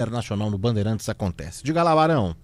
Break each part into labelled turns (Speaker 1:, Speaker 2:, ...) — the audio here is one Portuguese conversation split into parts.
Speaker 1: Internacional no Bandeirantes Acontece. Diga lá, Barão.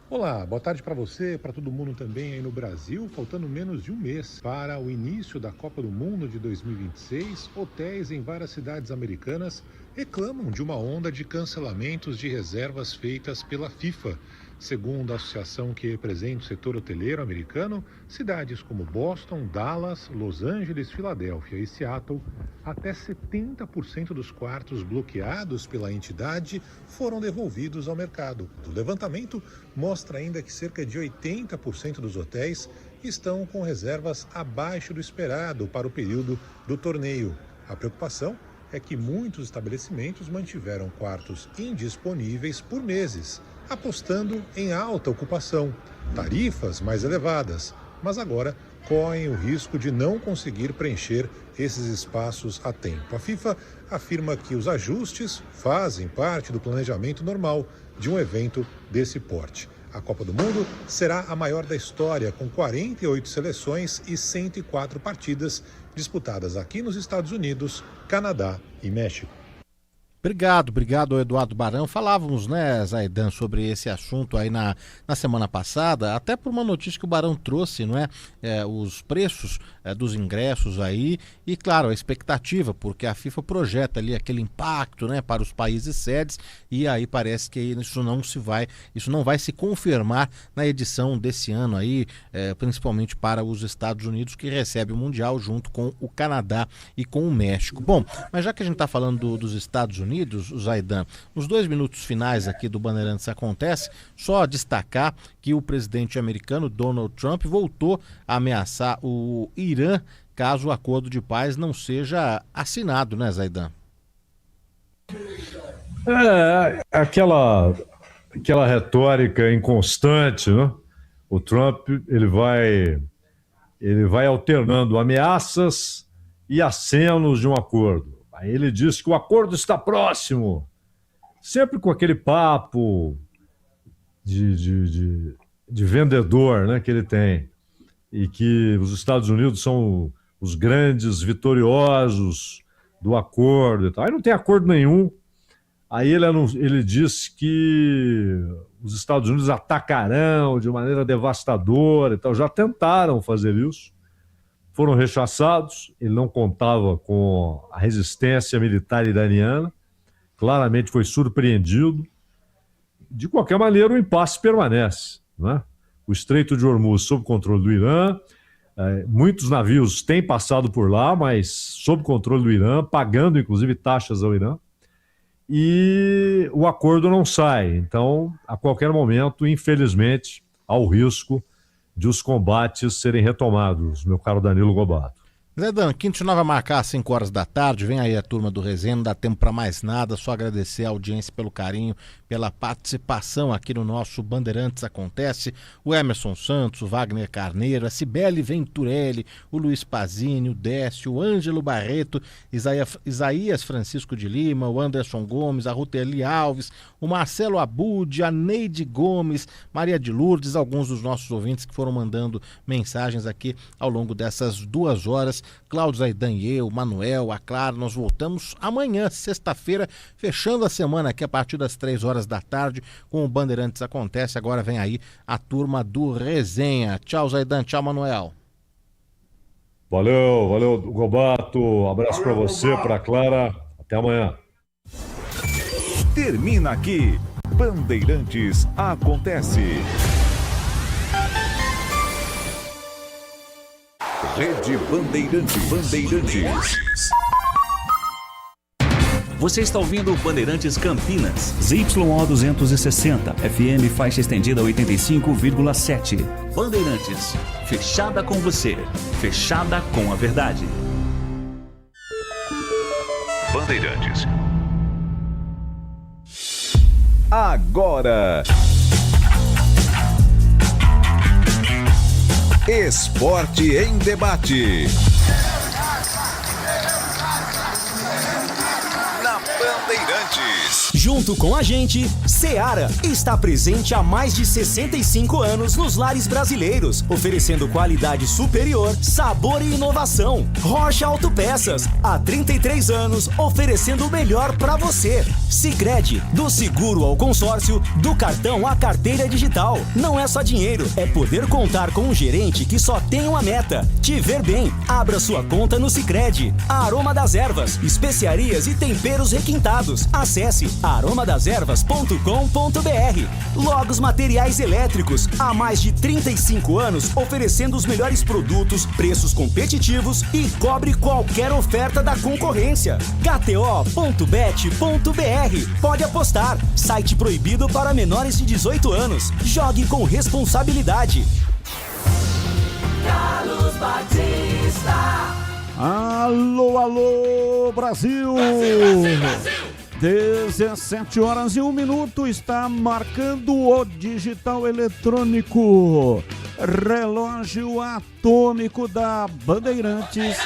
Speaker 2: Olá, boa tarde para você, para todo mundo também aí no Brasil. Faltando menos de um mês para o início da Copa do Mundo de 2026, hotéis em várias cidades americanas reclamam de uma onda de cancelamentos de reservas feitas pela FIFA. Segundo a associação que representa o setor hoteleiro americano, cidades como Boston, Dallas, Los Angeles, Filadélfia e Seattle, até 70% dos quartos bloqueados pela entidade foram devolvidos ao mercado. O levantamento mostra ainda que cerca de 80% dos hotéis estão com reservas abaixo do esperado para o período do torneio. A preocupação é que muitos estabelecimentos mantiveram quartos indisponíveis por meses, apostando em alta ocupação, tarifas mais elevadas, mas agora correm o risco de não conseguir preencher esses espaços a tempo. A FIFA afirma que os ajustes fazem parte do planejamento normal de um evento desse porte. A Copa do Mundo será a maior da história, com 48 seleções e 104 partidas disputadas aqui nos Estados Unidos, Canadá e México.
Speaker 1: Obrigado, Eduardo Barão. Falávamos, né, Zaidan, sobre esse assunto aí na semana passada, até por uma notícia que o Barão trouxe, não é? Os preços dos ingressos aí e, claro, a expectativa, porque a FIFA projeta ali aquele impacto, né, para os países sedes e aí parece que isso não vai se confirmar na edição desse ano aí, principalmente para os Estados Unidos, que recebe o Mundial junto com o Canadá e com o México. Bom, mas já que a gente está falando dos Estados Unidos, Zaidan, nos 2 minutos finais aqui do Bandeirantes Acontece, só destacar que o presidente americano Donald Trump voltou a ameaçar o Irã caso o acordo de paz não seja assinado, né, Zaidan?
Speaker 3: Aquela retórica inconstante, né? O Trump ele vai alternando ameaças e acenos de um acordo. Aí ele diz que o acordo está próximo, sempre com aquele papo de vendedor, né, que ele tem, e que os Estados Unidos são os grandes vitoriosos do acordo e tal. Aí não tem acordo nenhum. Aí ele diz que os Estados Unidos atacarão de maneira devastadora e tal. Já tentaram fazer isso. Foram rechaçados, ele não contava com a resistência militar iraniana, claramente foi surpreendido. De qualquer maneira, o impasse permanece, né? O Estreito de Hormuz sob controle do Irã, muitos navios têm passado por lá, mas sob controle do Irã, pagando inclusive taxas ao Irã, e o acordo não sai. Então, a qualquer momento, infelizmente, há o risco de os combates serem retomados, meu caro Danilo Gobato.
Speaker 1: Zaidan, quinto vai marcar às 5 horas da tarde, vem aí a turma do Resenha, não dá tempo para mais nada, só agradecer a audiência pelo carinho, pela participação aqui no nosso Bandeirantes Acontece, o Emerson Santos, o Wagner Carneiro, a Cibele Venturelli, o Luiz Pazini, o Décio, o Ângelo Barreto, Isaías Francisco de Lima, o Anderson Gomes, a Ruteli Alves, o Marcelo Abud, a Neide Gomes, Maria de Lourdes, alguns dos nossos ouvintes que foram mandando mensagens aqui ao longo dessas 2 horas. Cláudio, Zaidan e eu, Manuel, a Clara, nós voltamos amanhã, sexta-feira, fechando a semana aqui a partir das 3 horas da tarde com o Bandeirantes Acontece. Agora vem aí a turma do Resenha. Tchau, Zaidan, tchau, Manuel.
Speaker 3: Valeu, Gobato, abraço para você, para Clara, até amanhã.
Speaker 4: Termina aqui, Bandeirantes Acontece. Rede Bandeirantes.
Speaker 5: Você está ouvindo Bandeirantes Campinas. ZYO 260, FM faixa estendida 85,7. Bandeirantes, fechada com você, fechada com a verdade.
Speaker 4: Bandeirantes. Agora. Esporte em debate. Na Bandeirantes.
Speaker 6: Junto com a gente, Seara está presente há mais de 65 anos nos lares brasileiros, oferecendo qualidade superior, sabor e inovação. Rocha Autopeças, há 33 anos, oferecendo o melhor para você. Sicredi, do seguro ao consórcio, do cartão à carteira digital. Não é só dinheiro, é poder contar com um gerente que só tem uma meta: te ver bem. Abra sua conta no Sicredi. Aroma das Ervas, especiarias e temperos requintados. Acesse aromadeservas.com.br. Logos Materiais Elétricos, há mais de 35 anos oferecendo os melhores produtos, preços competitivos e cobre qualquer oferta da concorrência. KTO.bet.br. Pode apostar. Site proibido para menores de 18 anos. Jogue com responsabilidade.
Speaker 7: Carlos Batista.
Speaker 8: Alô, alô, Brasil! 17h01, está marcando o digital eletrônico. Relógio atômico da Bandeirantes.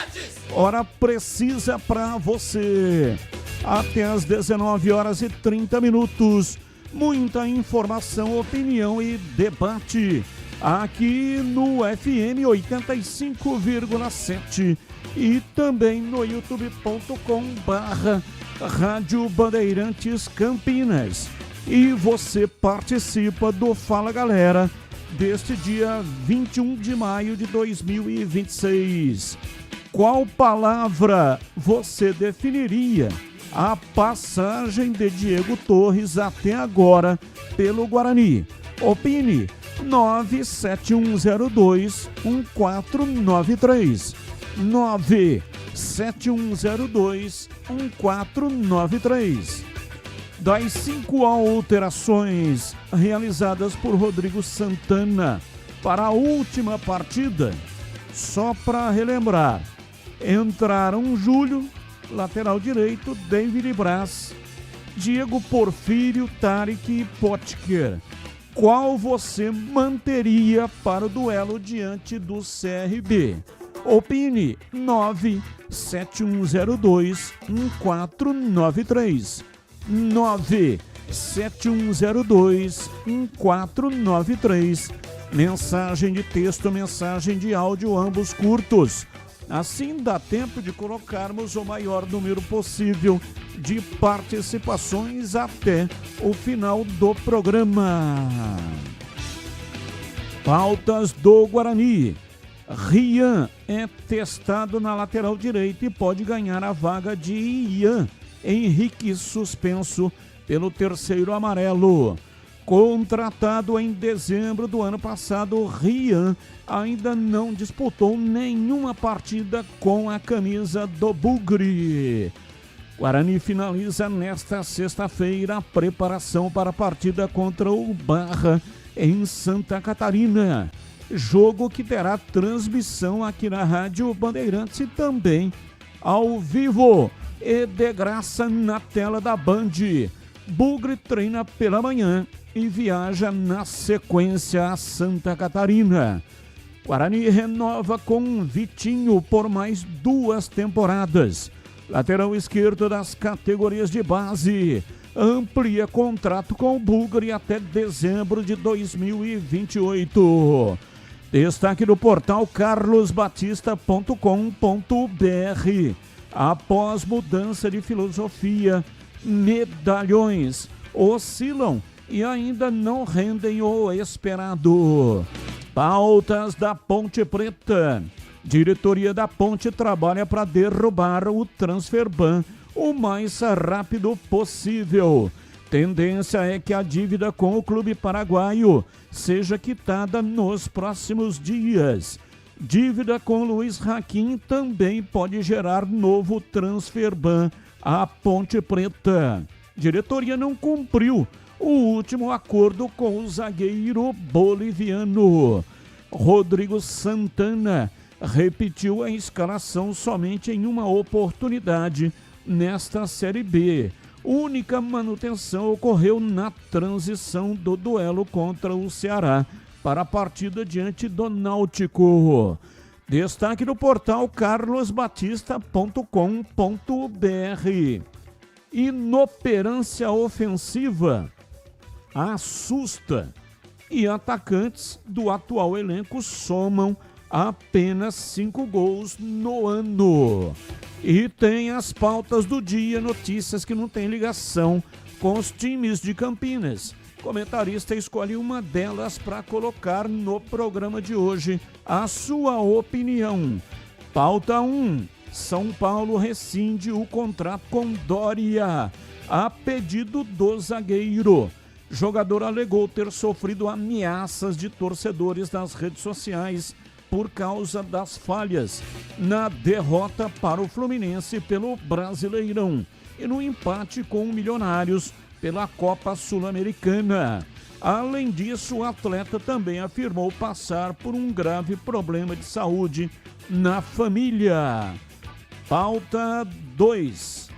Speaker 8: Hora precisa para você. Até às 19h30. Muita informação, opinião e debate. Aqui no FM 85,7 e também no youtube.com/Rádio Bandeirantes Campinas. E você participa do Fala Galera deste dia 21 de maio de 2026. Qual palavra você definiria a passagem de Diego Torres até agora pelo Guarani? Opine 97102-1493. 97102-1493. Das 5 alterações realizadas por Rodrigo Santana para a última partida, só para relembrar, entraram Júlio, lateral direito, David Braz, Diego Porfírio, Tarek e Potker. Qual você manteria para o duelo diante do CRB? Opine 97102-1493. 97102-1493. Mensagem de texto, mensagem de áudio, ambos curtos. Assim dá tempo de colocarmos o maior número possível de participações até o final do programa. Pautas do Guarani. Rian é testado na lateral direita e pode ganhar a vaga de Ian Henrique, suspenso pelo terceiro amarelo. Contratado em dezembro do ano passado, Rian ainda não disputou nenhuma partida com a camisa do Bugre. Guarani finaliza nesta sexta-feira a preparação para a partida contra o Barra em Santa Catarina. Jogo que terá transmissão aqui na Rádio Bandeirantes e também ao vivo e de graça na tela da Band. Bugre treina pela manhã e viaja na sequência a Santa Catarina. Guarani renova com Vitinho por mais 2 temporadas. Lateral esquerdo das categorias de base. Amplia contrato com o Bugre até dezembro de 2028. Destaque do portal carlosbatista.com.br. Após mudança de filosofia, medalhões oscilam e ainda não rendem o esperado. Pautas da Ponte Preta. Diretoria da Ponte trabalha para derrubar o transfer ban o mais rápido possível. Tendência é que a dívida com o clube paraguaio seja quitada nos próximos dias. Dívida com Luiz Raquim também pode gerar novo transfer ban à Ponte Preta. Diretoria não cumpriu o último acordo com o zagueiro boliviano. Rodrigo Santana repetiu a escalação somente em uma oportunidade nesta Série B. Única manutenção ocorreu na transição do duelo contra o Ceará para a partida diante do Náutico. Destaque do portal carlosbatista.com.br. inoperância ofensiva assusta e atacantes do atual elenco somam apenas 5 gols no ano. E tem as pautas do dia, notícias que não tem ligação com os times de Campinas. O comentarista escolhe uma delas para colocar no programa de hoje a sua opinião. Pauta 1. São Paulo rescinde o contrato com Dória, a pedido do zagueiro. Jogador alegou ter sofrido ameaças de torcedores nas redes sociais por causa das falhas na derrota para o Fluminense pelo Brasileirão e no empate com o Milionários pela Copa Sul-Americana. Além disso, o atleta também afirmou passar por um grave problema de saúde na família. Pauta 2.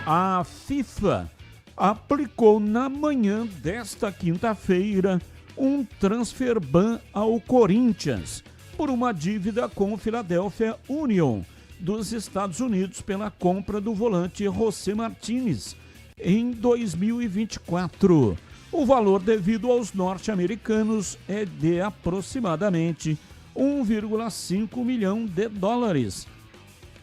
Speaker 8: A FIFA aplicou na manhã desta quinta-feira um transfer ban ao Corinthians por uma dívida com o Philadelphia Union dos Estados Unidos pela compra do volante José Martínez em 2024. O valor devido aos norte-americanos é de aproximadamente 1,5 milhão de dólares,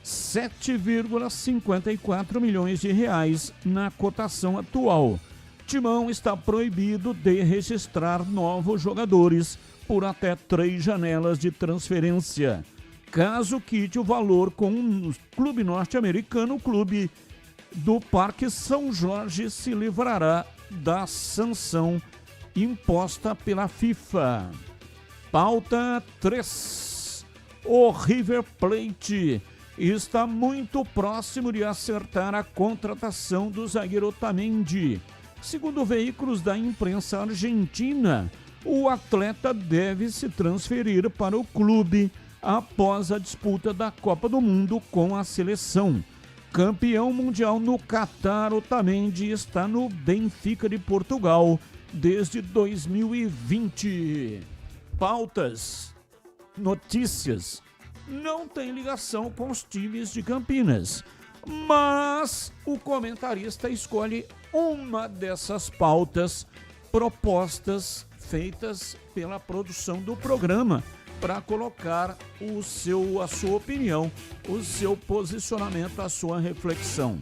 Speaker 8: 7,54 milhões de reais na cotação atual. Timão está proibido de registrar novos jogadores por até 3 janelas de transferência. Caso quite o valor com um clube norte-americano, o clube do Parque São Jorge se livrará da sanção imposta pela FIFA. Pauta 3. O River Plate está muito próximo de acertar a contratação do zagueiro Otamendi. Segundo veículos da imprensa argentina, o atleta deve se transferir para o clube após a disputa da Copa do Mundo com a seleção. Campeão mundial no Catar, Otamendi está no Benfica de Portugal desde 2020. Pautas, notícias, não tem ligação com os times de Campinas, mas o comentarista escolhe uma dessas pautas propostas feitas pela produção do programa para colocar a sua opinião, o seu posicionamento, a sua reflexão.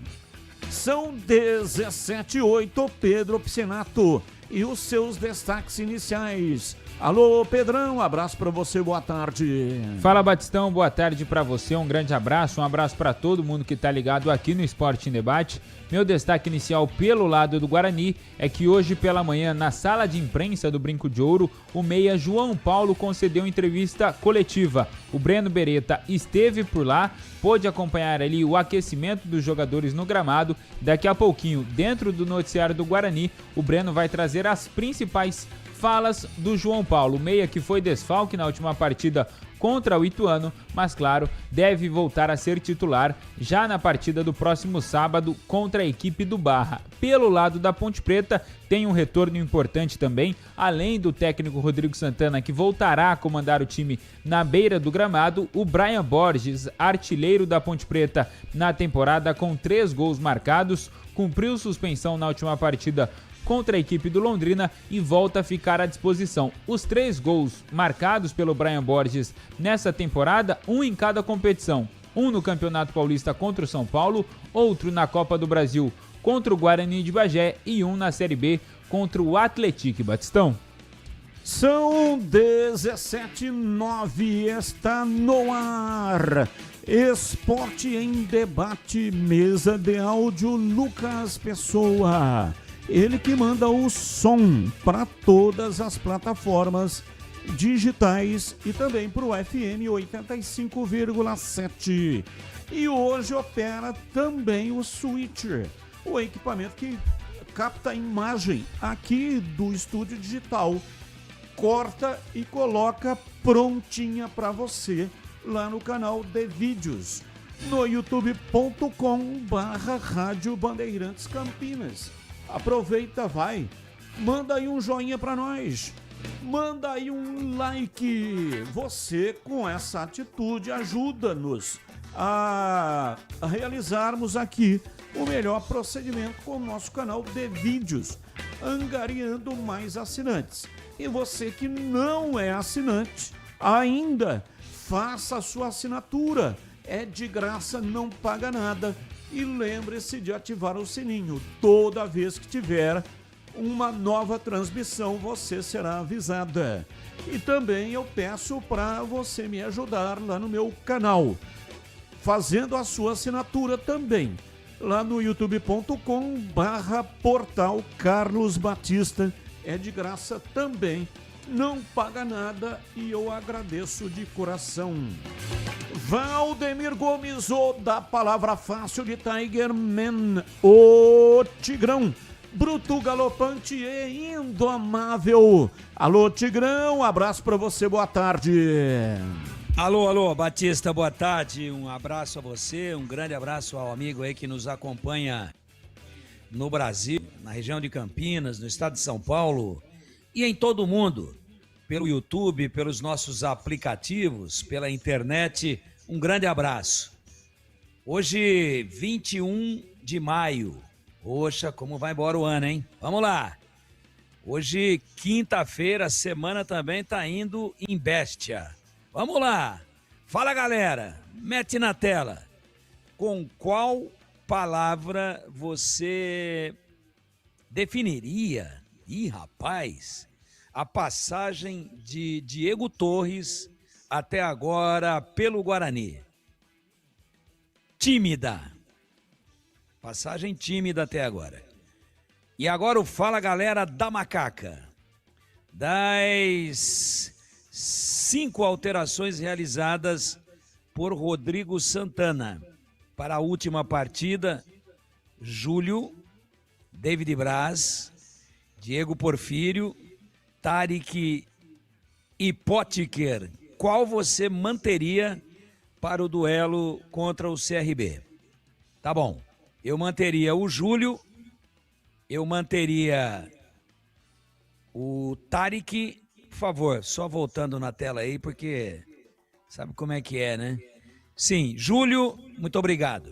Speaker 8: São 17h08, Pedro Piscinato e os seus destaques iniciais. Alô, Pedrão, abraço para você, boa tarde.
Speaker 9: Fala, Batistão, boa tarde para você, um grande abraço, para todo mundo que tá ligado aqui no Esporte em Debate. Meu destaque inicial pelo lado do Guarani é que hoje pela manhã, na sala de imprensa do Brinco de Ouro, o meia João Paulo concedeu entrevista coletiva. O Breno Beretta esteve por lá, pôde acompanhar ali o aquecimento dos jogadores no gramado. Daqui a pouquinho, dentro do noticiário do Guarani, o Breno vai trazer as principais falas do João Paulo, meia que foi desfalque na última partida contra o Ituano, mas claro, deve voltar a ser titular já na partida do próximo sábado contra a equipe do Barra. Pelo lado da Ponte Preta, tem um retorno importante também, além do técnico Rodrigo Santana, que voltará a comandar o time na beira do gramado, o Brian Borges, artilheiro da Ponte Preta na temporada com 3 gols marcados, cumpriu suspensão na última partida contra a equipe do Londrina e volta a ficar à disposição. Os 3 gols marcados pelo Brian Borges nessa temporada, um em cada competição. Um no Campeonato Paulista contra o São Paulo, outro na Copa do Brasil contra o Guarani de Bagé e um na Série B contra o Atlético Batistão.
Speaker 8: São 17h09, está no ar. Esporte em Debate, mesa de áudio, Lucas Pessoa. Ele que manda o som para todas as plataformas digitais e também para o FM 85,7. E hoje opera também o Switcher, o equipamento que capta a imagem aqui do estúdio digital, corta e coloca prontinha para você lá no canal de vídeos, no youtube.com/Rádio Bandeirantes Campinas. Aproveita, vai, manda aí um joinha pra nós, manda aí um like. Você, com essa atitude, ajuda-nos a realizarmos aqui o melhor procedimento com o nosso canal de vídeos, angariando mais assinantes. E você que não é assinante ainda, faça a sua assinatura. É de graça, não paga nada. E lembre-se de ativar o sininho. Toda vez que tiver uma nova transmissão, você será avisada. E também eu peço para você me ajudar lá no meu canal, fazendo a sua assinatura também, lá no youtube.com/portal Carlos Batista. É de graça também, não paga nada e eu agradeço de coração. Valdemir Gomes, o da Palavra Fácil de Tiger Man, o Tigrão, bruto, galopante e indomável. Alô, Tigrão, abraço pra você, boa tarde.
Speaker 10: Alô, Batista, boa tarde, um abraço a você, um grande abraço ao amigo aí que nos acompanha no Brasil, na região de Campinas, no estado de São Paulo e em todo o mundo, pelo YouTube, pelos nossos aplicativos, pela internet, um grande abraço. Hoje, 21 de maio, poxa, como vai embora o ano, hein? Vamos lá. Hoje, quinta-feira, a semana também tá indo em béstia. Vamos lá. Fala, galera. Mete na tela. Com qual palavra você definiria, rapaz, a passagem de Diego Torres até agora pelo Guarani? Tímida. Passagem tímida até agora. E agora o Fala, galera, da Macaca. Das 5 alterações realizadas por Rodrigo Santana para a última partida: Júlio, David Braz, Diego Porfírio, Tarik e Potker. Qual você manteria para o duelo contra o CRB? Tá bom. Eu manteria o Júlio, eu manteria o Tarik. Por favor, só voltando na tela aí, porque sabe como é que é, né? Sim, Júlio, muito obrigado.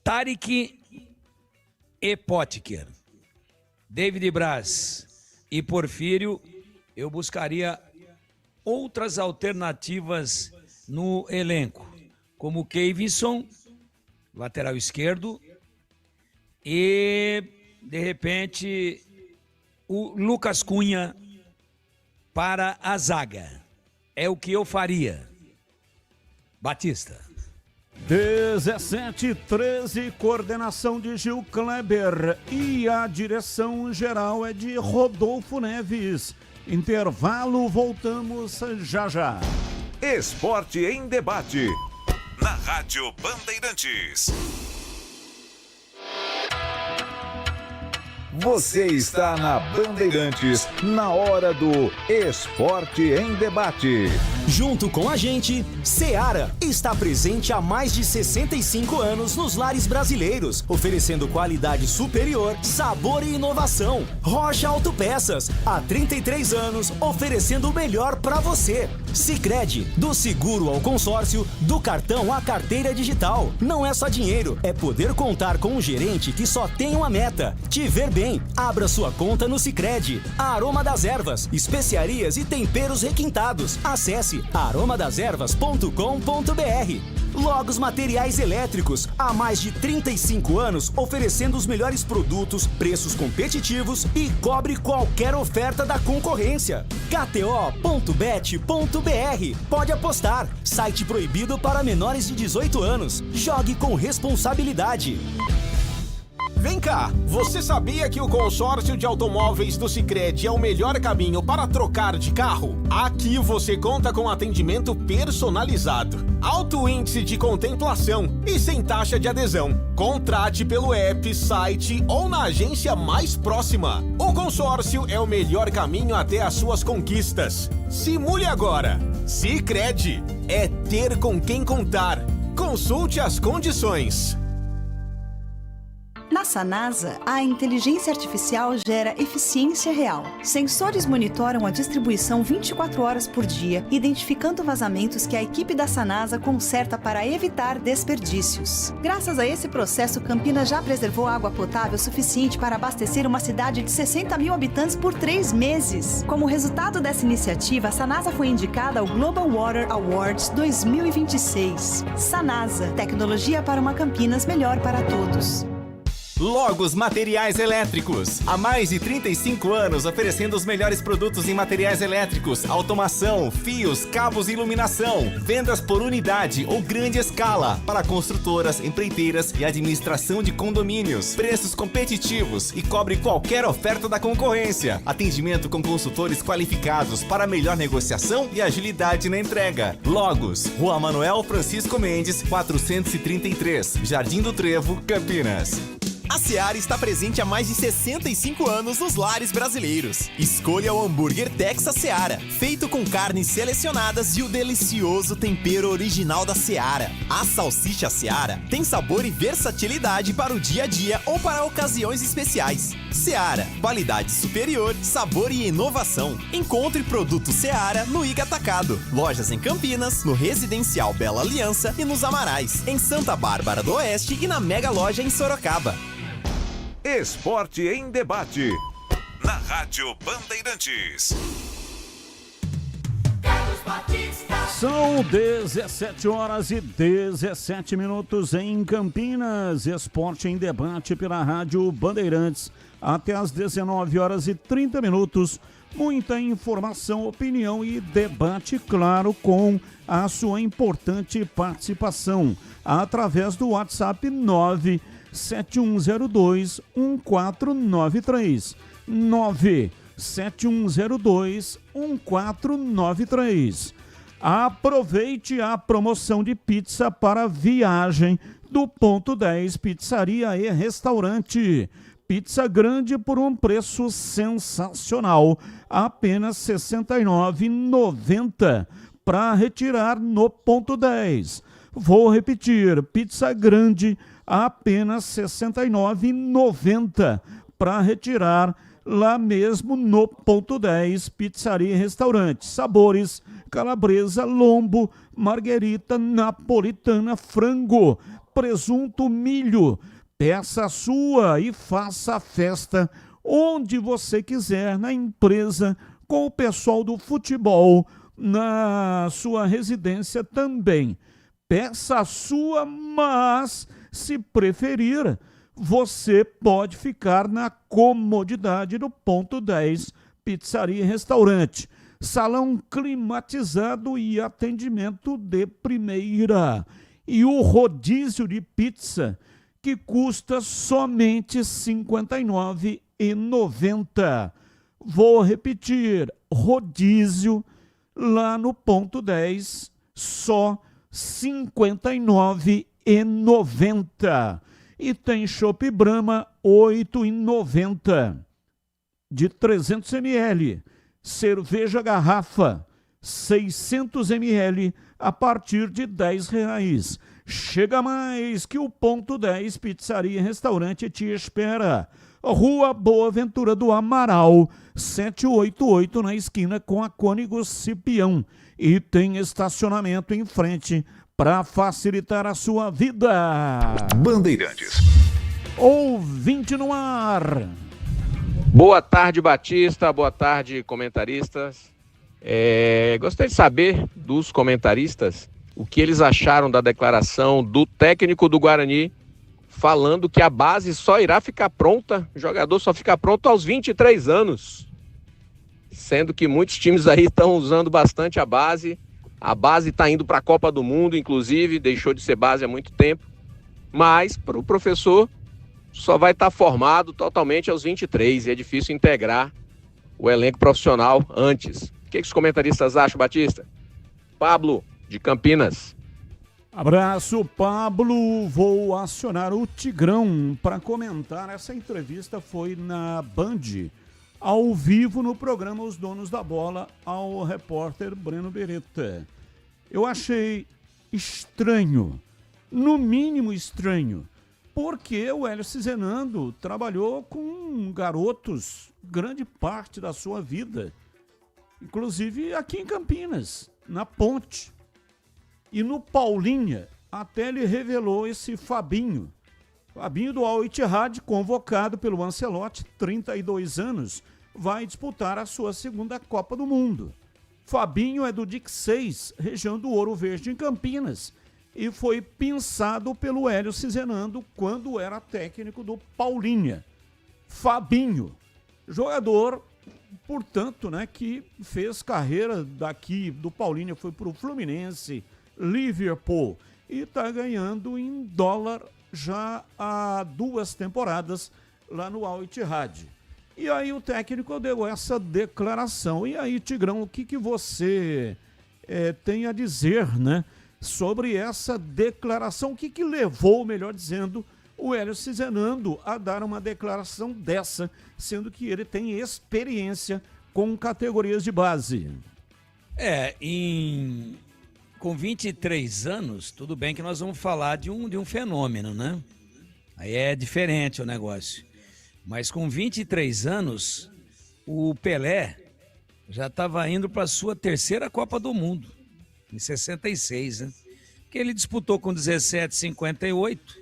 Speaker 10: Tarik e Potker. David Braz e Porfírio, eu buscaria outras alternativas no elenco, como Kevison, lateral esquerdo, e, de repente, o Lucas Cunha para a zaga. É o que eu faria. Batista.
Speaker 8: 17:13, coordenação de Gil Kleber e a direção geral é de Rodolfo Neves. Intervalo, voltamos já já.
Speaker 4: Esporte em debate. Na Rádio Bandeirantes. Você está na Bandeirantes, na hora do Esporte em Debate.
Speaker 6: Junto com a gente, Seara está presente há mais de 65 anos nos lares brasileiros, oferecendo qualidade superior, sabor e inovação. Rocha Autopeças, há 33 anos, oferecendo o melhor para você. Sicredi, do seguro ao consórcio, do cartão à carteira digital. Não é só dinheiro, é poder contar com um gerente que só tem uma meta: te ver bem. Abra sua conta no Sicredi. Aroma das Ervas, especiarias e temperos requintados. Acesse aromadeservas.com.br. Logos Materiais Elétricos, há mais de 35 anos oferecendo os melhores produtos, preços competitivos e cobre qualquer oferta da concorrência. KTO.bet.br. Pode apostar. Site proibido para menores de 18 anos. Jogue com responsabilidade.
Speaker 11: Vem cá, você sabia que o consórcio de automóveis do Sicredi é o melhor caminho para trocar de carro? Aqui você conta com atendimento personalizado, alto índice de contemplação e sem taxa de adesão. Contrate pelo app, site ou na agência mais próxima. O consórcio é o melhor caminho até as suas conquistas. Simule agora. Sicredi é ter com quem contar. Consulte as condições.
Speaker 12: Na Na Sanasa, a inteligência artificial gera eficiência real. Sensores monitoram a distribuição 24 horas por dia, identificando vazamentos que a equipe da Sanasa conserta para evitar desperdícios. Graças a esse processo, Campinas já preservou água potável suficiente para abastecer uma cidade de 60 mil habitantes por 3 meses. Como resultado dessa iniciativa, a Sanasa foi indicada ao Global Water Awards 2026. Sanasa, tecnologia para uma Campinas melhor para todos.
Speaker 13: Logos Materiais Elétricos. Há mais de 35 anos oferecendo os melhores produtos em materiais elétricos, automação, fios, cabos e iluminação. Vendas por unidade ou grande escala para construtoras, empreiteiras e administração de condomínios. Preços competitivos e cobre qualquer oferta da concorrência. Atendimento com consultores qualificados para melhor negociação e agilidade na entrega. Logos, Rua Manuel Francisco Mendes, 433, Jardim do Trevo, Campinas.
Speaker 6: A Seara está presente há mais de 65 anos nos lares brasileiros. Escolha o hambúrguer Texas Seara, feito com carnes selecionadas e o delicioso tempero original da Seara. A salsicha Seara tem sabor e versatilidade para o dia a dia ou para ocasiões especiais. Seara, qualidade superior, sabor e inovação. Encontre produto Seara no Iga Atacado. Lojas em Campinas, no Residencial Bela Aliança e nos Amarais, em Santa Bárbara do Oeste e na Mega Loja em Sorocaba.
Speaker 4: Esporte em Debate, na Rádio Bandeirantes.
Speaker 8: São 17 horas e 17 minutos em Campinas. Esporte em Debate pela Rádio Bandeirantes. Até às 19 horas e 30 minutos. Muita informação, opinião e debate, claro, com a sua importante participação. Através do WhatsApp 97102-1493. 97102-1493. Aproveite a promoção de pizza para viagem do Ponto 10 Pizzaria e Restaurante. Pizza grande por um preço sensacional, apenas R$ 69,90 para retirar no Ponto 10. Vou repetir, pizza grande apenas R$ 69,90 para retirar lá mesmo no Ponto 10 Pizzaria e Restaurante. Sabores: calabresa, lombo, marguerita, napolitana, frango, presunto, milho. Peça a sua e faça a festa onde você quiser, na empresa, com o pessoal do futebol, na sua residência também. Peça a sua, mas, se preferir, você pode ficar na comodidade do Ponto 10 Pizzaria e Restaurante. Salão climatizado e atendimento de primeira. E o rodízio de pizza, que custa somente R$ 59,90. Vou repetir, rodízio lá no Ponto 10, só R$ 59,90. E tem chopp Brahma, R$ 8,90, de 300 ml. Cerveja garrafa, 600 ml, a partir de R$ 10. Chega mais, que o Ponto 10 Pizzaria e Restaurante te espera. Rua Boa Ventura do Amaral, 788, na esquina com a Cônigo Cipião. E tem estacionamento em frente para facilitar a sua vida.
Speaker 4: Bandeirantes.
Speaker 8: Ouvinte no ar.
Speaker 14: Boa tarde, Batista. Boa tarde, comentaristas. Gostaria de saber dos comentaristas o que eles acharam da declaração do técnico do Guarani, falando que a base só irá ficar pronta, o jogador só fica pronto aos 23 anos. Sendo que muitos times aí estão usando bastante a base está indo para a Copa do Mundo, inclusive, deixou de ser base há muito tempo. Mas, para o professor, só vai estar formado totalmente aos 23, e é difícil integrar o elenco profissional antes. O que os comentaristas acham, Batista? Pablo, de Campinas.
Speaker 8: Abraço, Pablo. Vou acionar o Tigrão para comentar. Essa entrevista foi na Band, ao vivo no programa Os Donos da Bola, ao repórter Breno Beretta. Eu achei estranho, no mínimo estranho, porque o Hélio Cizenando trabalhou com garotos grande parte da sua vida, inclusive aqui em Campinas, na Ponte. E no Paulinha, até ele revelou esse Fabinho do Al Ittihad, convocado pelo Ancelotti, 32 anos, vai disputar a sua segunda Copa do Mundo. Fabinho é do DIC 6, região do Ouro Verde, em Campinas, e foi pinçado pelo Hélio Cizenando quando era técnico do Paulinha. Fabinho, jogador, portanto, né, que fez carreira daqui do Paulinha, foi para o Fluminense, Liverpool, e está ganhando em dólar já há 2 temporadas lá no Al Ittihad. E aí o técnico deu essa declaração. E aí, Tigrão, o que você tem a dizer, né, sobre essa declaração? O que levou, melhor dizendo, o Hélio Cizenando a dar uma declaração dessa, sendo que ele tem experiência com categorias de base?
Speaker 10: Com 23 anos, tudo bem que nós vamos falar de um fenômeno, né? Aí é diferente o negócio. Mas com 23 anos, o Pelé já estava indo para a sua 3ª Copa do Mundo, em 66, né? Que ele disputou com 17, 58,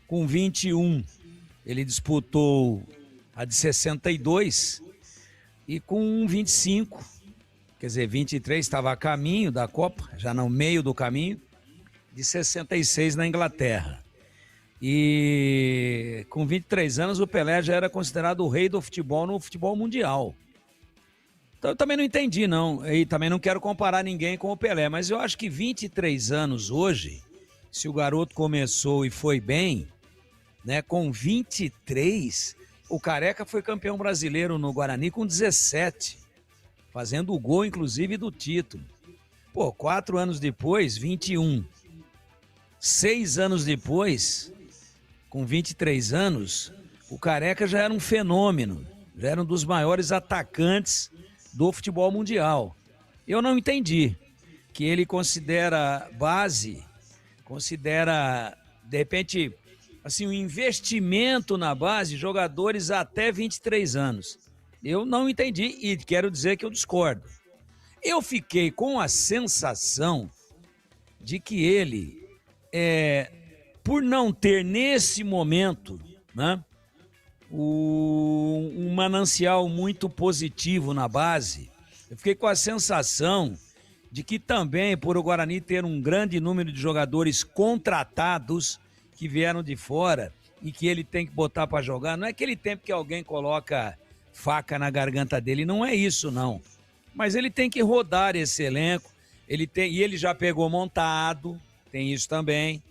Speaker 10: com 21 ele disputou a de 62 e com 25, quer dizer, 23 estava a caminho da Copa, já no meio do caminho, de 66 na Inglaterra. E com 23 anos o Pelé já era considerado o rei do futebol no futebol mundial. Então eu também não entendi, não. E também não quero comparar ninguém com o Pelé, mas eu acho que 23 anos hoje, se o garoto começou e foi bem, né, com 23, o Careca foi campeão brasileiro no Guarani com 17, fazendo o gol, inclusive, do título. 4 anos depois, 21. 6 anos depois, com 23 anos, o Careca já era um fenômeno, já era um dos maiores atacantes do futebol mundial. Eu não entendi que ele considera base, considera, de repente, assim, um investimento na base, jogadores até 23 anos. Eu não entendi e quero dizer que eu discordo. Eu fiquei com a sensação de que ele, por não ter nesse momento, né, um manancial muito positivo na base, eu fiquei com a sensação de que também, por o Guarani ter um grande número de jogadores contratados que vieram de fora e que ele tem que botar para jogar, não é aquele tempo que alguém coloca faca na garganta dele, não é isso não. Mas ele tem que rodar esse elenco, e ele já pegou montado, tem isso também.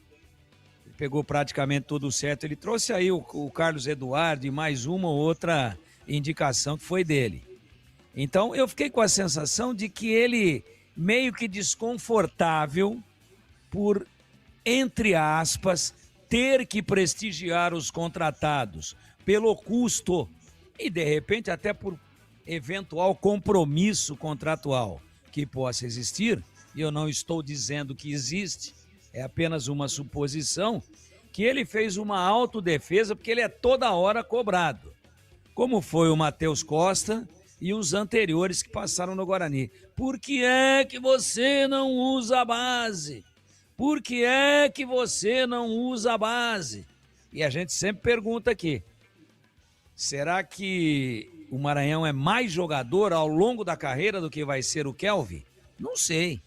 Speaker 10: Ele pegou praticamente tudo certo. Ele trouxe aí o Carlos Eduardo e mais uma ou outra indicação que foi dele. Então eu fiquei com a sensação de que ele meio que desconfortável por, entre aspas, ter que prestigiar os contratados pelo custo e de repente até por eventual compromisso contratual que possa existir, e eu não estou dizendo que existe, é apenas uma suposição, que ele fez uma autodefesa porque ele é toda hora cobrado, como foi o Matheus Costa e os anteriores que passaram no Guarani. Por que é que você não usa a base? Por que é que você não usa a base? E a gente sempre pergunta aqui, será que o Maranhão é mais jogador ao longo da carreira do que vai ser o Kelvin? Não sei.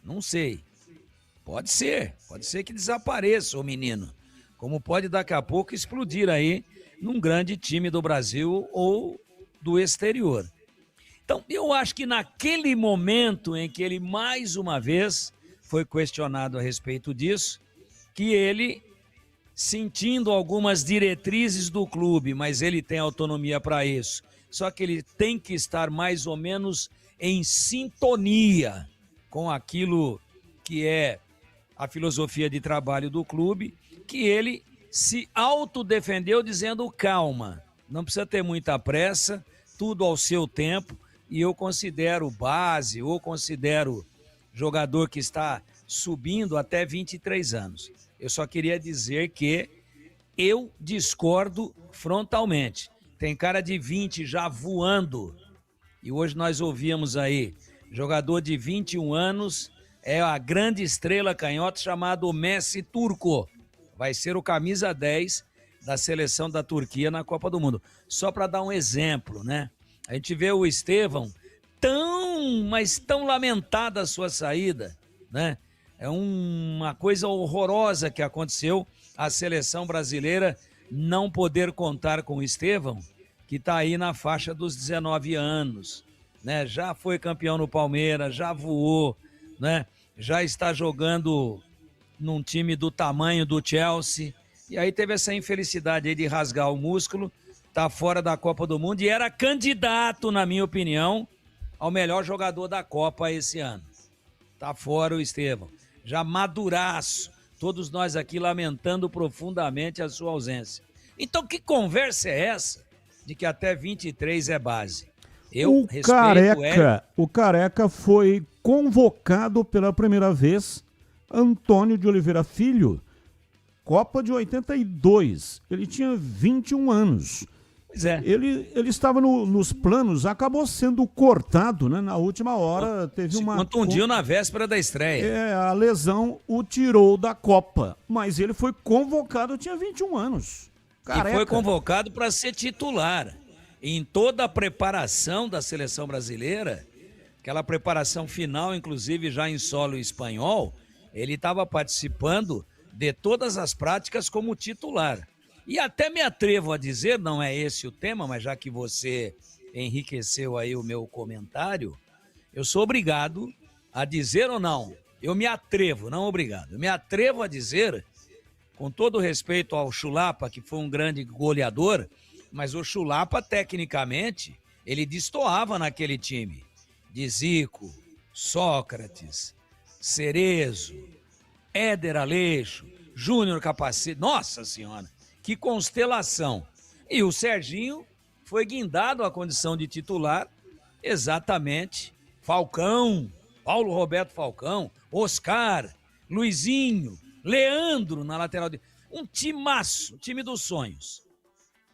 Speaker 10: Não sei. Pode ser que desapareça o menino. Como pode daqui a pouco explodir aí num grande time do Brasil ou do exterior. Então, eu acho que naquele momento em que ele mais uma vez foi questionado a respeito disso, que ele, sentindo algumas diretrizes do clube, mas ele tem autonomia para isso, só que ele tem que estar mais ou menos em sintonia com aquilo que é a filosofia de trabalho do clube, que ele se autodefendeu dizendo calma, não precisa ter muita pressa, tudo ao seu tempo, e eu considero base, ou considero jogador que está subindo até 23 anos. Eu só queria dizer que eu discordo frontalmente. Tem cara de 20 já voando. E hoje nós ouvimos aí, jogador de 21 anos, é a grande estrela canhota chamado Messi Turco. Vai ser o camisa 10 da seleção da Turquia na Copa do Mundo. Só para dar um exemplo, né? A gente vê o Estevão mas tão lamentada a sua saída, né? É uma coisa horrorosa que aconteceu, a seleção brasileira não poder contar com o Estevão, que está aí na faixa dos 19 anos, né? Já foi campeão no Palmeiras, já voou, né? Já está jogando num time do tamanho do Chelsea, e aí teve essa infelicidade aí de rasgar o músculo, tá fora da Copa do Mundo, e era candidato, na minha opinião, ao melhor jogador da Copa esse ano. Tá fora o Estevão. Já maduraço. Todos nós aqui lamentando profundamente a sua ausência. Então, que conversa é essa de que até 23 é base?
Speaker 8: O Careca foi convocado pela primeira vez, Antônio de Oliveira Filho, Copa de 82. Ele tinha 21 anos.
Speaker 10: Pois é.
Speaker 8: Ele estava nos planos, acabou sendo cortado, né? Na última hora teve
Speaker 10: Se
Speaker 8: uma...
Speaker 10: contundiu na véspera da estreia.
Speaker 8: A lesão o tirou da Copa, mas ele foi convocado, tinha 21 anos. Careca.
Speaker 10: E foi convocado para ser titular. Em toda a preparação da seleção brasileira, aquela preparação final, inclusive já em solo espanhol, ele estava participando de todas as práticas como titular. E até me atrevo a dizer, não é esse o tema, mas já que você enriqueceu aí o meu comentário, eu sou obrigado a dizer ou não? Eu me atrevo, não obrigado. Eu me atrevo a dizer, com todo respeito ao Chulapa, que foi um grande goleador, mas o Chulapa, tecnicamente, ele destoava naquele time. De Zico, Sócrates, Cerezo, Éder Aleixo, Júnior Capacete, nossa senhora! Que constelação. E o Serginho foi guindado à condição de titular, exatamente. Falcão, Paulo Roberto Falcão, Oscar, Luizinho, Leandro na lateral. Um timaço, time dos sonhos.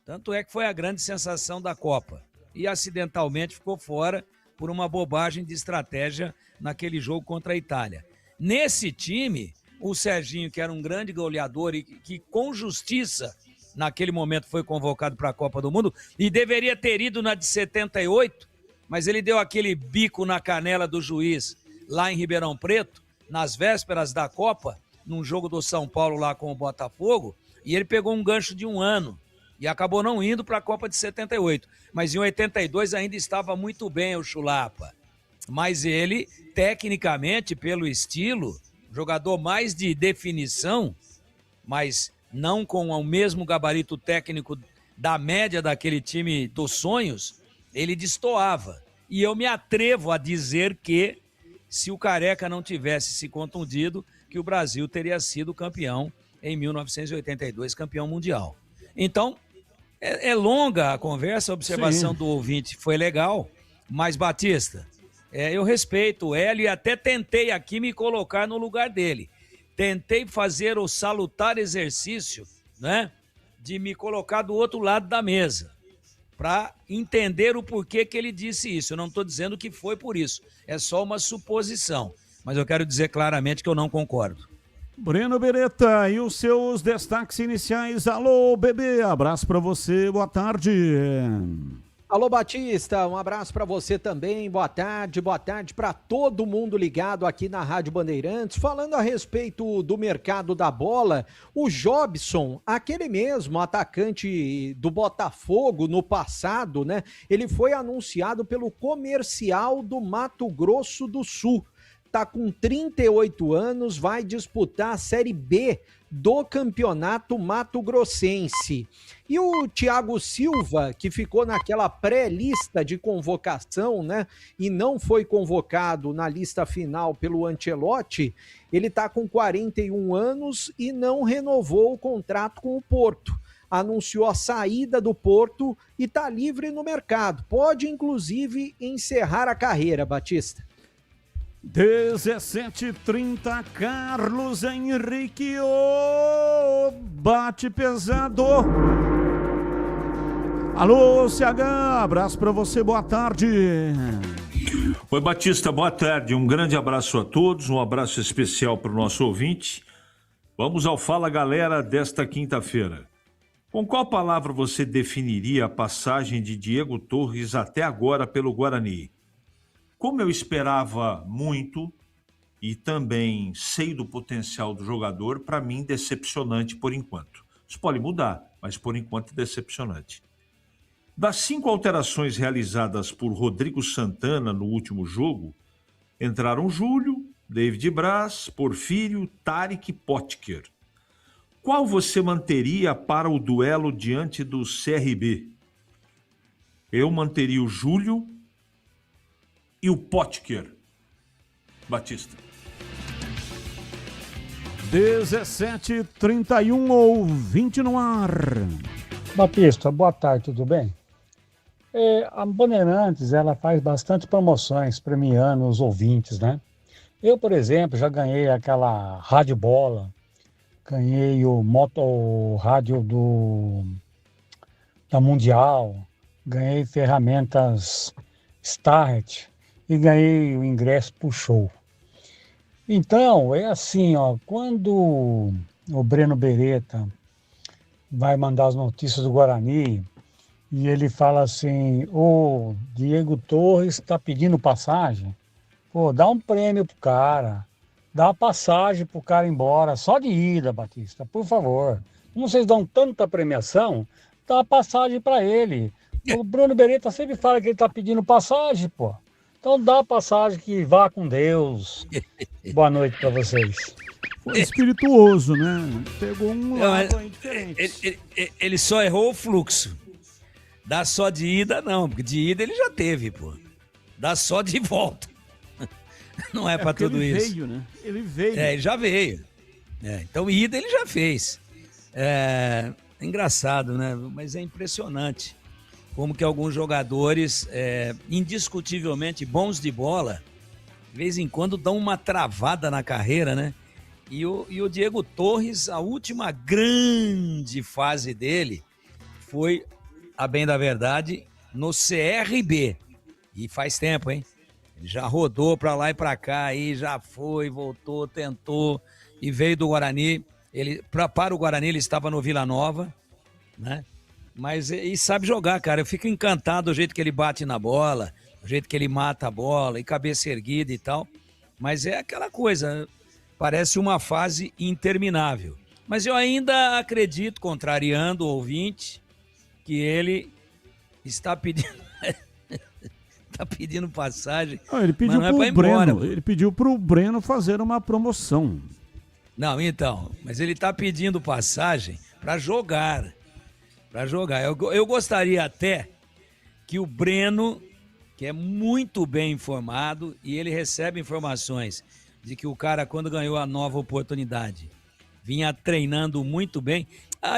Speaker 10: Tanto é que foi a grande sensação da Copa. E acidentalmente ficou fora por uma bobagem de estratégia naquele jogo contra a Itália. Nesse time, o Serginho, que era um grande goleador e que com justiça naquele momento foi convocado para a Copa do Mundo e deveria ter ido na de 78, mas ele deu aquele bico na canela do juiz lá em Ribeirão Preto, nas vésperas da Copa, num jogo do São Paulo lá com o Botafogo, e ele pegou um gancho de 1 ano e acabou não indo para a Copa de 78. Mas em 82 ainda estava muito bem o Chulapa. Mas ele, tecnicamente, pelo estilo, jogador mais de definição, mas não com o mesmo gabarito técnico da média daquele time dos sonhos, ele destoava. E eu me atrevo a dizer que, se o Careca não tivesse se contundido, que o Brasil teria sido campeão em 1982, campeão mundial. Então, é longa a conversa, a observação do ouvinte foi legal, mas, Batista, eu respeito o Hélio e até tentei aqui me colocar no lugar dele. Tentei fazer o salutar exercício, né, de me colocar do outro lado da mesa, para entender o porquê que ele disse isso. Eu não estou dizendo que foi por isso, é só uma suposição, mas eu quero dizer claramente que eu não concordo.
Speaker 8: Breno Beretta, e os seus destaques iniciais? Alô, bebê, abraço para você, boa tarde.
Speaker 15: Alô, Batista, um abraço para você também, boa tarde para todo mundo ligado aqui na Rádio Bandeirantes. Falando a respeito do mercado da bola, o Jobson, aquele mesmo atacante do Botafogo no passado, né? Ele foi anunciado pelo Comercial do Mato Grosso do Sul. Tá com 38 anos, vai disputar a Série B do Campeonato Mato Grossense. E o Thiago Silva, que ficou naquela pré-lista de convocação, né, e não foi convocado na lista final pelo Ancelotti, ele tá com 41 anos e não renovou o contrato com o Porto. Anunciou a saída do Porto e tá livre no mercado. Pode, inclusive, encerrar a carreira, Batista.
Speaker 8: 17h30, Carlos Henrique, bate pesado. Alô, CH, abraço pra você, boa tarde.
Speaker 16: Oi, Batista, boa tarde, um grande abraço a todos, um abraço especial para o nosso ouvinte. Vamos ao Fala Galera desta quinta-feira. Com qual palavra você definiria a passagem de Diego Torres até agora pelo Guarani? Como eu esperava muito e também sei do potencial do jogador, para mim decepcionante por enquanto. Isso pode mudar, mas por enquanto decepcionante. Das 5 alterações realizadas por Rodrigo Santana no último jogo, entraram Júlio, David Braz, Porfírio, Tarek e Potker. Qual você manteria para o duelo diante do CRB? Eu manteria o Júlio e o Potker. Batista.
Speaker 8: 17h31, ouvinte no ar.
Speaker 17: Batista, boa tarde, tudo bem? A Bandeirantes, ela faz bastante promoções premiando os ouvintes, né? Eu, por exemplo, já ganhei aquela rádio bola, ganhei o rádio da Mundial, ganhei ferramentas Start e ganhei o ingresso pro show. Então, é assim, ó, quando o Breno Beretta vai mandar as notícias do Guarani e ele fala assim, o Diego Torres está pedindo passagem, pô, dá um prêmio pro cara, dá passagem pro cara ir embora, só de ida, Batista, por favor. Como vocês dão tanta premiação, dá passagem para ele. O Bruno Beretta sempre fala que ele tá pedindo passagem, pô. Então dá passagem, que vá com Deus. Boa noite para vocês.
Speaker 8: Foi espirituoso, né? Pegou um lado aí diferente.
Speaker 10: Ele só errou o fluxo. Dá só de ida, não, porque de ida ele já teve, pô. Dá só de volta. Não é pra tudo
Speaker 8: ele
Speaker 10: isso.
Speaker 8: Ele veio, né? Ele veio.
Speaker 10: Ele já veio. Então ida ele já fez. É engraçado, né? Mas é impressionante como que alguns jogadores, indiscutivelmente bons de bola, de vez em quando dão uma travada na carreira, né? E o Diego Torres, a última grande fase dele foi, a bem da verdade, no CRB. E faz tempo, hein? Ele já rodou pra lá e pra cá, aí já foi, voltou, tentou e veio do Guarani. Para o Guarani ele estava no Vila Nova, né? Mas e sabe jogar, cara. Eu fico encantado do jeito que ele bate na bola, do jeito que ele mata a bola, e cabeça erguida e tal. Mas é aquela coisa, parece uma fase interminável. Mas eu ainda acredito, contrariando o ouvinte, que ele está pedindo... tá pedindo passagem.
Speaker 8: Ele pediu
Speaker 10: mas não
Speaker 8: pro
Speaker 10: é pra ir embora,
Speaker 8: Breno. Ele pediu pro Breno fazer uma promoção.
Speaker 10: Não, então, mas ele tá pedindo passagem para jogar. Para jogar. Eu gostaria até que o Breno, que é muito bem informado, e ele recebe informações de que o cara, quando ganhou a nova oportunidade, vinha treinando muito bem.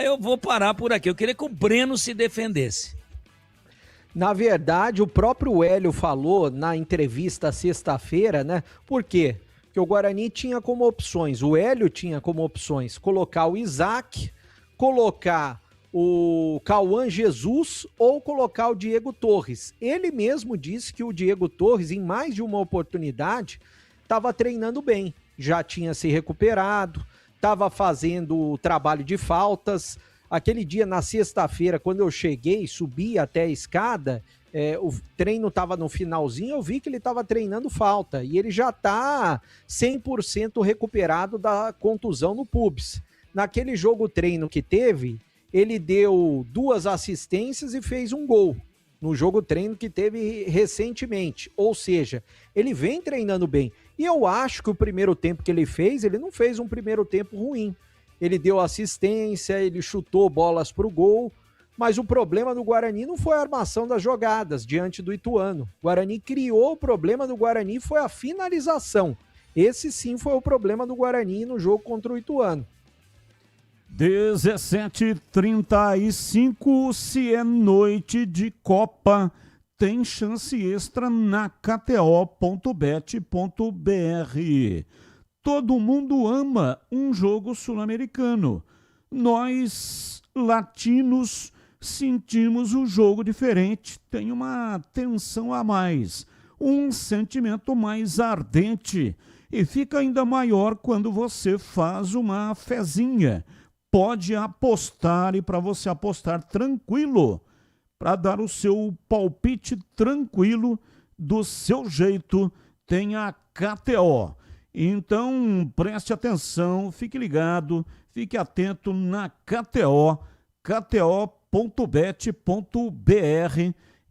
Speaker 10: Eu vou parar por aqui. Eu queria que o Breno se defendesse.
Speaker 15: Na verdade, o próprio Hélio falou na entrevista sexta-feira, né? Por quê? Porque o Guarani tinha como opções, o Hélio tinha como opções colocar o Isaac, colocar o Cauã Jesus ou colocar o Diego Torres. Ele mesmo disse que o Diego Torres, em mais de uma oportunidade, estava treinando bem, já tinha se recuperado, estava fazendo o trabalho de faltas. Aquele dia, na sexta-feira, quando eu cheguei, subi até a escada, o treino estava no finalzinho, eu vi que ele estava treinando falta. E ele já está 100% recuperado da contusão no pubis. Naquele jogo treino que teve, ele deu 2 assistências e fez um gol. No jogo treino que teve recentemente. Ou seja, ele vem treinando bem. E eu acho que o primeiro tempo que ele fez, ele não fez um primeiro tempo ruim. Ele deu assistência, ele chutou bolas para o gol, mas o problema do Guarani não foi a armação das jogadas diante do Ituano. O Guarani criou, o problema do Guarani foi a finalização. Esse sim foi o problema do Guarani no jogo contra o Ituano.
Speaker 8: 17h35, se é noite de Copa, tem chance extra na KTO.bet.br. Todo mundo ama um jogo sul-americano. Nós, latinos, sentimos o jogo diferente, tem uma tensão a mais, um sentimento mais ardente e fica ainda maior quando você faz uma fezinha. Pode apostar e para você apostar tranquilo, para dar o seu palpite tranquilo, do seu jeito, tem a KTO. Então, preste atenção, fique ligado, fique atento na KTO, KTO.bet.br.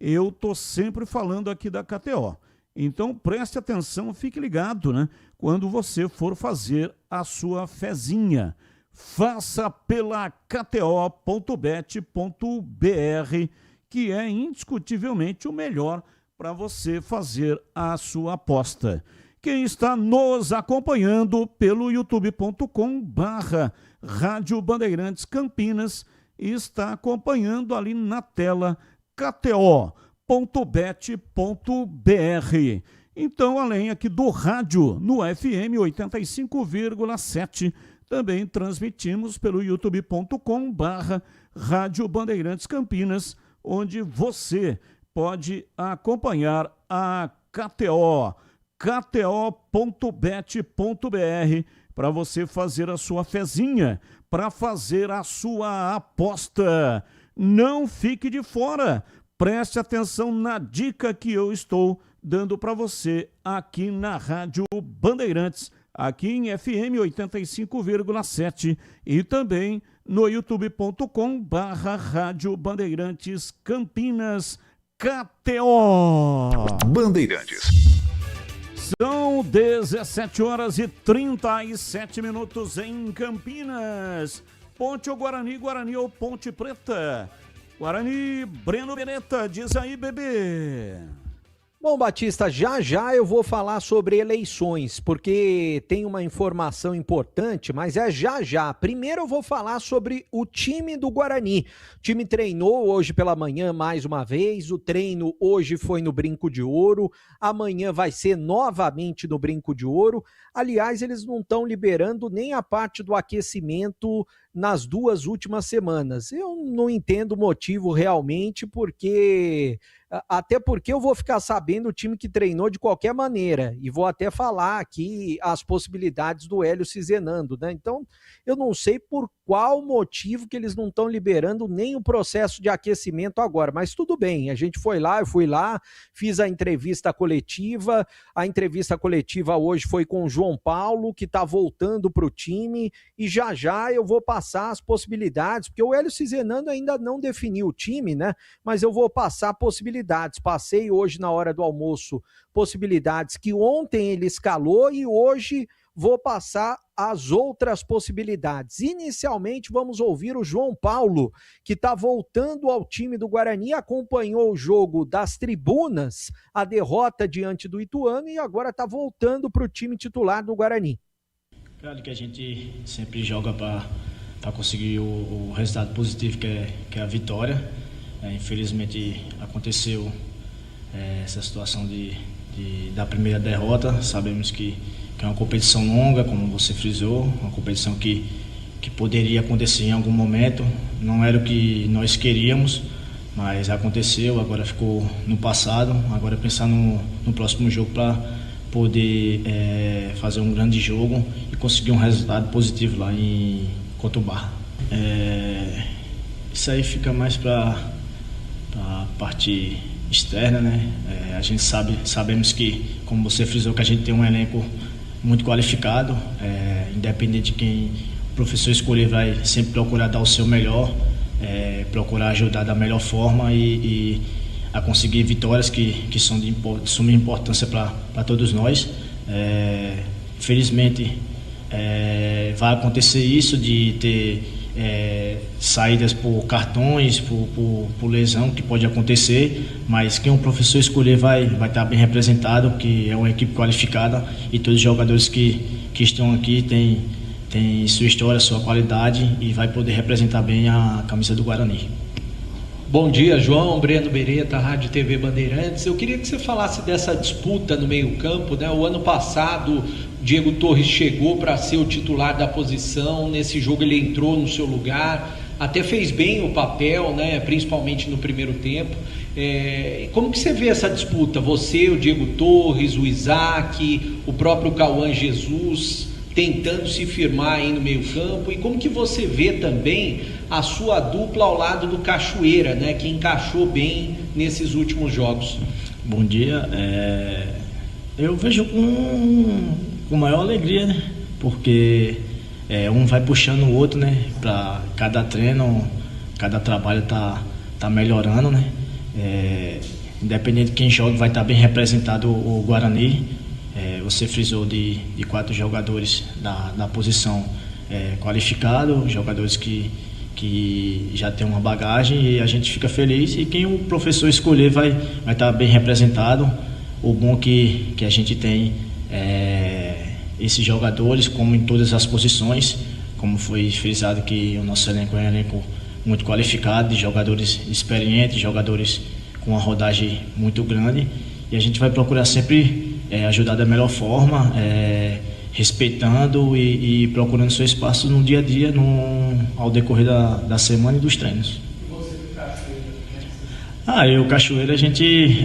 Speaker 8: Eu tô sempre falando aqui da KTO. Então, preste atenção, fique ligado, né? Quando você for fazer a sua fezinha. Faça pela KTO.bet.br, que é indiscutivelmente o melhor para você fazer a sua aposta. Quem está nos acompanhando pelo youtube.com/Rádio Bandeirantes Campinas está acompanhando ali na tela KTO.bet.br. Então, além aqui do rádio no FM 85,7, também transmitimos pelo youtube.com/Rádio Bandeirantes Campinas, onde você pode acompanhar a KTO, KTO.bet.br, para você fazer a sua fezinha, para fazer a sua aposta. Não fique de fora, preste atenção na dica que eu estou dando para você aqui na Rádio Bandeirantes, aqui em FM 85,7 e também no youtube.com/Rádio Bandeirantes Campinas, KTO.
Speaker 4: Bandeirantes.
Speaker 8: São 17h37 em Campinas. Ponte ou Guarani, Guarani ou Ponte Preta? Guarani, Breno Beretta, diz aí, bebê.
Speaker 15: Bom, Batista, já eu vou falar sobre eleições, porque tem uma informação importante, mas é já. Primeiro eu vou falar sobre o time do Guarani. O time treinou hoje pela manhã mais uma vez, o treino hoje foi no Brinco de Ouro, amanhã vai ser novamente no Brinco de Ouro. Aliás, eles não estão liberando nem a parte do aquecimento nas 2 últimas semanas. Eu não entendo o motivo realmente, até porque eu vou ficar sabendo o time que treinou de qualquer maneira, e vou até falar aqui as possibilidades do Hélio Cizenando, né? Então, eu não sei por qual motivo que eles não estão liberando nem o processo de aquecimento agora, mas tudo bem, a gente foi lá, eu fui lá, fiz a entrevista coletiva hoje foi com o João Paulo, que está voltando para o time, e já eu vou passar as possibilidades, porque o Hélio Cizenando ainda não definiu o time, né? Mas eu vou passar possibilidades. Passei hoje na hora do almoço possibilidades que ontem ele escalou e hoje vou passar as outras possibilidades. Inicialmente vamos ouvir o João Paulo, que está voltando ao time do Guarani, acompanhou o jogo das tribunas, a derrota diante do Ituano e agora está voltando para o time titular do Guarani.
Speaker 18: Claro que a gente sempre joga para conseguir o resultado positivo, que é a vitória. Infelizmente aconteceu essa situação da primeira derrota. Sabemos que é uma competição longa, como você frisou, uma competição que poderia acontecer em algum momento. Não era o que nós queríamos, mas aconteceu, agora ficou no passado. Agora pensar no próximo jogo para poder fazer um grande jogo e conseguir um resultado positivo lá em Cotubar. Isso aí fica mais para a parte externa, né? A gente sabemos que, como você frisou, que a gente tem um elenco muito qualificado, independente de quem o professor escolher, vai sempre procurar dar o seu melhor, procurar ajudar da melhor forma e a conseguir vitórias que são de suma importância para todos nós. Infelizmente vai acontecer isso de ter saídas por cartões, por lesão, que pode acontecer, mas quem o professor escolher vai estar bem representado, que é uma equipe qualificada e todos os jogadores que estão aqui têm sua história, sua qualidade e vai poder representar bem a camisa do Guarani.
Speaker 15: Bom dia, João, Breno Beretta, Rádio TV Bandeirantes. Eu queria que você falasse dessa disputa no meio-campo, né? O ano passado, Diego Torres chegou para ser o titular da posição. Nesse jogo ele entrou no seu lugar, até fez bem o papel, né? Principalmente no primeiro tempo. Como que você vê essa disputa? Você, o Diego Torres, o Isaac, o próprio Cauã Jesus tentando se firmar aí no meio-campo, e como que você vê também a sua dupla ao lado do Cachoeira, né, que encaixou bem nesses últimos jogos?
Speaker 18: Bom dia, eu vejo com maior alegria, né, porque um vai puxando o outro, né, para cada treino, cada trabalho tá melhorando, né, independente de quem joga, vai estar bem representado o Guarani. Você frisou de 4 jogadores da posição qualificados, jogadores que já tem uma bagagem, e a gente fica feliz, e quem o professor escolher vai estar bem representado. O bom que a gente tem esses jogadores, como em todas as posições, como foi frisado, que o nosso elenco é um elenco muito qualificado, de jogadores experientes, jogadores com uma rodagem muito grande, e a gente vai procurar sempre ajudar da melhor forma, respeitando e procurando seu espaço no dia a dia, ao decorrer da semana e dos treinos.
Speaker 15: E você do Cachoeira?
Speaker 18: E o Cachoeira, a gente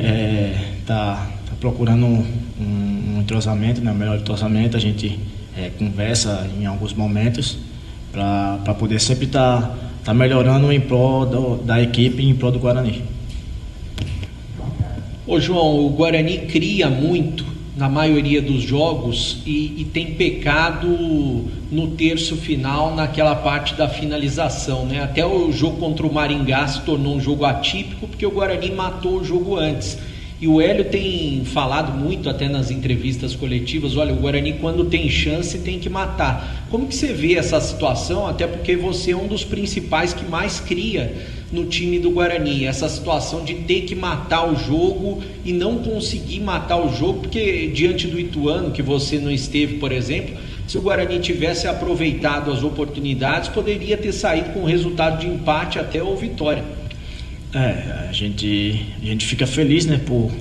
Speaker 18: tá procurando um entrosamento, né, um melhor entrosamento. A gente conversa em alguns momentos para poder sempre estar melhorando em prol da equipe, em prol do Guarani.
Speaker 15: Ô João, o Guarani cria muito na maioria dos jogos e tem pecado no terço final, naquela parte da finalização, né? Até o jogo contra o Maringá se tornou um jogo atípico, porque o Guarani matou o jogo antes. E o Hélio tem falado muito até nas entrevistas coletivas, olha, o Guarani quando tem chance tem que matar. Como que você vê essa situação? Até porque você é um dos principais que mais cria no time do Guarani, essa situação de ter que matar o jogo e não conseguir matar o jogo, porque diante do Ituano, que você não esteve, por exemplo, se o Guarani tivesse aproveitado as oportunidades, poderia ter saído com um resultado de empate até ou vitória.
Speaker 18: A gente fica feliz, né, por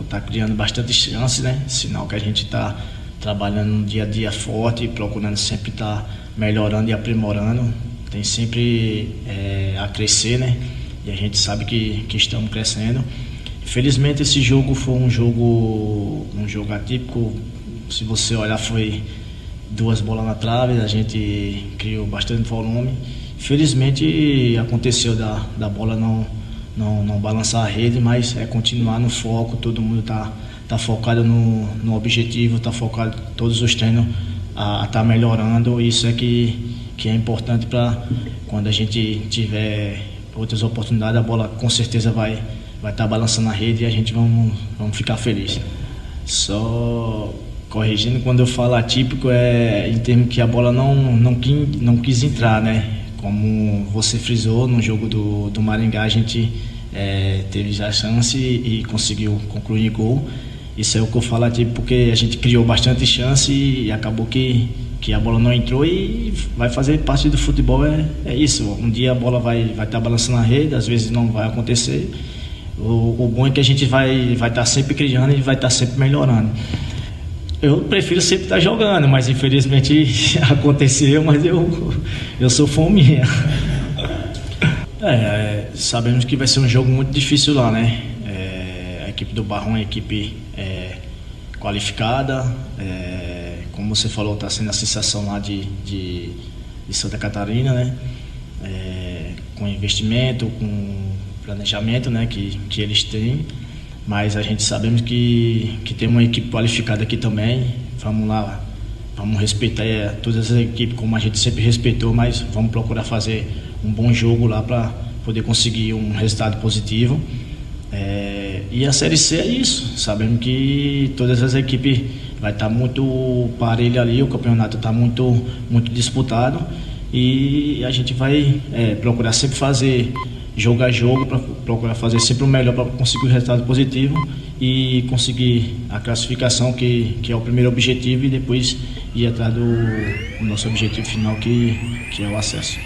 Speaker 18: estar criando bastante chance, né, sinal que a gente está trabalhando no dia a dia forte, procurando sempre estar melhorando e aprimorando, tem sempre a crescer, né, e a gente sabe que estamos crescendo. Infelizmente esse jogo foi um jogo atípico, se você olhar foi 2 bolas na trave, a gente criou bastante volume. Felizmente aconteceu da bola não balançar a rede, mas continuar no foco, todo mundo tá focado no objetivo, tá focado todos os treinos a estar melhorando. Isso é que é importante para quando a gente tiver outras oportunidades, a bola com certeza vai estar balançando a rede e a gente vamos ficar feliz. Só corrigindo, quando eu falo atípico em termos que a bola não quis entrar, né? Como você frisou, no jogo do Maringá, a gente teve já a chance e conseguiu concluir gol. Isso é o que eu falo aqui, porque a gente criou bastante chance e acabou que a bola não entrou, e vai fazer parte do futebol, é isso. Um dia a bola vai estar balançando a rede, às vezes não vai acontecer. O bom é que a gente vai estar sempre criando e vai estar sempre melhorando. Eu prefiro sempre estar jogando, mas infelizmente aconteceu, mas eu sou fominha. Sabemos que vai ser um jogo muito difícil lá, né? A equipe do Barrão é uma equipe qualificada, como você falou, está sendo a sensação lá de Santa Catarina, né? Com investimento, com planejamento, né? que eles têm. Mas a gente sabemos que tem uma equipe qualificada aqui também. Vamos lá, vamos respeitar todas as equipes como a gente sempre respeitou, mas vamos procurar fazer um bom jogo lá para poder conseguir um resultado positivo. E a Série C é isso. Sabemos que todas as equipes vai estar muito parelho ali, o campeonato está muito disputado, e a gente vai procurar sempre fazer jogo a jogo, para procurar fazer sempre o melhor para conseguir o resultado positivo e conseguir a classificação, que é o primeiro objetivo, e depois ir atrás do nosso objetivo final, que é o acesso.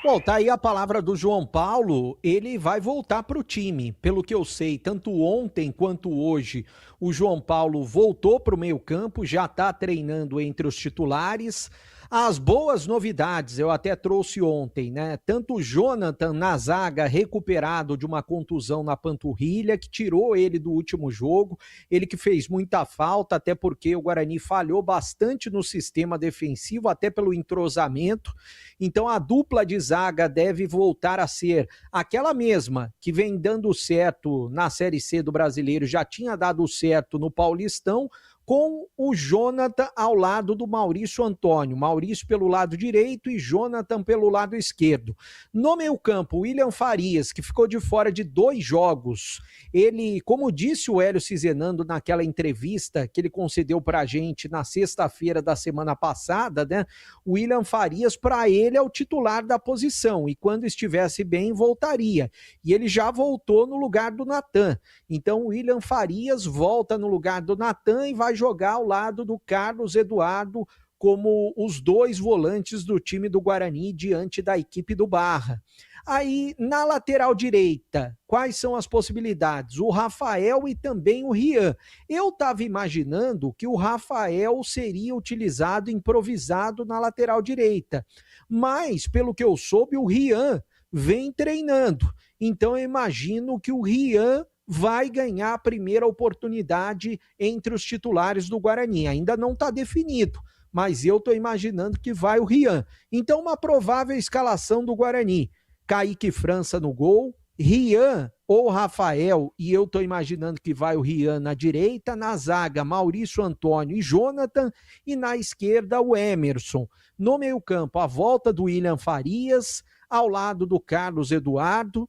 Speaker 15: Bom, tá aí a palavra do João Paulo, ele vai voltar para o time. Pelo que eu sei, tanto ontem quanto hoje, o João Paulo voltou para o meio-campo, já está treinando entre os titulares. As boas novidades, eu até trouxe ontem, né? Tanto o Jonathan na zaga, recuperado de uma contusão na panturrilha, que tirou ele do último jogo, ele que fez muita falta, até porque o Guarani falhou bastante no sistema defensivo, até pelo entrosamento. Então a dupla de zaga deve voltar a ser aquela mesma que vem dando certo na Série C do Brasileiro, já tinha dado certo no Paulistão, com o Jonathan ao lado do Maurício Antônio. Maurício pelo lado direito e Jonathan pelo lado esquerdo. No meio-campo, William Farias, que ficou de fora de 2 jogos. Ele, como disse o Hélio Cizenando naquela entrevista que ele concedeu pra gente na sexta-feira da semana passada, né? O William Farias, para ele, é o titular da posição e quando estivesse bem, voltaria. E ele já voltou no lugar do Natan. Então, o William Farias volta no lugar do Natan e vai jogar ao lado do Carlos Eduardo como os 2 volantes do time do Guarani diante da equipe do Barra. Aí, na lateral direita, quais são as possibilidades? O Rafael e também o Rian. Eu estava imaginando que o Rafael seria utilizado, improvisado na lateral direita. Mas, pelo que eu soube, o Rian vem treinando. Então, eu imagino que o Rian vai ganhar a primeira oportunidade entre os titulares do Guarani. Ainda não está definido, mas eu estou imaginando que vai o Rian. Então, uma provável escalação do Guarani. Kaique França no gol, Rian ou Rafael, e eu estou imaginando que vai o Rian na direita, na zaga Maurício Antônio e Jonathan, e na esquerda o Emerson. No meio-campo, a volta do William Farias, ao lado do Carlos Eduardo.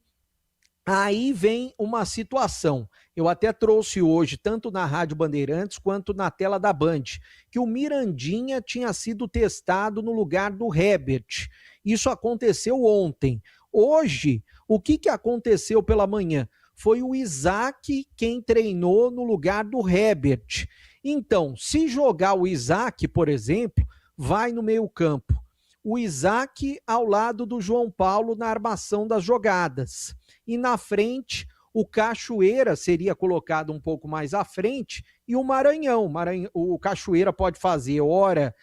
Speaker 15: Aí vem uma situação, eu até trouxe hoje, tanto na Rádio Bandeirantes quanto na tela da Band, que o Mirandinha tinha sido testado no lugar do Herbert. Isso aconteceu ontem. Hoje, o que aconteceu pela manhã? Foi o Isaac quem treinou no lugar do Herbert. Então, se jogar o Isaac, por exemplo, vai no meio-campo. O Isaac ao lado do João Paulo na armação das jogadas. E na frente, o Cachoeira seria colocado um pouco mais à frente e o Maranhão. O Cachoeira pode fazer ora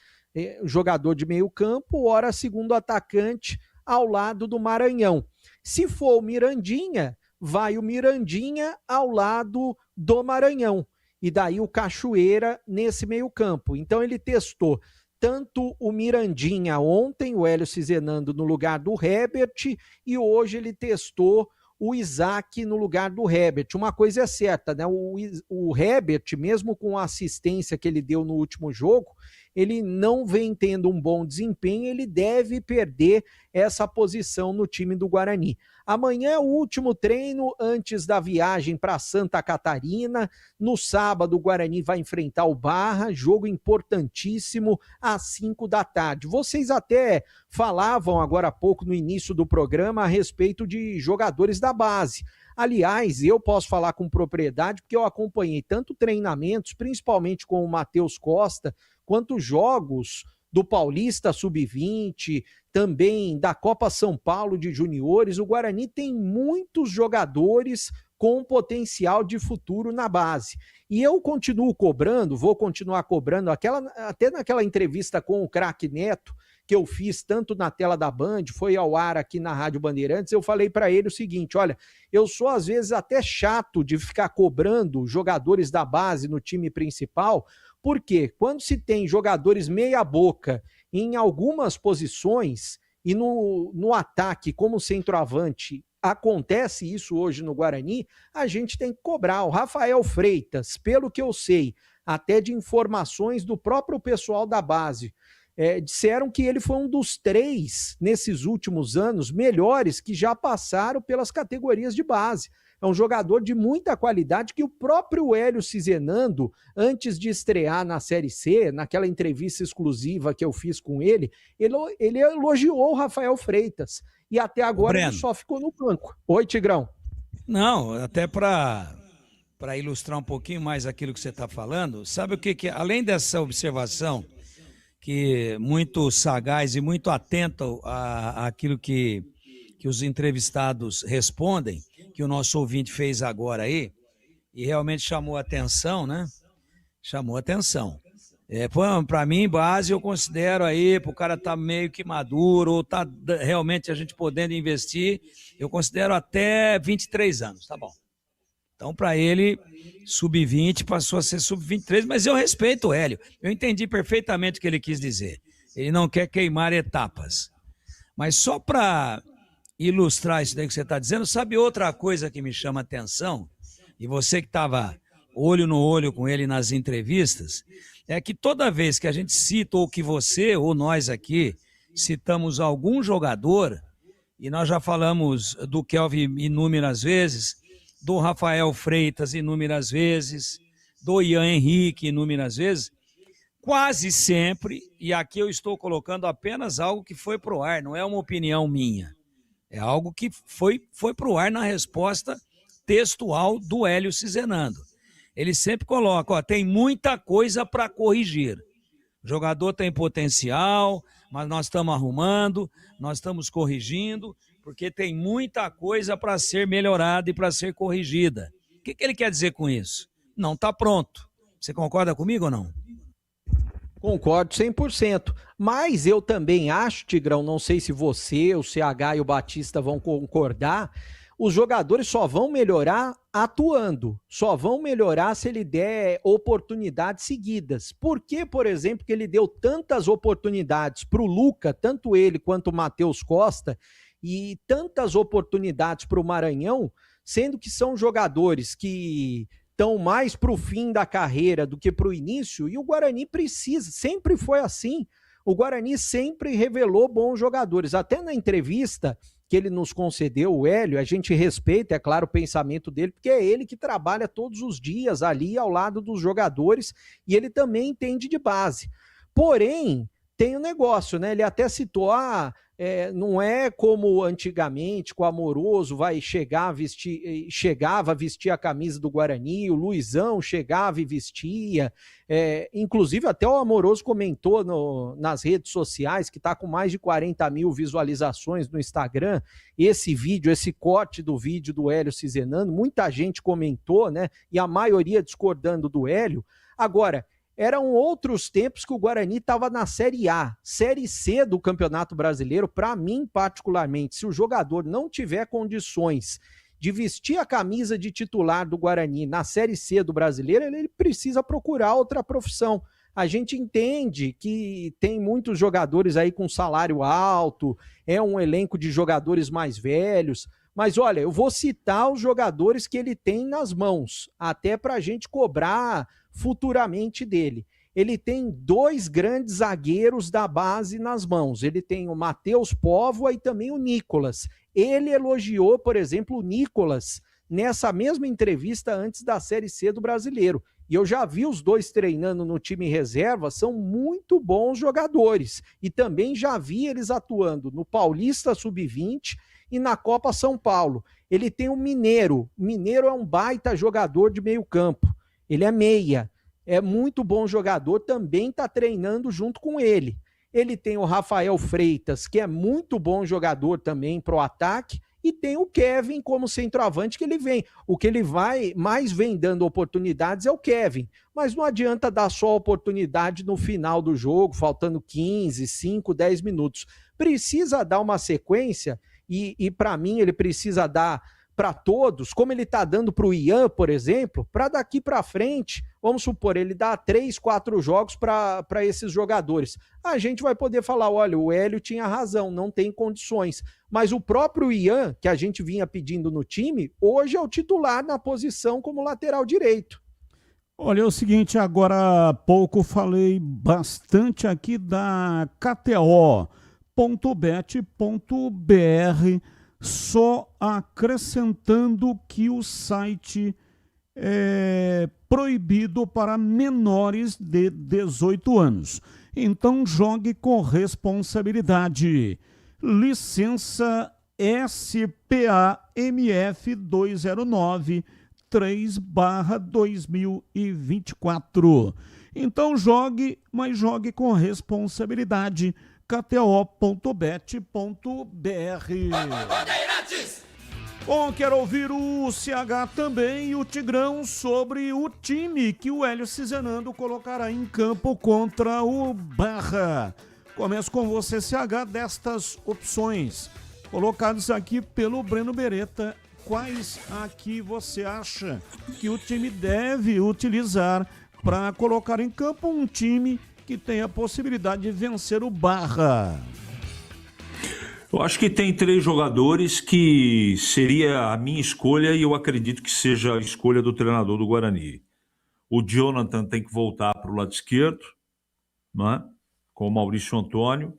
Speaker 15: jogador de meio campo, ora segundo atacante ao lado do Maranhão. Se for o Mirandinha, vai o Mirandinha ao lado do Maranhão. E daí o Cachoeira nesse meio campo. Então ele testou tanto o Mirandinha ontem, o Hélio Cizenando no lugar do Herbert, e hoje ele testou o Isaac no lugar do Herbert. Uma coisa é certa, né? O Herbert, mesmo com a assistência que ele deu no último jogo, ele não vem tendo um bom desempenho, ele deve perder essa posição no time do Guarani. Amanhã é o último treino antes da viagem para Santa Catarina. No sábado, o Guarani vai enfrentar o Barra, jogo importantíssimo, às 5 da tarde. Vocês até falavam agora há pouco, no início do programa, a respeito de jogadores da base. Aliás, eu posso falar com propriedade, porque eu acompanhei tanto treinamentos, principalmente com o Matheus Costa, quanto jogos do Paulista Sub-20, também da Copa São Paulo de Juniores. O Guarani tem muitos jogadores com potencial de futuro na base. E eu continuo cobrando, vou continuar cobrando, até naquela entrevista com o craque Neto, que eu fiz tanto na tela da Band, foi ao ar aqui na Rádio Bandeirantes, eu falei para ele o seguinte: olha, eu sou às vezes até chato de ficar cobrando jogadores da base no time principal, porque quando se tem jogadores meia boca em algumas posições e no ataque como centroavante, acontece isso hoje no Guarani, a gente tem que cobrar. O Rafael Freitas, pelo que eu sei, até de informações do próprio pessoal da base, disseram que ele foi um dos 3, nesses últimos anos, melhores que já passaram pelas categorias de base. É um jogador de muita qualidade que o próprio Hélio Cizenando, antes de estrear na Série C, naquela entrevista exclusiva que eu fiz com ele elogiou o Rafael Freitas. E até agora ele só ficou no banco. Oi, Tigrão.
Speaker 10: Não, até para ilustrar um pouquinho mais aquilo que você está falando, sabe o que além dessa observação que muito sagaz e muito atento àquilo que os entrevistados respondem, que o nosso ouvinte fez agora aí, e realmente chamou atenção, né? Chamou atenção. Para mim, base, eu considero aí, para o cara estar meio que maduro, ou tá realmente a gente podendo investir, eu considero até 23 anos, tá bom. Então, para ele, sub-20 passou a ser sub-23, mas eu respeito o Hélio. Eu entendi perfeitamente o que ele quis dizer. Ele não quer queimar etapas. Mas só para ilustrar isso daí que você está dizendo, sabe outra coisa que me chama atenção? E você que estava olho no olho com ele nas entrevistas, é que toda vez que a gente cita, ou que você ou nós aqui citamos algum jogador, e nós já falamos do Kelvin inúmeras vezes, do Rafael Freitas inúmeras vezes, do Ian Henrique inúmeras vezes, quase sempre, e aqui eu estou colocando apenas algo que foi pro ar, não é uma opinião minha, é algo que foi pro ar na resposta textual do Hélio Cizenando. Ele sempre coloca, ó, tem muita coisa para corrigir. O jogador tem potencial, mas nós estamos arrumando, nós estamos corrigindo, porque tem muita coisa para ser melhorada e para ser corrigida. O que ele quer dizer com isso? Não está pronto. Você concorda comigo ou não?
Speaker 15: Concordo 100%. Mas eu também acho, Tigrão, não sei se você, o CH e o Batista vão concordar, os jogadores só vão melhorar atuando, só vão melhorar se ele der oportunidades seguidas. Por que, por exemplo, que ele deu tantas oportunidades para o Luca, tanto ele quanto o Matheus Costa, e tantas oportunidades para o Maranhão, sendo que são jogadores que estão mais para o fim da carreira do que para o início, e o Guarani precisa, sempre foi assim, o Guarani sempre revelou bons jogadores, até na entrevista que ele nos concedeu, o Hélio, a gente respeita, é claro, o pensamento dele, porque é ele que trabalha todos os dias ali ao lado dos jogadores e ele também entende de base. Porém, tem um negócio, né? Ele até citou, não é como antigamente, com o Amoroso chegava a vestir a camisa do Guarani, o Luizão chegava e vestia, inclusive até o Amoroso comentou nas redes sociais, que está com mais de 40 mil visualizações no Instagram, esse vídeo, esse corte do vídeo do Hélio Cizenando, muita gente comentou, né? E a maioria discordando do Hélio. Agora, eram outros tempos que o Guarani estava na Série A. Série C do Campeonato Brasileiro, para mim particularmente, se o jogador não tiver condições de vestir a camisa de titular do Guarani na Série C do Brasileiro, ele precisa procurar outra profissão. A gente entende que tem muitos jogadores aí com salário alto, é um elenco de jogadores mais velhos, mas olha, eu vou citar os jogadores que ele tem nas mãos, até para a gente cobrar futuramente dele. Ele tem 2 grandes zagueiros da base nas mãos. Ele tem o Matheus Póvoa e também o Nicolas. Ele elogiou, por exemplo, o Nicolas nessa mesma entrevista antes da Série C do Brasileiro. E eu já vi os dois treinando no time reserva, são muito bons jogadores. E também já vi eles atuando no Paulista Sub-20 e na Copa São Paulo. Ele tem o Mineiro. O Mineiro é um baita jogador de meio campo. Ele é meia, é muito bom jogador, também está treinando junto com ele. Ele tem o Rafael Freitas, que é muito bom jogador também para o ataque, e tem o Kevin como centroavante que ele vem. O que ele mais vem dando oportunidades é o Kevin, mas não adianta dar só oportunidade no final do jogo, faltando 15, 5, 10 minutos. Precisa dar uma sequência, e para mim ele precisa dar para todos, como ele está dando para o Ian, por exemplo, para daqui para frente, vamos supor, ele dá 3, 4 jogos para esses jogadores. A gente vai poder falar, olha, o Hélio tinha razão, não tem condições. Mas o próprio Ian, que a gente vinha pedindo no time, hoje é o titular na posição como lateral direito.
Speaker 8: Olha, é o seguinte, agora há pouco falei bastante aqui da KTO.bet.br, só acrescentando que o site é proibido para menores de 18 anos. Então jogue com responsabilidade. Licença SPAMF 209 3/2024. Então jogue, mas jogue com responsabilidade. KTO.bet.br. Bom, quero ouvir o CH também e o Tigrão sobre o time que o Hélio Cizenando colocará em campo contra o Barra. Começo com você, CH, destas opções colocadas aqui pelo Breno Beretta. Quais aqui você acha que o time deve utilizar para colocar em campo um time que tem a possibilidade de vencer o Barra?
Speaker 16: Eu acho que tem 3 jogadores que seria a minha escolha e eu acredito que seja a escolha do treinador do Guarani. O Jonathan tem que voltar para o lado esquerdo, né? Com o Maurício Antônio.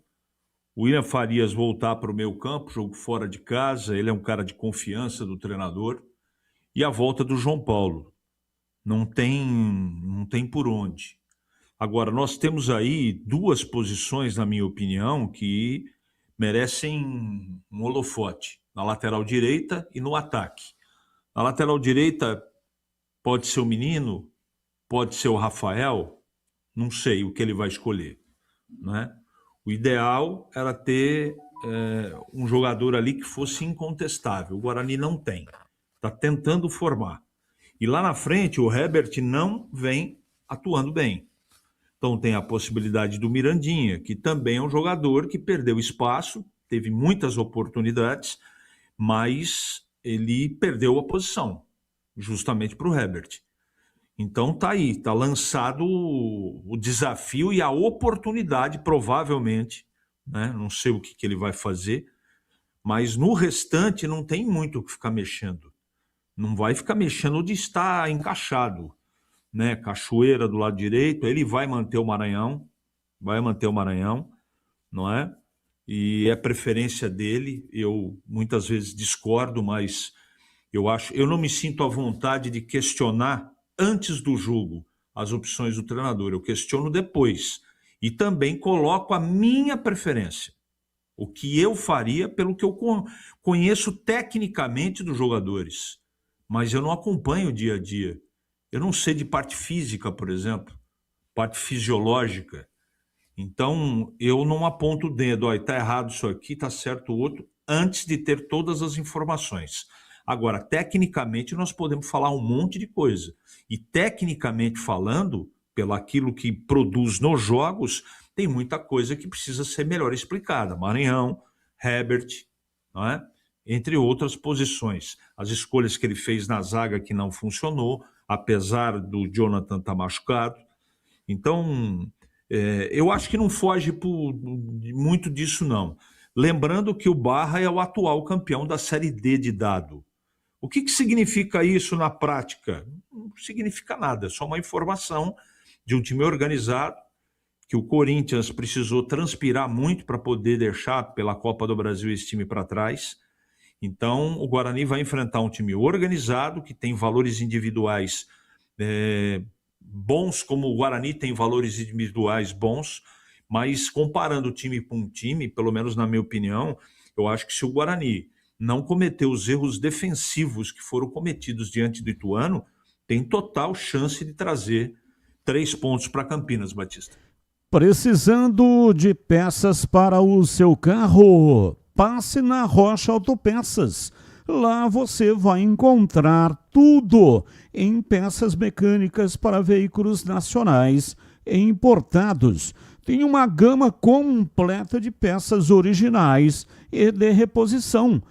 Speaker 16: O William Farias voltar para o meio campo, jogo fora de casa, ele é um cara de confiança do treinador. E a volta do João Paulo. Não tem por onde. Agora, nós temos aí 2 posições, na minha opinião, que merecem um holofote. Na lateral direita e no ataque. Na lateral direita pode ser o Menino, pode ser o Rafael, não sei o que ele vai escolher, né? O ideal era ter um jogador ali que fosse incontestável. O Guarani não tem. Está tentando formar. E lá na frente o Herbert não vem atuando bem. Então tem a possibilidade do Mirandinha, que também é um jogador que perdeu espaço, teve muitas oportunidades, mas ele perdeu a posição, justamente para o Herbert. Então tá aí, tá lançado o desafio e a oportunidade, provavelmente, né? Não sei o que ele vai fazer, mas no restante não tem muito o que ficar mexendo. Não vai ficar mexendo onde está encaixado, né? Cachoeira do lado direito, ele vai manter o Maranhão, não é? E é preferência dele. Eu muitas vezes discordo, mas eu não me sinto à vontade de questionar antes do jogo as opções do treinador. Eu questiono depois e também coloco a minha preferência, o que eu faria pelo que eu conheço tecnicamente dos jogadores, mas eu não acompanho o dia a dia. Eu não sei de parte física, por exemplo, parte fisiológica. Então, eu não aponto o dedo, está errado isso aqui, está certo o outro, antes de ter todas as informações. Agora, tecnicamente, nós podemos falar um monte de coisa. E, tecnicamente falando, pelo aquilo que produz nos jogos, tem muita coisa que precisa ser melhor explicada. Maranhão, Herbert, não é? Entre outras posições. As escolhas que ele fez na zaga que não funcionou, apesar do Jonathan estar machucado. Então, eu acho que não foge muito disso, não. Lembrando que o Barra é o atual campeão da Série D de dado. O que significa isso na prática? Não significa nada, é só uma informação de um time organizado, que o Corinthians precisou transpirar muito para poder deixar pela Copa do Brasil esse time para trás. Então, o Guarani vai enfrentar um time organizado, que tem valores individuais bons, como o Guarani tem valores individuais bons, mas comparando time com time, pelo menos na minha opinião, eu acho que se o Guarani não cometer os erros defensivos que foram cometidos diante do Ituano, tem total chance de trazer 3 pontos para Campinas, Batista.
Speaker 8: Precisando de peças para o seu carro? Passe na Rocha Autopeças. Lá você vai encontrar tudo em peças mecânicas para veículos nacionais e importados. Tem uma gama completa de peças originais e de reposição.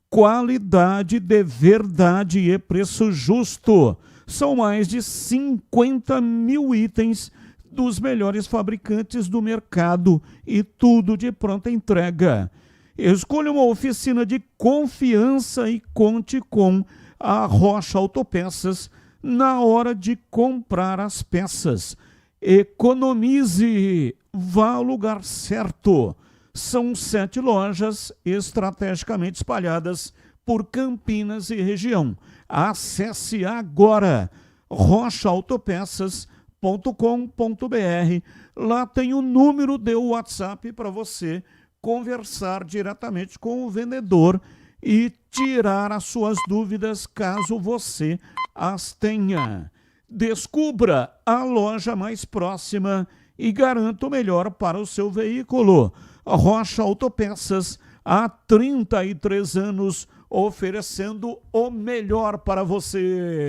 Speaker 8: Qualidade de verdade e preço justo. São mais de 50 mil itens dos melhores fabricantes do mercado e tudo de pronta entrega. Escolha uma oficina de confiança e conte com a Rocha Autopeças na hora de comprar as peças. Economize, vá ao lugar certo. São 7 lojas estrategicamente espalhadas por Campinas e região. Acesse agora rochaautopeças.com.br. Lá tem o número de WhatsApp para você conversar diretamente com o vendedor e tirar as suas dúvidas caso você as tenha. Descubra a loja mais próxima e garanta o melhor para o seu veículo. Rocha Autopeças, há 33 anos, oferecendo o melhor para você.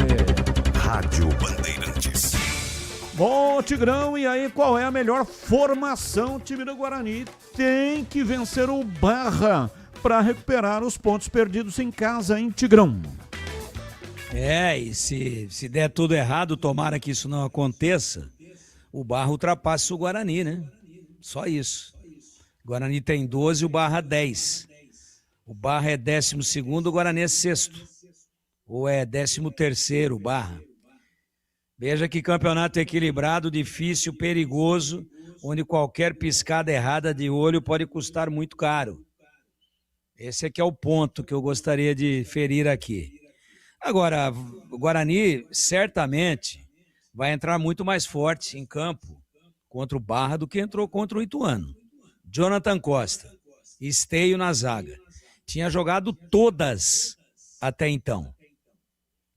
Speaker 4: Rádio Bandeirantes.
Speaker 8: Bom, Tigrão, e aí qual é a melhor formação? Time do Guarani tem que vencer o Barra para recuperar os pontos perdidos em casa, hein, Tigrão?
Speaker 10: E se der tudo errado, tomara que isso não aconteça, o Barra ultrapassa o Guarani, né? Só isso. O Guarani tem 12, o Barra 10. O Barra é 12º, o Guarani é 6º. Ou é 13º, o Barra. Veja que campeonato equilibrado, difícil, perigoso, onde qualquer piscada errada de olho pode custar muito caro. Esse aqui é o ponto que eu gostaria de ferir aqui. Agora, o Guarani certamente vai entrar muito mais forte em campo contra o Barra do que entrou contra o Ituano. Jonathan Costa, esteio na zaga. Tinha jogado todas até então.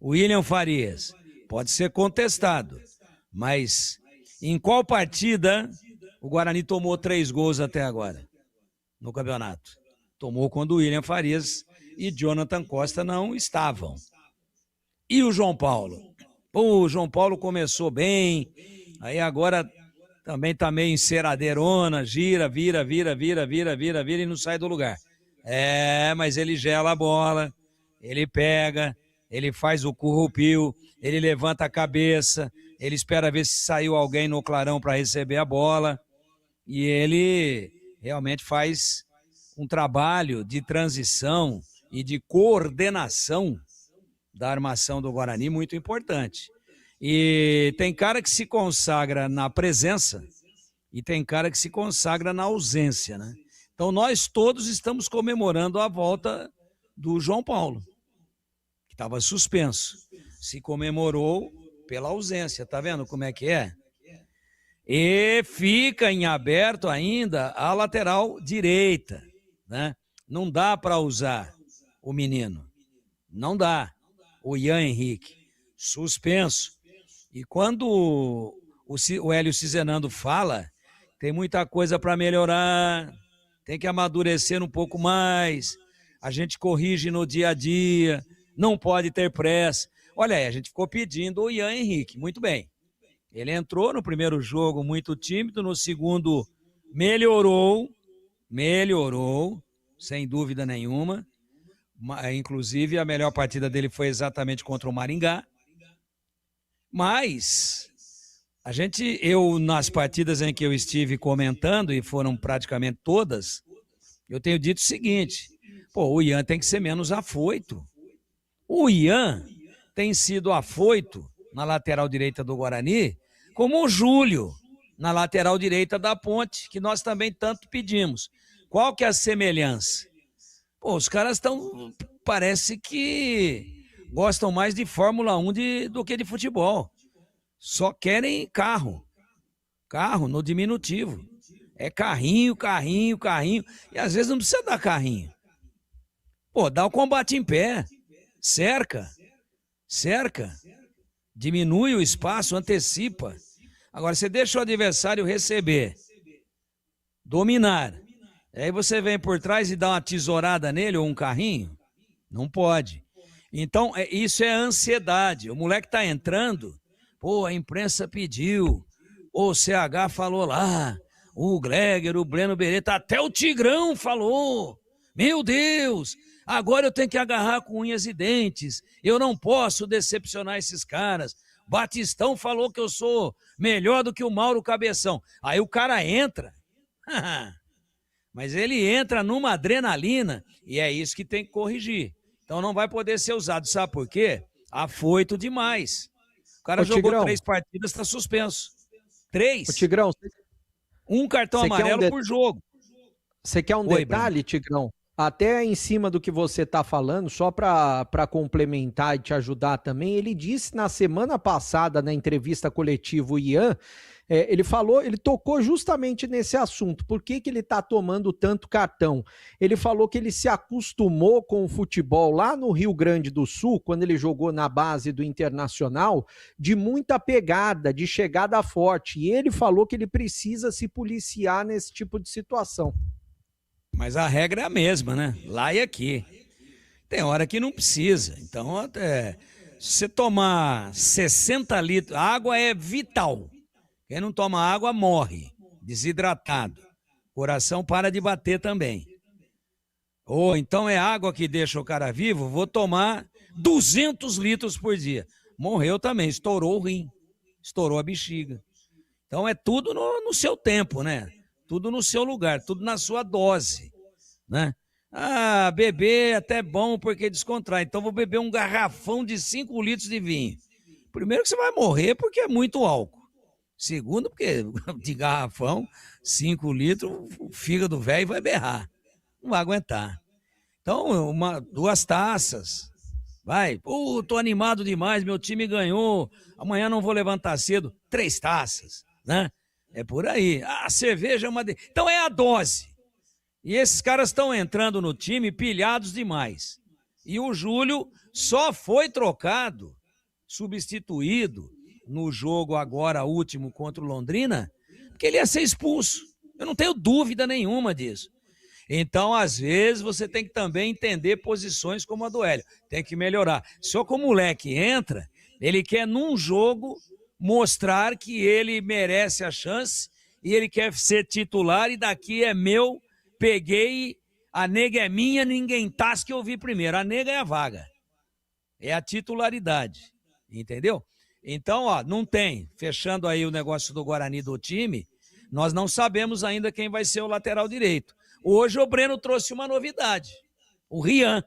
Speaker 10: William Farias, pode ser contestado, mas em qual partida o Guarani tomou 3 gols até agora no campeonato? Tomou quando o William Farias e Jonathan Costa não estavam. E o João Paulo? O João Paulo começou bem, aí agora também tá meio enceradeirona, gira, vira e não sai do lugar. Mas ele gela a bola, ele pega, ele faz o currupio, ele levanta a cabeça, ele espera ver se saiu alguém no clarão para receber a bola, e ele realmente faz um trabalho de transição e de coordenação da armação do Guarani muito importante. E tem cara que se consagra na presença e tem cara que se consagra na ausência, né? Então nós todos estamos comemorando a volta do João Paulo, que estava suspenso. Se comemorou pela ausência, tá vendo como é que é? E fica em aberto ainda a lateral direita, né? Não dá para usar o menino, não dá. O Ian Henrique, suspenso. E quando o Hélio Cizenando fala, tem muita coisa para melhorar, tem que amadurecer um pouco mais, a gente corrige no dia a dia, não pode ter pressa. Olha aí, a gente ficou pedindo o Ian Henrique, muito bem. Ele entrou no primeiro jogo muito tímido, no segundo melhorou, sem dúvida nenhuma. Inclusive, a melhor partida dele foi exatamente contra o Maringá. Mas, eu nas partidas em que eu estive comentando, e foram praticamente todas, eu tenho dito o seguinte, o Ian tem que ser menos afoito. O Ian tem sido afoito na lateral direita do Guarani, como o Júlio na lateral direita da Ponte, que nós também tanto pedimos. Qual que é a semelhança? Os caras parece que gostam mais de Fórmula 1 do que de futebol. Só querem carro no diminutivo. É carrinho. E às vezes não precisa dar carrinho. Dá o combate em pé. Cerca. Diminui o espaço, antecipa. Agora, você deixa o adversário receber, dominar. Aí você vem por trás e dá uma tesourada nele ou um carrinho? Não pode. Então, isso é ansiedade. O moleque tá entrando, a imprensa pediu, o CH falou lá, o Gleger, o Breno Beretta, até o Tigrão falou. Meu Deus, agora eu tenho que agarrar com unhas e dentes, eu não posso decepcionar esses caras. Batistão falou que eu sou melhor do que o Mauro Cabeção. Aí o cara entra... Mas ele entra numa adrenalina e é isso que tem que corrigir. Então não vai poder ser usado. Sabe por quê? Afoito demais. O cara jogou Tigrão, 3 partidas, está suspenso. 3.
Speaker 15: Tigrão,
Speaker 10: um cartão amarelo por jogo.
Speaker 15: Você quer um detalhe, Tigrão? até em cima do que você está falando, só para complementar e te ajudar também, ele disse na semana passada, na entrevista coletiva, o Ian, ele tocou justamente nesse assunto. Por que ele está tomando tanto cartão? Ele falou que ele se acostumou com o futebol lá no Rio Grande do Sul, quando ele jogou na base do Internacional, de muita pegada, de chegada forte. E ele falou que ele precisa se policiar nesse tipo de situação.
Speaker 10: Mas a regra é a mesma, né? Lá e aqui. Tem hora que não precisa. Então, se você tomar 60 litros, a água é vital. Quem não toma água morre, desidratado. Coração para de bater também. Ou então é água que deixa o cara vivo, vou tomar 200 litros por dia. Morreu também, estourou o rim, estourou a bexiga. Então é tudo no seu tempo, né? Tudo no seu lugar, tudo na sua dose, né? Ah, beber é até bom porque descontrai. Então vou beber um garrafão de 5 litros de vinho. Primeiro que você vai morrer porque é muito álcool. Segundo, porque de garrafão, 5 litros, o fígado velho vai berrar. Não vai aguentar. Então, 2 taças. Vai. Tô animado demais, meu time ganhou. Amanhã não vou levantar cedo. 3 taças, né? É por aí. A cerveja é uma... Então é a dose. E esses caras estão entrando no time pilhados demais. E o Júlio só foi trocado, substituído, no jogo agora último contra o Londrina, porque ele ia ser expulso. Eu não tenho dúvida nenhuma disso. Então, às vezes, você tem que também entender posições como a do Hélio. Tem que melhorar. Só que o moleque entra, ele quer num jogo mostrar que ele merece a chance e ele quer ser titular e daqui é meu, peguei, a nega é minha, ninguém tasca, eu vi primeiro. A nega é a vaga. É a titularidade. Entendeu? Então, não tem. Fechando aí o negócio do Guarani do time, nós não sabemos ainda quem vai ser o lateral direito. Hoje o Breno trouxe uma novidade. O Rian.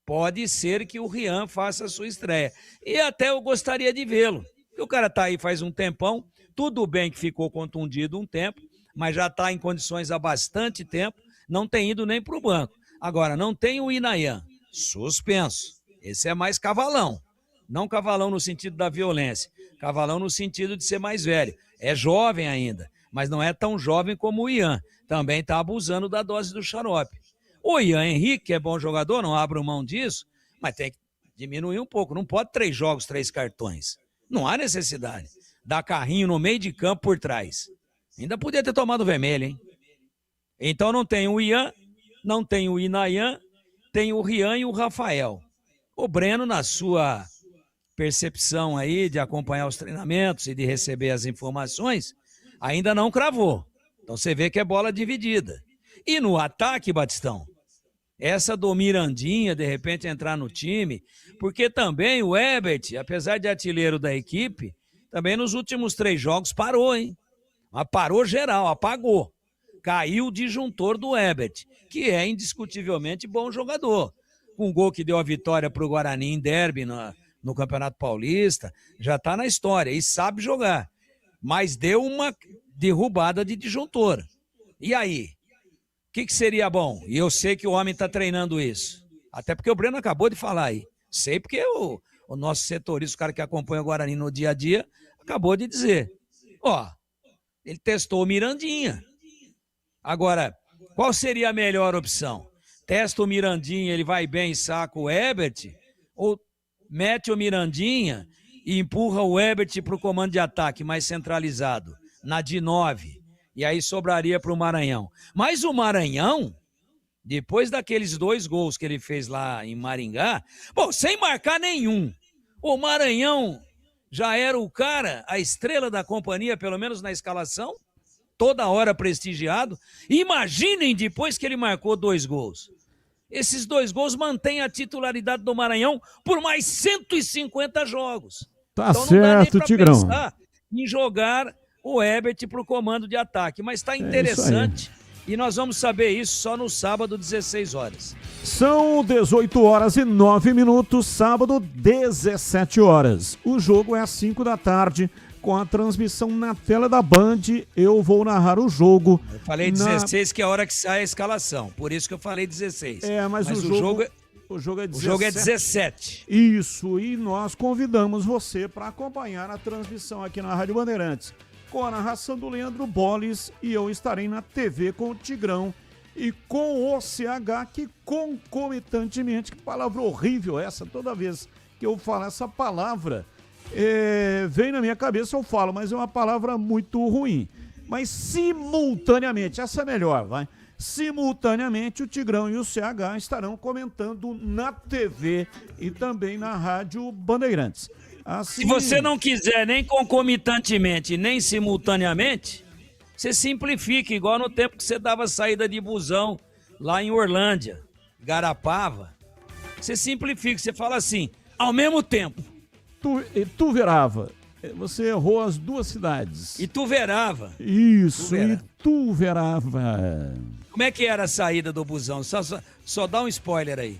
Speaker 10: Pode ser que o Rian faça a sua estreia. E até eu gostaria de vê-lo. Porque o cara tá aí faz um tempão, tudo bem que ficou contundido um tempo, mas já está em condições há bastante tempo, não tem ido nem para o banco. Agora, não tem o Inayan. Suspenso. Esse é mais cavalão. Não cavalão no sentido da violência, cavalão no sentido de ser mais velho. É jovem ainda, mas não é tão jovem como o Ian. Também está abusando da dose do xarope. O Ian Henrique, que é bom jogador, não abro mão disso, mas tem que diminuir um pouco. Não pode 3 jogos, 3 cartões. Não há necessidade. Dá carrinho no meio de campo por trás. Ainda podia ter tomado vermelho, hein? Então não tem o Ian, não tem o Inayan, tem o Rian e o Rafael. O Breno, na sua percepção aí de acompanhar os treinamentos e de receber as informações, ainda não cravou. Então você vê que é bola dividida. E no ataque, Batistão, essa do Mirandinha, de repente, entrar no time, porque também o Herbert, apesar de artilheiro da equipe, também nos últimos 3 jogos parou, hein? Mas parou geral, apagou. Caiu o disjuntor do Herbert, que é indiscutivelmente bom jogador. Com o gol que deu a vitória para o Guarani em derby no Campeonato Paulista, já está na história e sabe jogar. Mas deu uma derrubada de disjuntor. E aí? O que seria bom? E eu sei que o homem está treinando isso. Até porque o Breno acabou de falar aí. Sei porque o nosso setorista, o cara que acompanha o Guarani no dia a dia, acabou de dizer. Ele testou o Mirandinha. Agora, qual seria a melhor opção? Testa o Mirandinha, ele vai bem e saca o Herbert? Ou mete o Mirandinha e empurra o Herbert para o comando de ataque mais centralizado, na de 9, e aí sobraria para o Maranhão. Mas o Maranhão, depois daqueles 2 gols que ele fez lá em Maringá, sem marcar nenhum, o Maranhão já era o cara, a estrela da companhia, pelo menos na escalação, toda hora prestigiado. Imaginem depois que ele marcou 2 gols. Esses 2 gols mantêm a titularidade do Maranhão por mais 150 jogos.
Speaker 8: Tá
Speaker 10: então
Speaker 8: certo,
Speaker 10: não dá nem pra
Speaker 8: Tigrão.
Speaker 10: pensar em jogar o Herbert para o comando de ataque. Mas está interessante e nós vamos saber isso só no sábado, 16 horas.
Speaker 8: São 18 horas e 9 minutos, sábado, 17 horas. O jogo é às 5 da tarde com a transmissão na tela da Band. Eu vou narrar o jogo.
Speaker 10: Eu falei 16, que é a hora que sai a escalação. Por isso que eu falei 16.
Speaker 8: Mas o jogo é 17.
Speaker 10: O jogo é 17.
Speaker 8: Isso, e nós convidamos você para acompanhar a transmissão aqui na Rádio Bandeirantes, com a narração do Leandro Bolles, e eu estarei na TV com o Tigrão e com o CH, que concomitantemente, que palavra horrível essa, toda vez que eu falo essa palavra, vem na minha cabeça, eu falo, mas é uma palavra muito ruim. Mas simultaneamente, essa é melhor, vai. Simultaneamente, o Tigrão e o CH estarão comentando na TV e também na Rádio Bandeirantes. Assim,
Speaker 10: se você não quiser nem concomitantemente, nem simultaneamente, você simplifica, igual no tempo que você dava saída de busão lá em Orlândia, Garapava. Você simplifica, você fala assim, ao mesmo tempo.
Speaker 8: Tuverava. Você errou as duas cidades.
Speaker 10: Ituverava.
Speaker 8: Isso, Ituverava.
Speaker 10: Como é que era a saída do busão? Só dá um spoiler aí.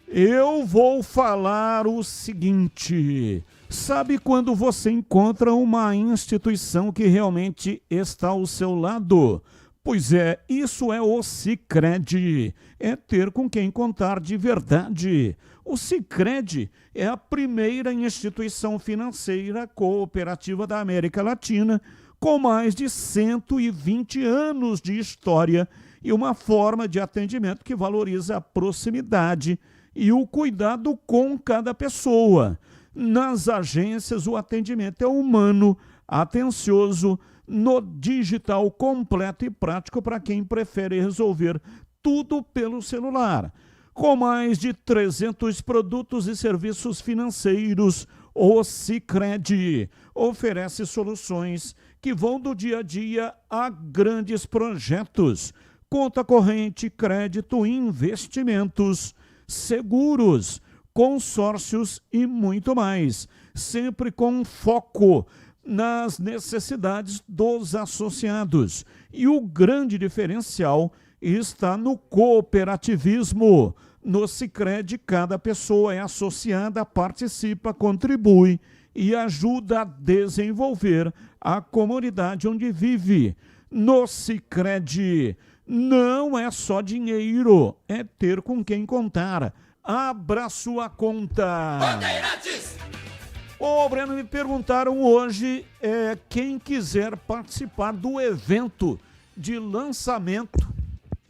Speaker 8: Eu vou falar o seguinte. Sabe quando você encontra uma instituição que realmente está ao seu lado? Pois é, isso é o Sicredi. É ter com quem contar de verdade. O Sicredi é a primeira instituição financeira cooperativa da América Latina, com mais de 120 anos de história e uma forma de atendimento que valoriza a proximidade e o cuidado com cada pessoa. Nas agências, o atendimento é humano, atencioso, no digital completo e prático para quem prefere resolver tudo pelo celular. Com mais de 300 produtos e serviços financeiros, o Sicredi oferece soluções que vão do dia a dia a grandes projetos, conta corrente, crédito, investimentos, seguros, consórcios e muito mais, sempre com foco nas necessidades dos associados. E o grande diferencial está no cooperativismo. No Sicredi, cada pessoa é associada, participa, contribui e ajuda a desenvolver a comunidade onde vive. No Sicredi, não é só dinheiro, é ter com quem contar. Abra sua conta. Bandeirantes! Ô, Breno, me perguntaram hoje quem quiser participar do evento de lançamento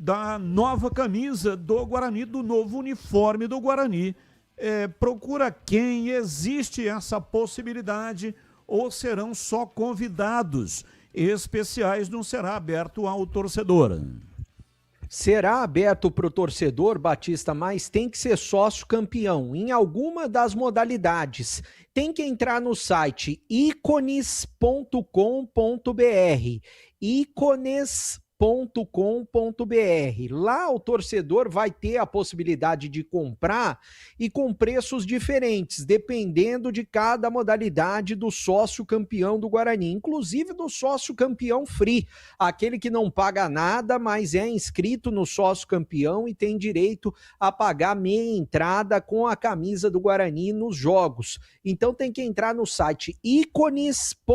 Speaker 8: da nova camisa do Guarani, do novo uniforme do Guarani. Procura quem? Existe essa possibilidade ou serão só convidados especiais, não será aberto ao torcedor?
Speaker 15: Será aberto para o torcedor, Batista, mas tem que ser sócio campeão em alguma das modalidades. Tem que entrar no site icones.com.br, icones.com.br. Lá o torcedor vai ter a possibilidade de comprar e com preços diferentes, dependendo de cada modalidade do sócio campeão do Guarani, inclusive do sócio campeão free, aquele que não paga nada, mas é inscrito no sócio campeão e tem direito a pagar meia entrada com a camisa do Guarani nos jogos. Então tem que entrar no site icones.com.br.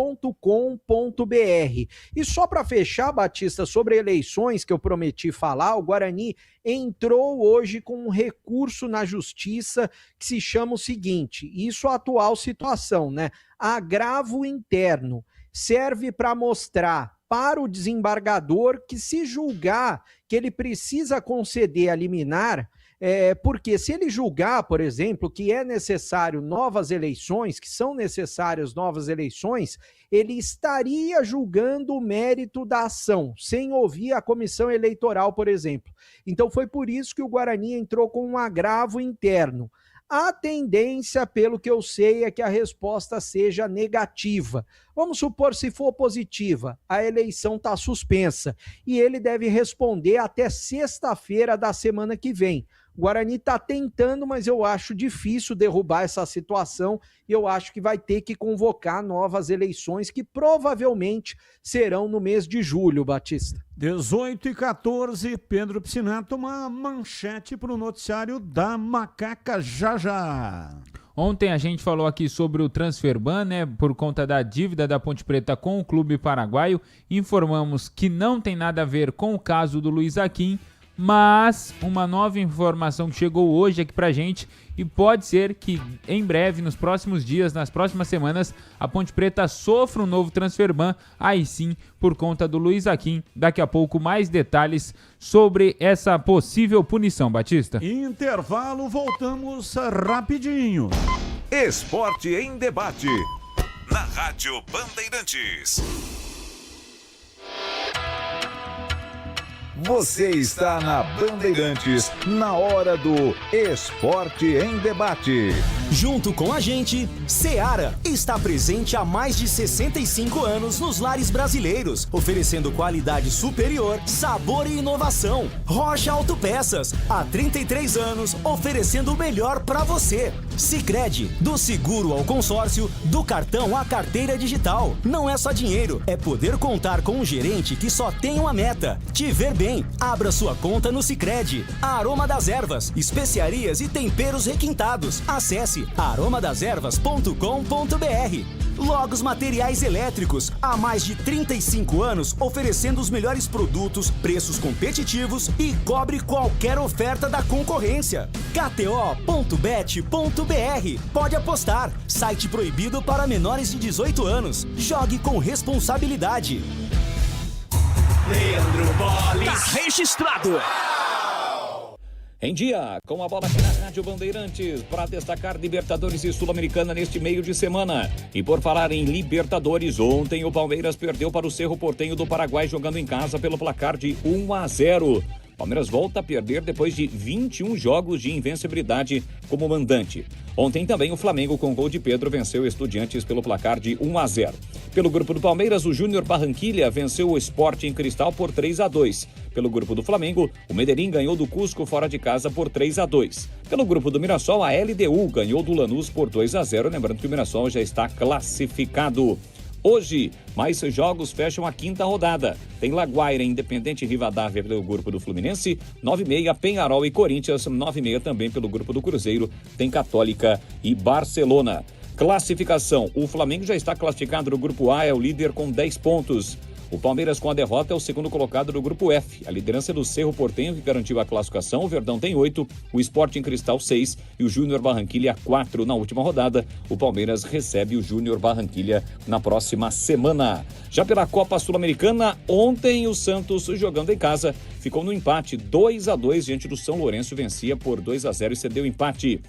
Speaker 15: E só para fechar, Batista, sobre eleições que eu prometi falar, o Guarani entrou hoje com um recurso na justiça que se chama o seguinte, isso é a atual situação, né? Agravo interno, serve para mostrar para o desembargador que se julgar que ele precisa conceder a liminar, porque se ele julgar, por exemplo, que é necessário novas eleições, que são necessárias novas eleições, ele estaria julgando o mérito da ação, sem ouvir a comissão eleitoral, por exemplo. Então foi por isso que o Guarani entrou com um agravo interno. A tendência, pelo que eu sei, é que a resposta seja negativa. Vamos supor, se for positiva, a eleição está suspensa e ele deve responder até sexta-feira da semana que vem. O Guarani está tentando, mas eu acho difícil derrubar essa situação e eu acho que vai ter que convocar novas eleições que provavelmente serão no mês de julho, Batista.
Speaker 8: 18h14, Pedro Piscinato, uma manchete para o noticiário da Macaca já já.
Speaker 9: Ontem a gente falou aqui sobre o Transferban, né, por conta da dívida da Ponte Preta com o clube paraguaio. Informamos que não tem nada a ver com o caso do Luiz Akin, mas uma nova informação que chegou hoje aqui pra gente e pode ser que em breve, nos próximos dias, nas próximas semanas, a Ponte Preta sofra um novo Transferban, aí sim, por conta do Luiz Akin. Daqui a pouco mais detalhes sobre essa possível punição, Batista.
Speaker 8: Intervalo, voltamos rapidinho.
Speaker 4: Esporte em debate, na Rádio Bandeirantes. Você está na Bandeirantes, na hora do Esporte em Debate.
Speaker 6: Junto com a gente, Seara está presente há mais de 65 anos nos lares brasileiros, oferecendo qualidade superior, sabor e inovação. Rocha Autopeças, há 33 anos, oferecendo o melhor para você. Sicredi, do seguro ao consórcio, do cartão à carteira digital. Não é só dinheiro, é poder contar com um gerente que só tem uma meta: te ver bem. Abra sua conta no Sicredi. Aroma das Ervas, especiarias e temperos requintados. Acesse aromadeservas.com.br. Logos Materiais Elétricos, há mais de 35 anos oferecendo os melhores produtos, preços competitivos e cobre qualquer oferta da concorrência. KTO.bet.br. Pode apostar. Site proibido para menores de 18 anos. Jogue com responsabilidade.
Speaker 5: Leandro Bolis.
Speaker 6: Tá registrado.
Speaker 5: Em dia, com a bola aqui na Rádio Bandeirantes, para destacar Libertadores e Sul-Americana neste meio de semana. E por falar em Libertadores, ontem o Palmeiras perdeu para o Cerro Porteño do Paraguai jogando em casa pelo placar de 1-0. Palmeiras volta a perder depois de 21 jogos de invencibilidade como mandante. Ontem também o Flamengo, com gol de Pedro, venceu o Estudiantes pelo placar de 1-0. Pelo grupo do Palmeiras, o Júnior Barranquilla venceu o Sporting Cristal por 3-2. Pelo grupo do Flamengo, o Medellín ganhou do Cusco fora de casa por 3-2. Pelo grupo do Mirassol, a LDU ganhou do Lanús por 2-0. Lembrando que o Mirassol já está classificado. Hoje, mais jogos fecham a quinta rodada. Tem Laguaira, Independente e Rivadavia pelo grupo do Fluminense, 9h30, Penharol e Corinthians, 9h30 também pelo grupo do Cruzeiro, tem Católica e Barcelona. Classificação, o Flamengo já está classificado no grupo A, é o líder com 10 pontos. O Palmeiras, com a derrota, é o segundo colocado do grupo F. A liderança é do Cerro Porteño, que garantiu a classificação. O Verdão tem 8, o Sporting Cristal 6 e o Júnior Barranquilla 4 na última rodada. O Palmeiras recebe o Júnior Barranquilla na próxima semana. Já pela Copa Sul-Americana, ontem o Santos, jogando em casa, ficou no empate 2-2 diante do São Lourenço, vencia por 2-0 e cedeu empate.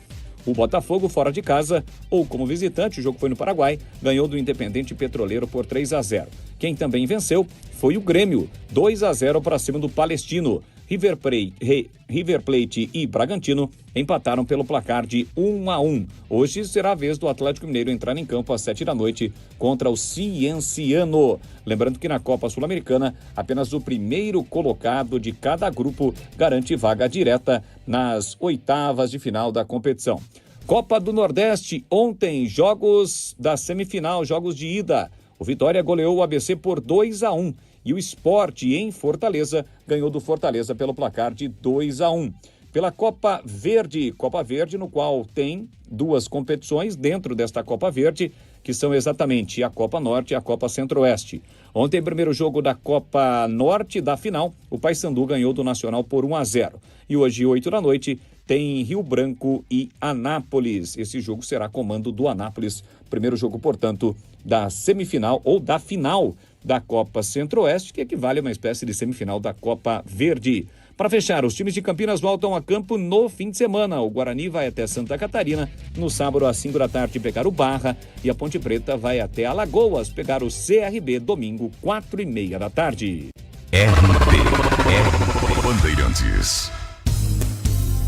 Speaker 5: O Botafogo, fora de casa, ou como visitante, o jogo foi no Paraguai, ganhou do Independente Petroleiro por 3-0. Quem também venceu foi o Grêmio, 2-0 para cima do Palestino. River Plate e Bragantino empataram pelo placar de 1-1. Hoje será a vez do Atlético Mineiro entrar em campo às 7h contra o Cienciano. Lembrando que na Copa Sul-Americana, apenas o primeiro colocado de cada grupo garante vaga direta nas oitavas de final da competição. Copa do Nordeste, ontem, jogos da semifinal, jogos de ida. O Vitória goleou o ABC por 2-1. E o Sport, em Fortaleza, ganhou do Fortaleza pelo placar de 2-1. Pela Copa Verde, no qual tem duas competições dentro desta Copa Verde, que são exatamente a Copa Norte e a Copa Centro-Oeste. Ontem, primeiro jogo da Copa Norte, da final, o Paysandu ganhou do Nacional por 1-0. E hoje, 20h, tem Rio Branco e Anápolis. Esse jogo será comando do Anápolis. Primeiro jogo, portanto, da semifinal ou da final da Copa Centro-Oeste, que equivale a uma espécie de semifinal da Copa Verde. Para fechar, os times de Campinas voltam a campo no fim de semana. O Guarani vai até Santa Catarina, no sábado às 5h pegar o Barra, e a Ponte Preta vai até Alagoas pegar o CRB, domingo, 4h30.
Speaker 4: RBR Bandeirantes.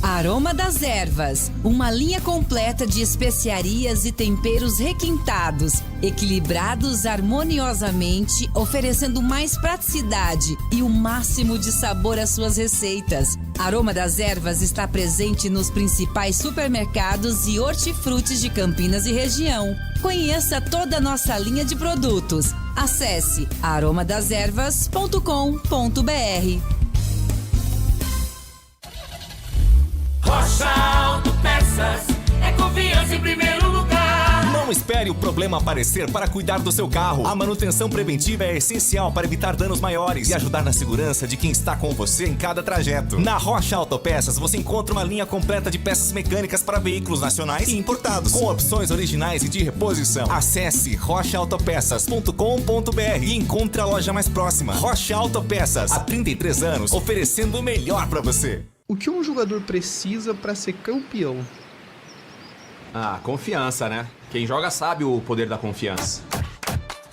Speaker 19: Aroma das Ervas, uma linha completa de especiarias e temperos requintados, equilibrados harmoniosamente, oferecendo mais praticidade e o máximo de sabor às suas receitas. Aroma das Ervas está presente nos principais supermercados e hortifrutis de Campinas e região. Conheça toda a nossa linha de produtos. Acesse aromadeservas.com.br.
Speaker 7: Rocha Autopeças é confiança. confiança em primeiro lugar.
Speaker 13: Não espere o problema aparecer para cuidar do seu carro. A manutenção preventiva é essencial para evitar danos maiores e ajudar na segurança de quem está com você em cada trajeto. Na Rocha Autopeças você encontra uma linha completa de peças mecânicas para veículos nacionais e importados, com opções originais e de reposição. Acesse rochaautopeças.com.br e encontre a loja mais próxima. Rocha Autopeças, há 33 anos, oferecendo o melhor para você.
Speaker 20: O que um jogador precisa para ser campeão?
Speaker 21: Ah, confiança, né? Quem joga sabe o poder da confiança.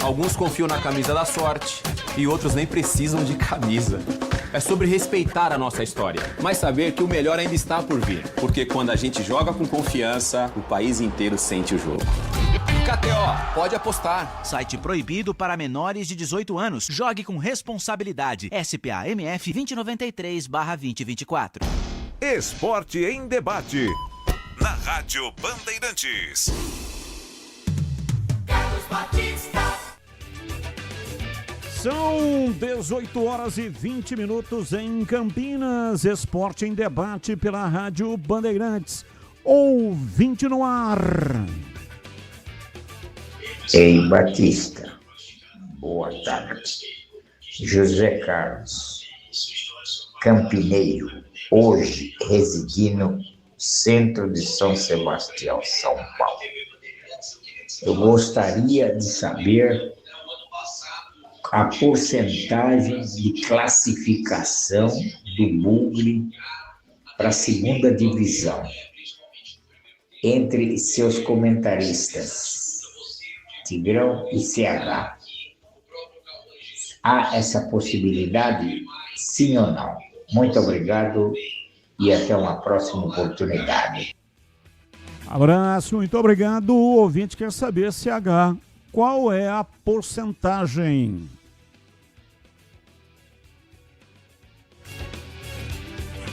Speaker 21: Alguns confiam na camisa da sorte e outros nem precisam de camisa. É sobre respeitar a nossa história, mas saber que o melhor ainda está por vir. Porque quando a gente joga com confiança, o país inteiro sente o jogo. KTO, pode apostar.
Speaker 22: Site proibido para menores de 18 anos. Jogue com responsabilidade. SPA-MF 2093/2024.
Speaker 4: Esporte em debate. Na Rádio Bandeirantes.
Speaker 7: Carlos Batista.
Speaker 8: São 18h20 em Campinas. Esporte em debate pela Rádio Bandeirantes. Ouvinte no ar.
Speaker 23: Ei, Batista. Boa tarde. José Carlos, campineiro, hoje residindo centro de São Sebastião, São Paulo. Eu gostaria de saber a porcentagem de classificação do Bugre para a segunda divisão entre seus comentaristas, Tigrão e CH. Há essa possibilidade, sim ou não? Muito obrigado e até uma próxima oportunidade.
Speaker 8: Abraço, muito obrigado. O ouvinte quer saber, CH, qual é a porcentagem?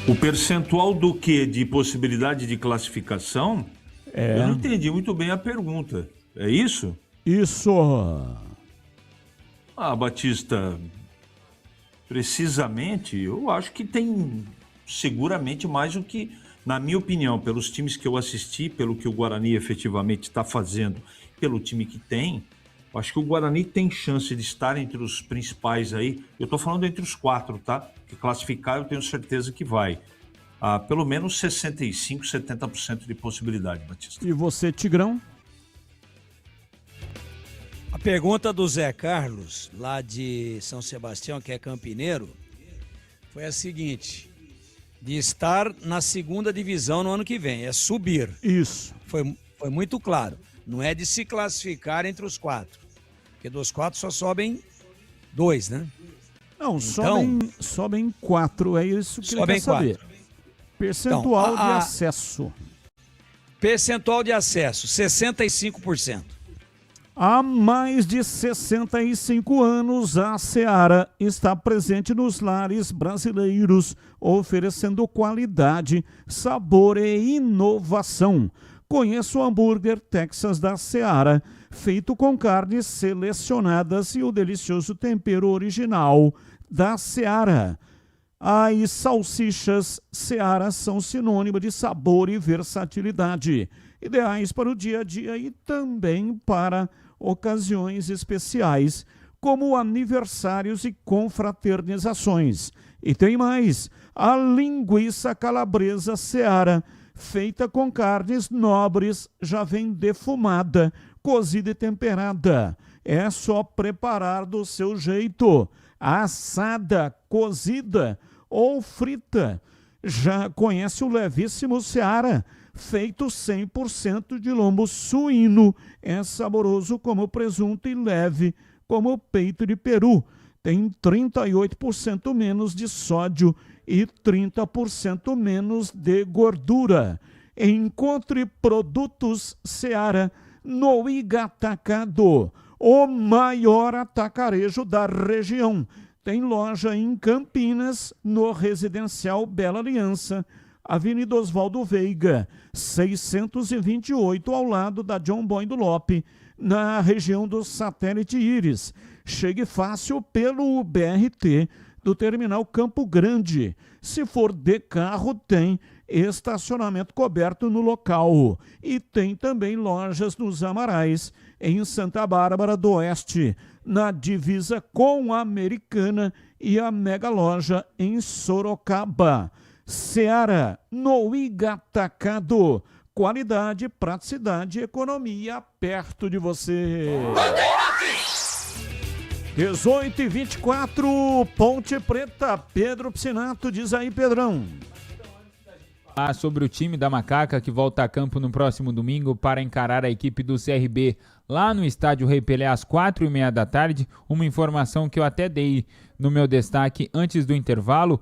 Speaker 16: O percentual do que? De possibilidade de classificação? Eu não entendi muito bem a pergunta. É isso?
Speaker 8: Isso.
Speaker 16: Ah, Batista, precisamente, eu acho que tem seguramente mais do que, na minha opinião, pelos times que eu assisti, pelo que o Guarani efetivamente está fazendo, pelo time que tem, eu acho que o Guarani tem chance de estar entre os principais aí. Eu estou falando entre os 4, tá? Que classificar eu tenho certeza que vai. Pelo menos 65%, 70% de possibilidade, Batista.
Speaker 8: E você, Tigrão?
Speaker 10: A pergunta do Zé Carlos, lá de São Sebastião, que é campineiro, foi a seguinte: de estar na segunda divisão no ano que vem, é subir.
Speaker 8: Isso.
Speaker 10: Foi muito claro. Não é de se classificar entre os 4, porque dos 4 só sobem 2, né?
Speaker 8: Não, sobem 4, é isso que ele quer saber. 4. Percentual de acesso.
Speaker 10: Percentual de acesso, 65%.
Speaker 8: Há mais de 65 anos, a Seara está presente nos lares brasileiros, oferecendo qualidade, sabor e inovação. Conheça o hambúrguer Texas da Seara, feito com carnes selecionadas e o delicioso tempero original da Seara. As salsichas Seara são sinônimo de sabor e versatilidade, ideais para o dia a dia e também para ocasiões especiais, como aniversários e confraternizações. E tem mais, a linguiça calabresa Seara, feita com carnes nobres, já vem defumada, cozida e temperada. É só preparar do seu jeito, assada, cozida ou frita. Já conhece o levíssimo Seara, feito 100% de lombo suíno. É saboroso como presunto e leve como peito de peru. Tem 38% menos de sódio e 30% menos de gordura. Encontre produtos Seara no Igatacado, o maior atacarejo da região. Tem loja em Campinas, no Residencial Bela Aliança, Avenida Oswaldo Veiga, 628, ao lado da John Boy do Lope, na região do Satélite Íris. Chegue fácil pelo BRT do Terminal Campo Grande. Se for de carro, tem, estacionamento coberto no local. E tem também lojas nos Amarais, em Santa Bárbara do Oeste, na divisa com a Americana, e a Mega Loja em Sorocaba. Seara no Igatacado. Qualidade, praticidade e economia perto de você. 18h24, Ponte Preta, Pedro Piscinato, diz aí, Pedrão.
Speaker 9: Falar sobre o time da Macaca que volta a campo no próximo domingo para encarar a equipe do CRB lá no estádio Rei Pelé às 4h30 da tarde. Uma informação que eu até dei no meu destaque antes do intervalo.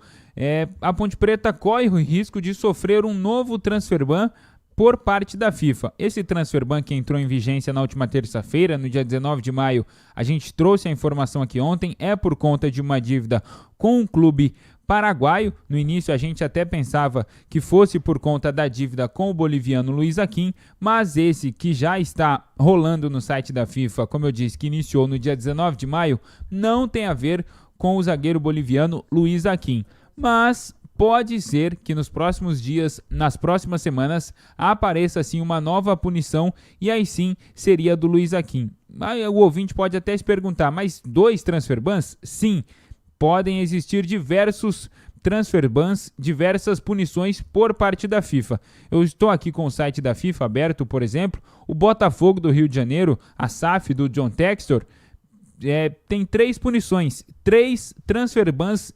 Speaker 9: A Ponte Preta corre o risco de sofrer um novo transfer ban por parte da FIFA. Esse transfer ban que entrou em vigência na última terça-feira, no dia 19 de maio, a gente trouxe a informação aqui ontem, é por conta de uma dívida com um clube paraguaio. No início a gente até pensava que fosse por conta da dívida com o boliviano Luiz Aquim, mas esse que já está rolando no site da FIFA, como eu disse, que iniciou no dia 19 de maio, não tem a ver com o zagueiro boliviano Luiz Aquim. Mas pode ser que nos próximos dias, nas próximas semanas, apareça sim uma nova punição e aí sim seria do Luiz Aquim. Aí o ouvinte pode até se perguntar, mas 2 transfer bans? Sim, podem existir diversos transfer bans, diversas punições por parte da FIFA. Eu estou aqui com o site da FIFA aberto, por exemplo, o Botafogo do Rio de Janeiro, a SAF do John Textor, tem 3 punições, 3 transfer bans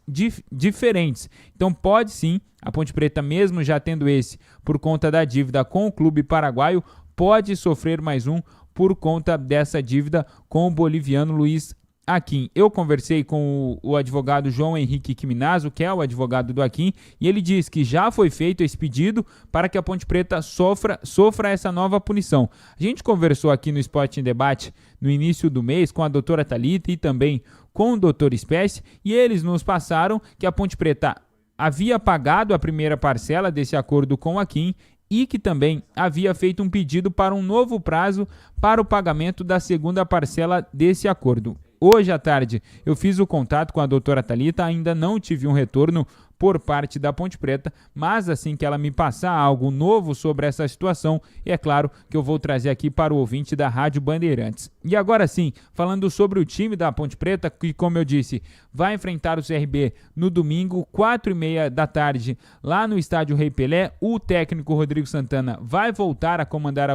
Speaker 9: diferentes. Então pode sim, a Ponte Preta mesmo já tendo esse por conta da dívida com o clube paraguaio, pode sofrer mais um por conta dessa dívida com o boliviano Luiz Aquim. Eu conversei com o advogado João Henrique Quiminazo, que é o advogado do Aquim, e ele diz que já foi feito esse pedido para que a Ponte Preta sofra essa nova punição. A gente conversou aqui no Esporte em Debate no início do mês com a doutora Thalita e também com o doutor Espécie, e eles nos passaram que a Ponte Preta havia pagado a primeira parcela desse acordo com o Aquim e que também havia feito um pedido para um novo prazo para o pagamento da segunda parcela desse acordo. Hoje à tarde eu fiz o contato com a doutora Thalita, ainda não tive um retorno por parte da Ponte Preta, mas assim que ela me passar algo novo sobre essa situação, é claro que eu vou trazer aqui para o ouvinte da Rádio Bandeirantes. E agora sim, falando sobre o time da Ponte Preta, que como eu disse, vai enfrentar o CRB no domingo, 4h30 da tarde, lá no estádio Rei Pelé. O técnico Rodrigo Santana vai voltar a comandar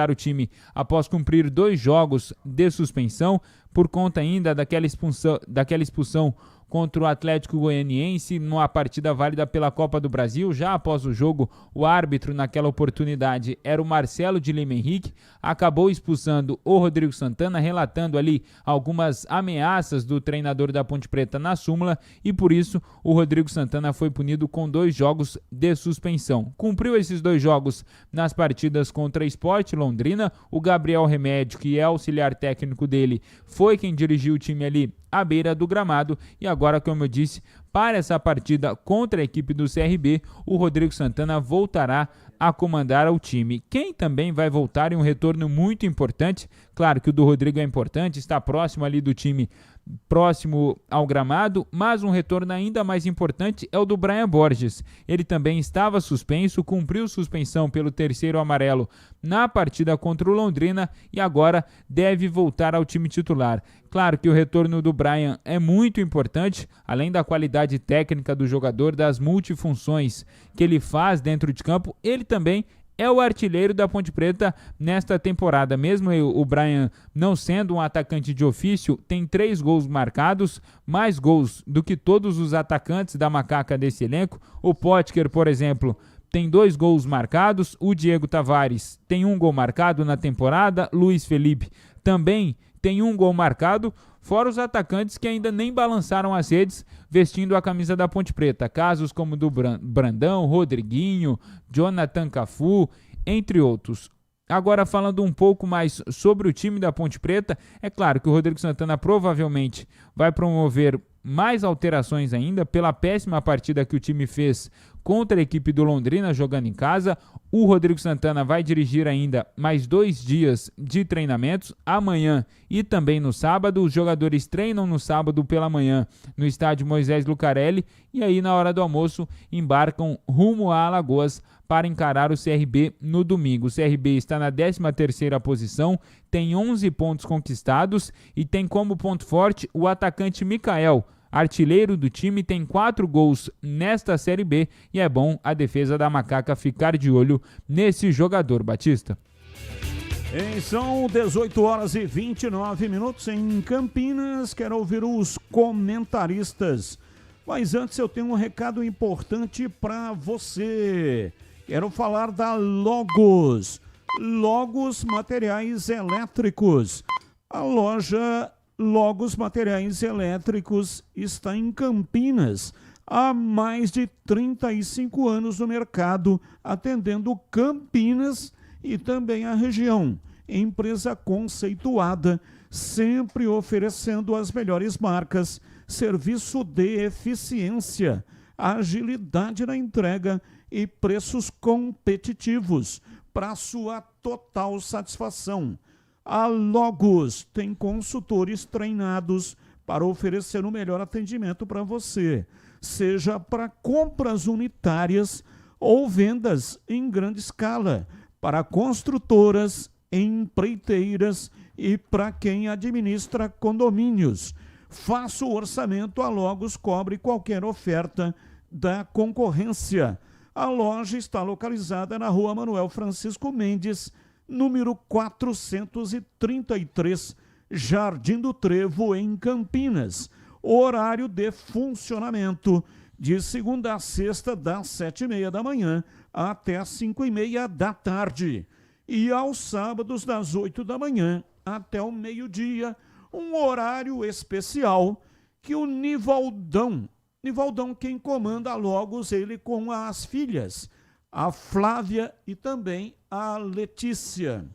Speaker 9: o time após cumprir 2 jogos de suspensão, por conta ainda daquela expulsão contra o Atlético Goianiense numa partida válida pela Copa do Brasil. Já após o jogo, o árbitro naquela oportunidade era o Marcelo de Lima Henrique, acabou expulsando o Rodrigo Santana, relatando ali algumas ameaças do treinador da Ponte Preta na súmula, e por isso o Rodrigo Santana foi punido com 2 jogos de suspensão. Cumpriu esses 2 jogos nas partidas contra Sport Londrina. O Gabriel Remédio, que é auxiliar técnico dele, foi quem dirigiu o time ali à beira do gramado, e agora, como eu disse, para essa partida contra a equipe do CRB, o Rodrigo Santana voltará a comandar o time. Quem também vai voltar em um retorno muito importante, claro que o do Rodrigo é importante, está próximo ali do time, próximo ao gramado, mas um retorno ainda mais importante é o do Brian Borges. Ele também estava suspenso, cumpriu suspensão pelo 3º amarelo na partida contra o Londrina e agora deve voltar ao time titular. Claro que o retorno do Brian é muito importante, além da qualidade técnica do jogador, das multifunções que ele faz dentro de campo, ele também é o artilheiro da Ponte Preta nesta temporada. Mesmo o Brian não sendo um atacante de ofício, tem 3 gols marcados, mais gols do que todos os atacantes da Macaca desse elenco. O Potker, por exemplo, tem 2 gols marcados, o Diego Tavares tem 1 gol marcado na temporada, Luiz Felipe também tem 1 gol marcado, fora os atacantes que ainda nem balançaram as redes vestindo a camisa da Ponte Preta. Casos como do Brandão, Rodriguinho, Jonathan Cafu, entre outros. Agora, falando um pouco mais sobre o time da Ponte Preta, é claro que o Rodrigo Santana provavelmente vai promover mais alterações ainda pela péssima partida que o time fez contra a equipe do Londrina, jogando em casa. O Rodrigo Santana vai dirigir ainda mais 2 dias de treinamentos, amanhã e também no sábado. Os jogadores treinam no sábado pela manhã no estádio Moisés Lucarelli e aí na hora do almoço embarcam rumo a Alagoas para encarar o CRB no domingo. O CRB está na 13ª posição, tem 11 pontos conquistados e tem como ponto forte o atacante Mikael, artilheiro do time, tem 4 gols nesta Série B e é bom a defesa da Macaca ficar de olho nesse jogador, Batista.
Speaker 8: São 18 horas e 29 minutos em Campinas. Quero ouvir os comentaristas. Mas antes eu tenho um recado importante para você. Quero falar da Logos. Logos Materiais Elétricos. A loja Logos Materiais Elétricos está em Campinas há mais de 35 anos no mercado, atendendo Campinas e também a região. Empresa conceituada, sempre oferecendo as melhores marcas, serviço de eficiência, agilidade na entrega e preços competitivos para sua total satisfação. A Logos tem consultores treinados para oferecer o melhor atendimento para você, seja para compras unitárias ou vendas em grande escala, para construtoras, empreiteiras e para quem administra condomínios. Faça o orçamento, a Logos cobre qualquer oferta da concorrência. A loja está localizada na Rua Manuel Francisco Mendes, número 433, Jardim do Trevo, em Campinas. Horário de funcionamento de segunda a sexta, das 7h30 da manhã até as 5h30 da tarde. E aos sábados, das 8 da manhã até o meio-dia, um horário especial que o Nivaldão, quem comanda a Logos, ele com as filhas, a Flávia e também a Letícia.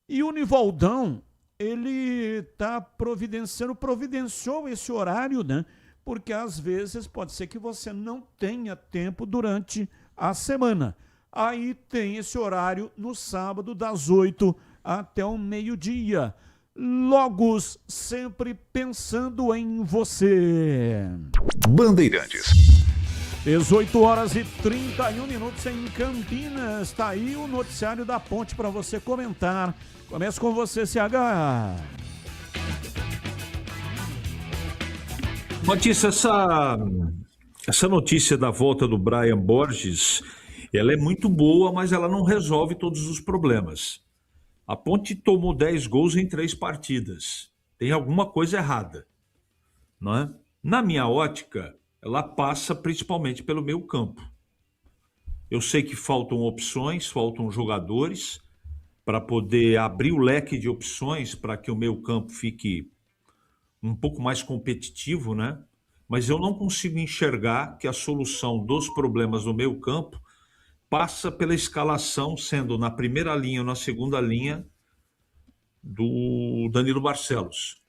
Speaker 8: E o Nivaldão, ele providenciou esse horário, né? Porque às vezes pode ser que você não tenha tempo durante a semana. Aí tem esse horário no sábado, das 8 até o meio-dia. Logos, sempre pensando em você.
Speaker 4: Bandeirantes.
Speaker 8: 18 horas e 31 minutos em Campinas. Está aí o noticiário da Ponte para você comentar. Começa com você, CH.
Speaker 16: Batista, essa notícia da volta do Brian Borges, ela é muito boa, mas ela não resolve todos os problemas. A Ponte tomou 10 gols em 3 partidas. Tem alguma coisa errada, não é? Na minha ótica, ela passa principalmente pelo meio campo. Eu sei que faltam opções, faltam jogadores para poder abrir o leque de opções para que o meio campo fique um pouco mais competitivo, né? Mas eu não consigo enxergar que a solução dos problemas do meio campo passa pela escalação, sendo na primeira linha ou na segunda linha do Danilo Barcelos.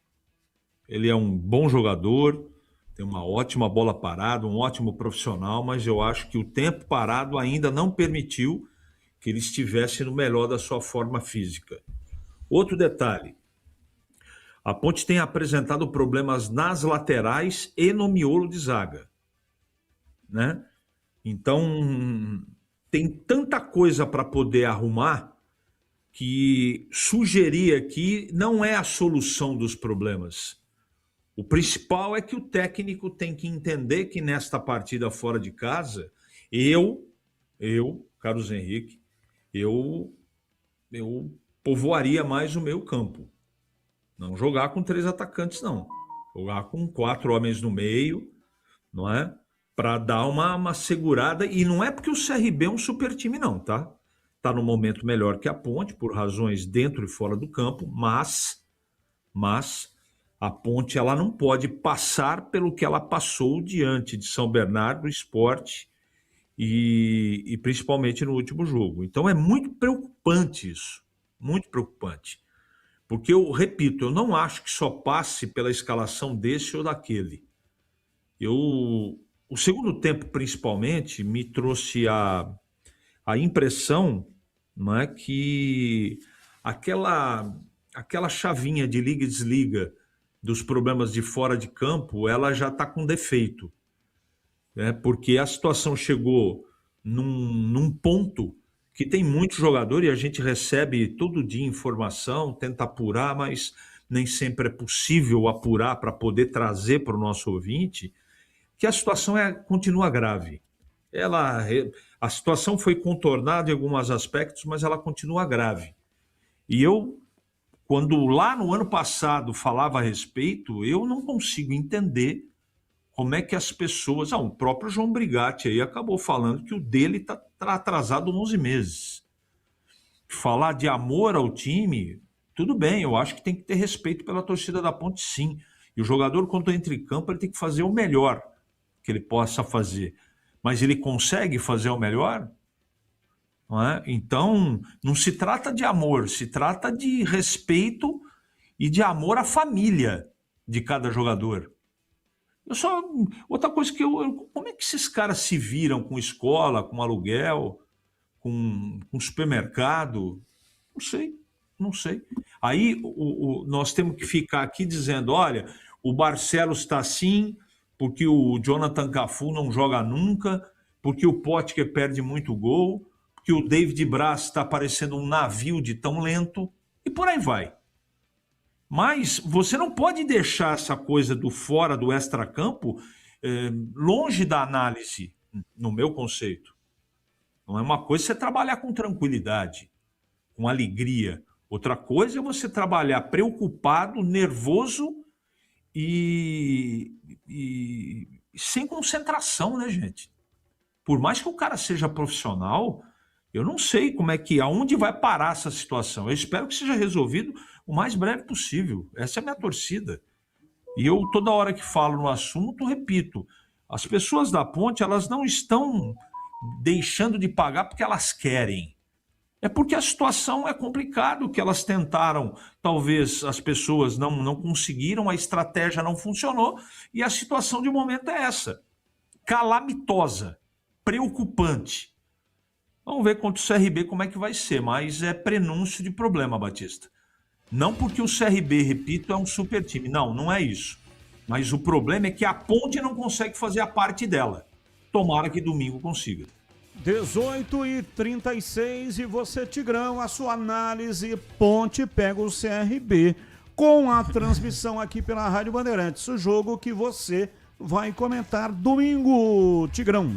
Speaker 16: Ele é um bom jogador, tem uma ótima bola parada, um ótimo profissional, mas eu acho que o tempo parado ainda não permitiu que ele estivesse no melhor da sua forma física. Outro detalhe, a Ponte tem apresentado problemas nas laterais e no miolo de zaga, né? Então, tem tanta coisa para poder arrumar que sugerir aqui não é a solução dos problemas. O principal é que o técnico tem que entender que nesta partida fora de casa, eu, Carlos Henrique, eu povoaria mais o meio campo. Não jogar com 3 atacantes, não. Jogar com 4 homens no meio, não é? Para dar uma segurada. E não é porque o CRB é um super time, não, tá? Tá no momento melhor que a Ponte, por razões dentro e fora do campo, mas a Ponte ela não pode passar pelo que ela passou diante de São Bernardo, Sport e principalmente no último jogo. Então é muito preocupante isso, muito preocupante. Porque eu repito, eu não acho que só passe pela escalação desse ou daquele. Eu o segundo tempo, principalmente, me trouxe a impressão, não é, que aquela chavinha de liga e desliga dos problemas de fora de campo, ela já está com defeito. Né? Porque a situação chegou num ponto que tem muito jogador e a gente recebe todo dia informação, tenta apurar, mas nem sempre é possível apurar para poder trazer para o nosso ouvinte, que a situação continua grave. A situação foi contornada em alguns aspectos, mas ela continua grave. E eu, quando lá no ano passado falava a respeito, eu não consigo entender como é que as pessoas... o próprio João Brigatti aí acabou falando que o dele está atrasado 11 meses. Falar de amor ao time, tudo bem, eu acho que tem que ter respeito pela torcida da Ponte, sim. E o jogador, quando entra em campo, ele tem que fazer o melhor que ele possa fazer. Mas ele consegue fazer o melhor? Não é? Então, não se trata de amor, se trata de respeito e de amor à família de cada jogador. Outra coisa como é que esses caras se viram com escola, com aluguel, com supermercado? Não sei. Aí nós temos que ficar aqui dizendo, olha, o Barcelos está assim, porque o Jonathan Cafu não joga nunca, porque o Potker perde muito gol, porque o David Braz está parecendo um navio de tão lento, e por aí vai. Mas você não pode deixar essa coisa do fora do extracampo longe da análise, no meu conceito. Não é uma coisa você trabalhar com tranquilidade, com alegria. Outra coisa é você trabalhar preocupado, nervoso e sem concentração, né, gente? Por mais que o cara seja profissional, eu não sei aonde vai parar essa situação. Eu espero que seja resolvido o mais breve possível. Essa é a minha torcida. E eu, toda hora que falo no assunto, repito, as pessoas da Ponte, elas não estão deixando de pagar porque elas querem. É porque a situação é complicada, que elas tentaram, talvez as pessoas não conseguiram, a estratégia não funcionou, e a situação de momento é essa. Calamitosa, preocupante. Vamos ver contra o CRB como é que vai ser, mas é prenúncio de problema, Batista. Não porque o CRB, repito, é um super time. Não é isso. Mas o problema é que a Ponte não consegue fazer a parte dela. Tomara que domingo consiga.
Speaker 8: 18h36 e você, Tigrão, a sua análise. Ponte pega o CRB com a transmissão aqui pela Rádio Bandeirantes. O jogo que você vai comentar domingo, Tigrão.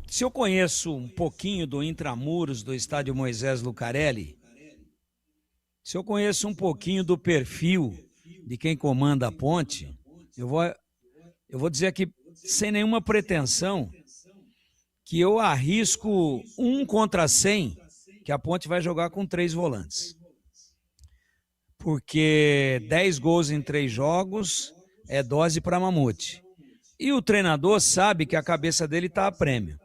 Speaker 10: Se eu conheço um pouquinho do intramuros do estádio Moisés Lucarelli, se eu conheço um pouquinho do perfil de quem comanda a Ponte, eu vou dizer aqui, sem nenhuma pretensão, que eu arrisco 1 contra 100 que a Ponte vai jogar com 3 volantes. Porque 10 gols em 3 jogos é dose para mamute. E o treinador sabe que a cabeça dele está a prêmio.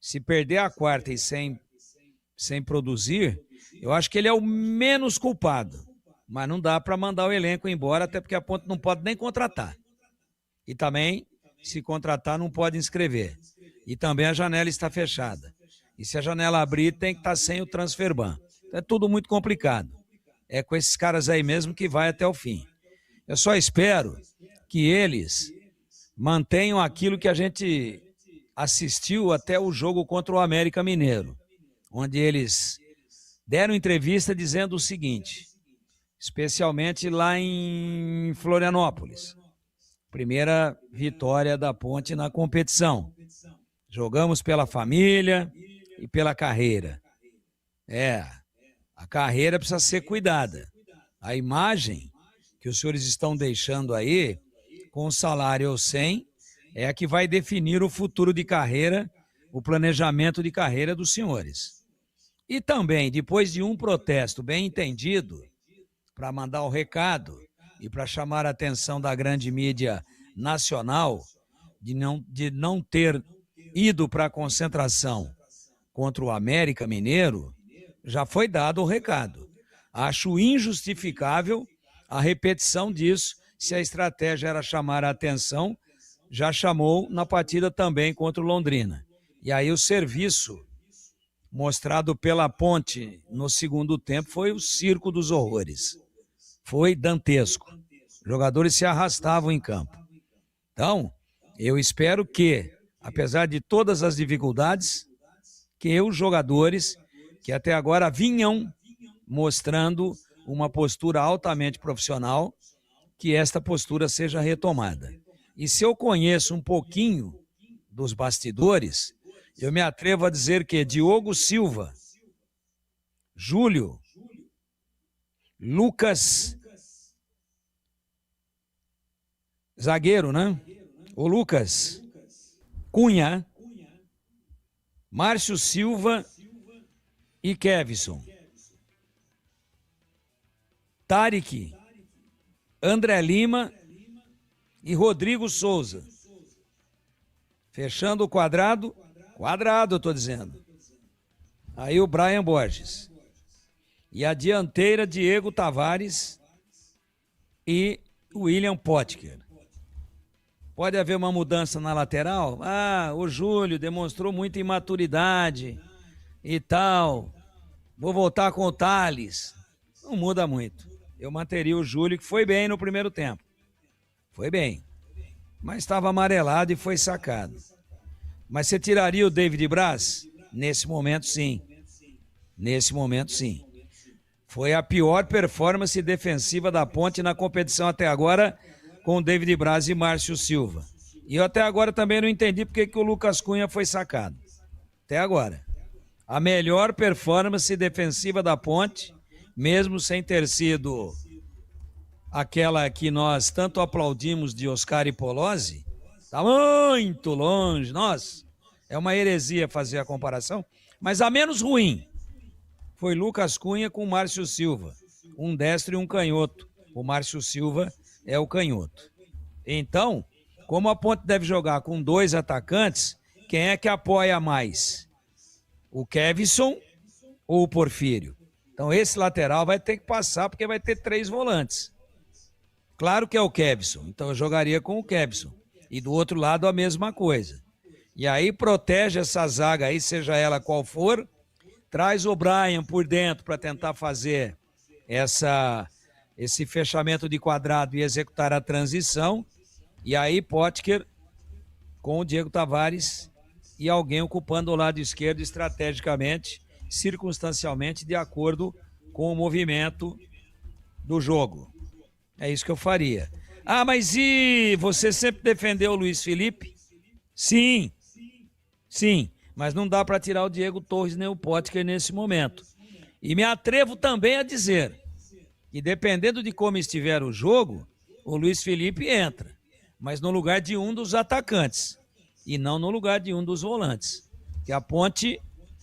Speaker 10: Se perder a quarta e sem produzir, eu acho que ele é o menos culpado. Mas não dá para mandar o elenco embora, até porque a Ponte não pode nem contratar. E também, se contratar, não pode inscrever. E também a janela está fechada. E se a janela abrir, tem que estar sem o transfer ban. Então é tudo muito complicado. É com esses caras aí mesmo que vai até o fim. Eu só espero que eles mantenham aquilo que a gente assistiu até o jogo contra o América Mineiro, onde eles deram entrevista dizendo o seguinte, especialmente lá em Florianópolis. Primeira vitória da Ponte na competição. Jogamos pela família e pela carreira. A carreira precisa ser cuidada. A imagem que os senhores estão deixando aí, com salário ou sem, é a que vai definir o futuro de carreira, o planejamento de carreira dos senhores. E também, depois de um protesto bem entendido, para mandar o recado e para chamar a atenção da grande mídia nacional, de não ter ido para a concentração contra o América Mineiro, já foi dado o recado. Acho injustificável a repetição disso, se a estratégia era chamar a atenção já chamou na partida também contra o Londrina. E aí o serviço mostrado pela Ponte no segundo tempo foi o circo dos horrores. Foi dantesco. Os jogadores se arrastavam em campo. Então, eu espero que, apesar de todas as dificuldades, que os jogadores que até agora vinham mostrando uma postura altamente profissional, que esta postura seja retomada. E se eu conheço um pouquinho dos bastidores, eu me atrevo a dizer que Diogo Silva, Júlio, Lucas, zagueiro, né? O Lucas, Cunha, Márcio Silva e Kevson, Tarek, André Lima e Rodrigo Souza. Fechando o quadrado, eu tô dizendo. Aí o Brian Borges. E a dianteira, Diego Tavares e William Potker. Pode haver uma mudança na lateral? O Júlio demonstrou muita imaturidade e tal. Vou voltar com o Thales. Não muda muito. Eu manteria o Júlio, que foi bem no primeiro tempo. Foi bem. Mas estava amarelado e foi sacado. Mas você tiraria o David Braz? Nesse momento, sim. Nesse momento, sim. Foi a pior performance defensiva da Ponte na competição até agora, com o David Braz e Márcio Silva. E eu até agora também não entendi porque que o Lucas Cunha foi sacado. Até agora. A melhor performance defensiva da Ponte, mesmo sem ter sido aquela que nós tanto aplaudimos de Oscar e Polozzi, está muito longe. Nossa, é uma heresia fazer a comparação, mas a menos ruim foi Lucas Cunha com o Márcio Silva, um destro e um canhoto. O Márcio Silva é o canhoto. Então, como a Ponte deve jogar com 2 atacantes, quem é que apoia mais? O Kevson ou o Porfírio? Então esse lateral vai ter que passar porque vai ter 3 volantes. Claro que é o Kevson, então eu jogaria com o Kevson. E do outro lado a mesma coisa. E aí protege essa zaga aí, seja ela qual for, traz o Brian por dentro para tentar fazer esse fechamento de quadrado e executar a transição. E aí Potker com o Diego Tavares e alguém ocupando o lado esquerdo estrategicamente, circunstancialmente, de acordo com o movimento do jogo. É isso que eu faria. Mas e você sempre defendeu o Luiz Felipe? Sim, mas não dá para tirar o Diego Torres nem o Potker nesse momento. E me atrevo também a dizer que, dependendo de como estiver o jogo, o Luiz Felipe entra, mas no lugar de um dos atacantes e não no lugar de um dos volantes. Que a Ponte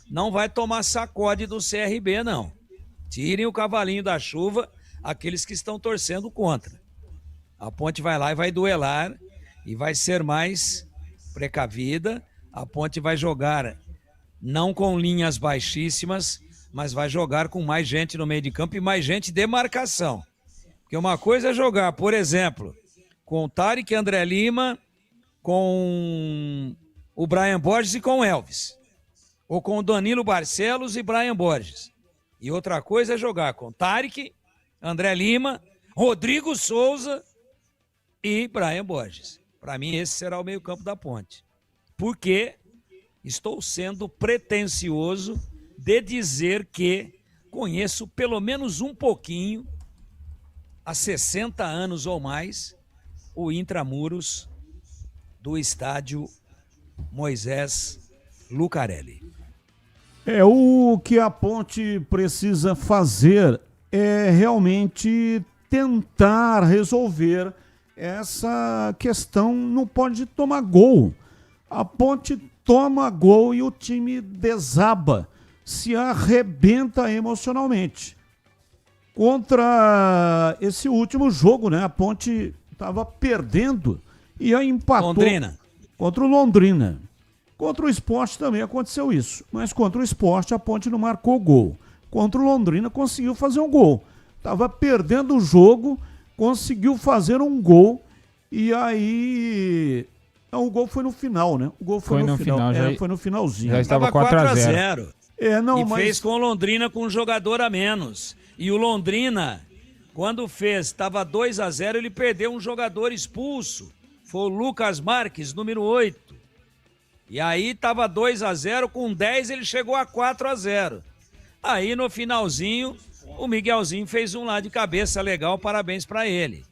Speaker 10: não vai tomar sacode do CRB, não. Tirem o cavalinho da chuva aqueles que estão torcendo contra. A Ponte vai lá e vai duelar e vai ser mais precavida. A Ponte vai jogar não com linhas baixíssimas, mas vai jogar com mais gente no meio de campo e mais gente de marcação. Porque uma coisa é jogar, por exemplo, com o Tarek, André Lima, com o Brian Borges e com o Elvis. Ou com o Danilo Barcelos e Brian Borges. E outra coisa é jogar com Tarek, André Lima, Rodrigo Souza e Brian Borges. Para mim, esse será o meio-campo da Ponte. Porque estou sendo pretensioso de dizer que conheço pelo menos um pouquinho, há 60 anos ou mais, o Intramuros do estádio Moisés Lucarelli.
Speaker 8: O que a Ponte precisa fazer é realmente tentar resolver essa questão. Não pode tomar gol. A Ponte toma gol e o time desaba, se arrebenta emocionalmente. Contra esse último jogo, né? A Ponte estava perdendo e aí empatou.
Speaker 10: Londrina.
Speaker 8: Contra o Londrina. Contra o Sport também aconteceu isso, mas contra o Sport a Ponte não marcou gol. Contra o Londrina conseguiu fazer um gol. Estava perdendo o jogo, conseguiu fazer um gol e aí Não, o gol foi no final, né? O gol
Speaker 9: Foi no final, já-
Speaker 8: foi no finalzinho.
Speaker 9: já estava 4-0.
Speaker 10: Fez com o Londrina com um jogador a menos. E o Londrina, quando estava 2-0, ele perdeu um jogador expulso. Foi o Lucas Marques, número 8. E aí estava 2-0, com 10 ele chegou a 4-0. Aí no finalzinho, o Miguelzinho fez um lá de cabeça legal, parabéns para ele.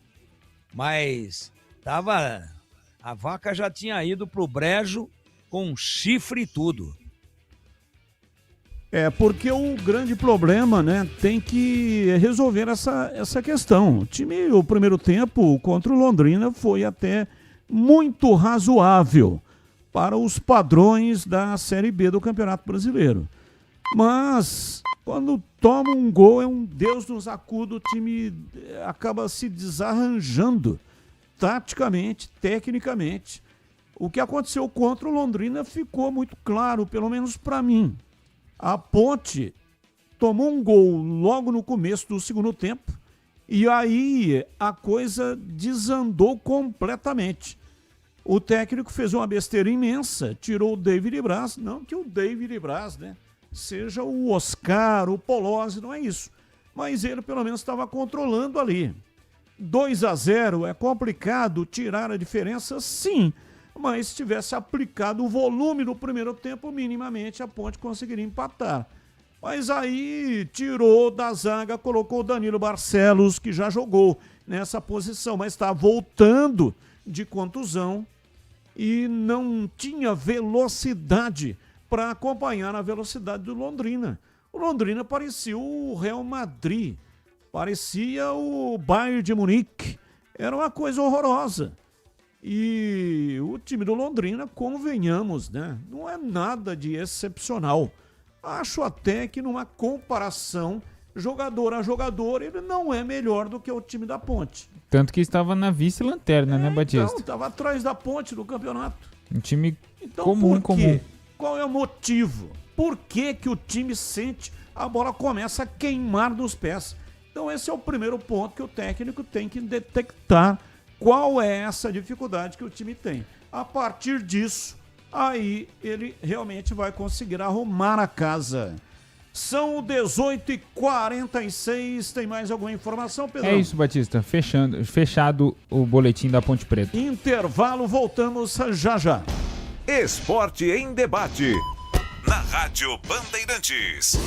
Speaker 10: Mas a vaca já tinha ido pro brejo com chifre e tudo.
Speaker 8: Porque o grande problema, né, tem que resolver essa questão. O primeiro tempo contra o Londrina foi até muito razoável para os padrões da Série B do Campeonato Brasileiro. Mas quando toma um gol, é um Deus nos acuda, o time acaba se desarranjando taticamente, tecnicamente. O que aconteceu contra o Londrina ficou muito claro, pelo menos para mim. A Ponte tomou um gol logo no começo do segundo tempo e aí a coisa desandou completamente. O técnico fez uma besteira imensa, tirou o David Braz, não que o David Braz, né, seja o Oscar, o Polozzi, não é isso. Mas ele pelo menos estava controlando ali. 2-0 é complicado tirar a diferença, sim. Mas se tivesse aplicado o volume no primeiro tempo, minimamente a Ponte conseguiria empatar. Mas aí tirou da zaga, colocou o Danilo Barcelos, que já jogou nessa posição, mas está voltando de contusão e não tinha velocidade para acompanhar a velocidade do Londrina. O Londrina parecia o Real Madrid, parecia o Bayern de Munique, era uma coisa horrorosa. E o time do Londrina, convenhamos, né, não é nada de excepcional. Acho até que numa comparação jogador a jogador, ele não é melhor do que o time da Ponte.
Speaker 9: Tanto que estava na vice-lanterna, né, Batista?
Speaker 8: Então, estava atrás da Ponte no campeonato.
Speaker 9: Um time
Speaker 8: Então,
Speaker 9: comum.
Speaker 8: Qual é o motivo? Por que o time sente a bola começa a queimar dos pés? Então esse é o primeiro ponto que o técnico tem que detectar. Qual é essa dificuldade que o time tem? A partir disso, aí ele realmente vai conseguir arrumar a casa. São 18h46. Tem mais alguma informação, Pedro?
Speaker 9: É isso, Batista. Fechado o boletim da Ponte Preta.
Speaker 8: Intervalo, voltamos já já.
Speaker 4: Esporte em debate. Na Rádio Bandeirantes.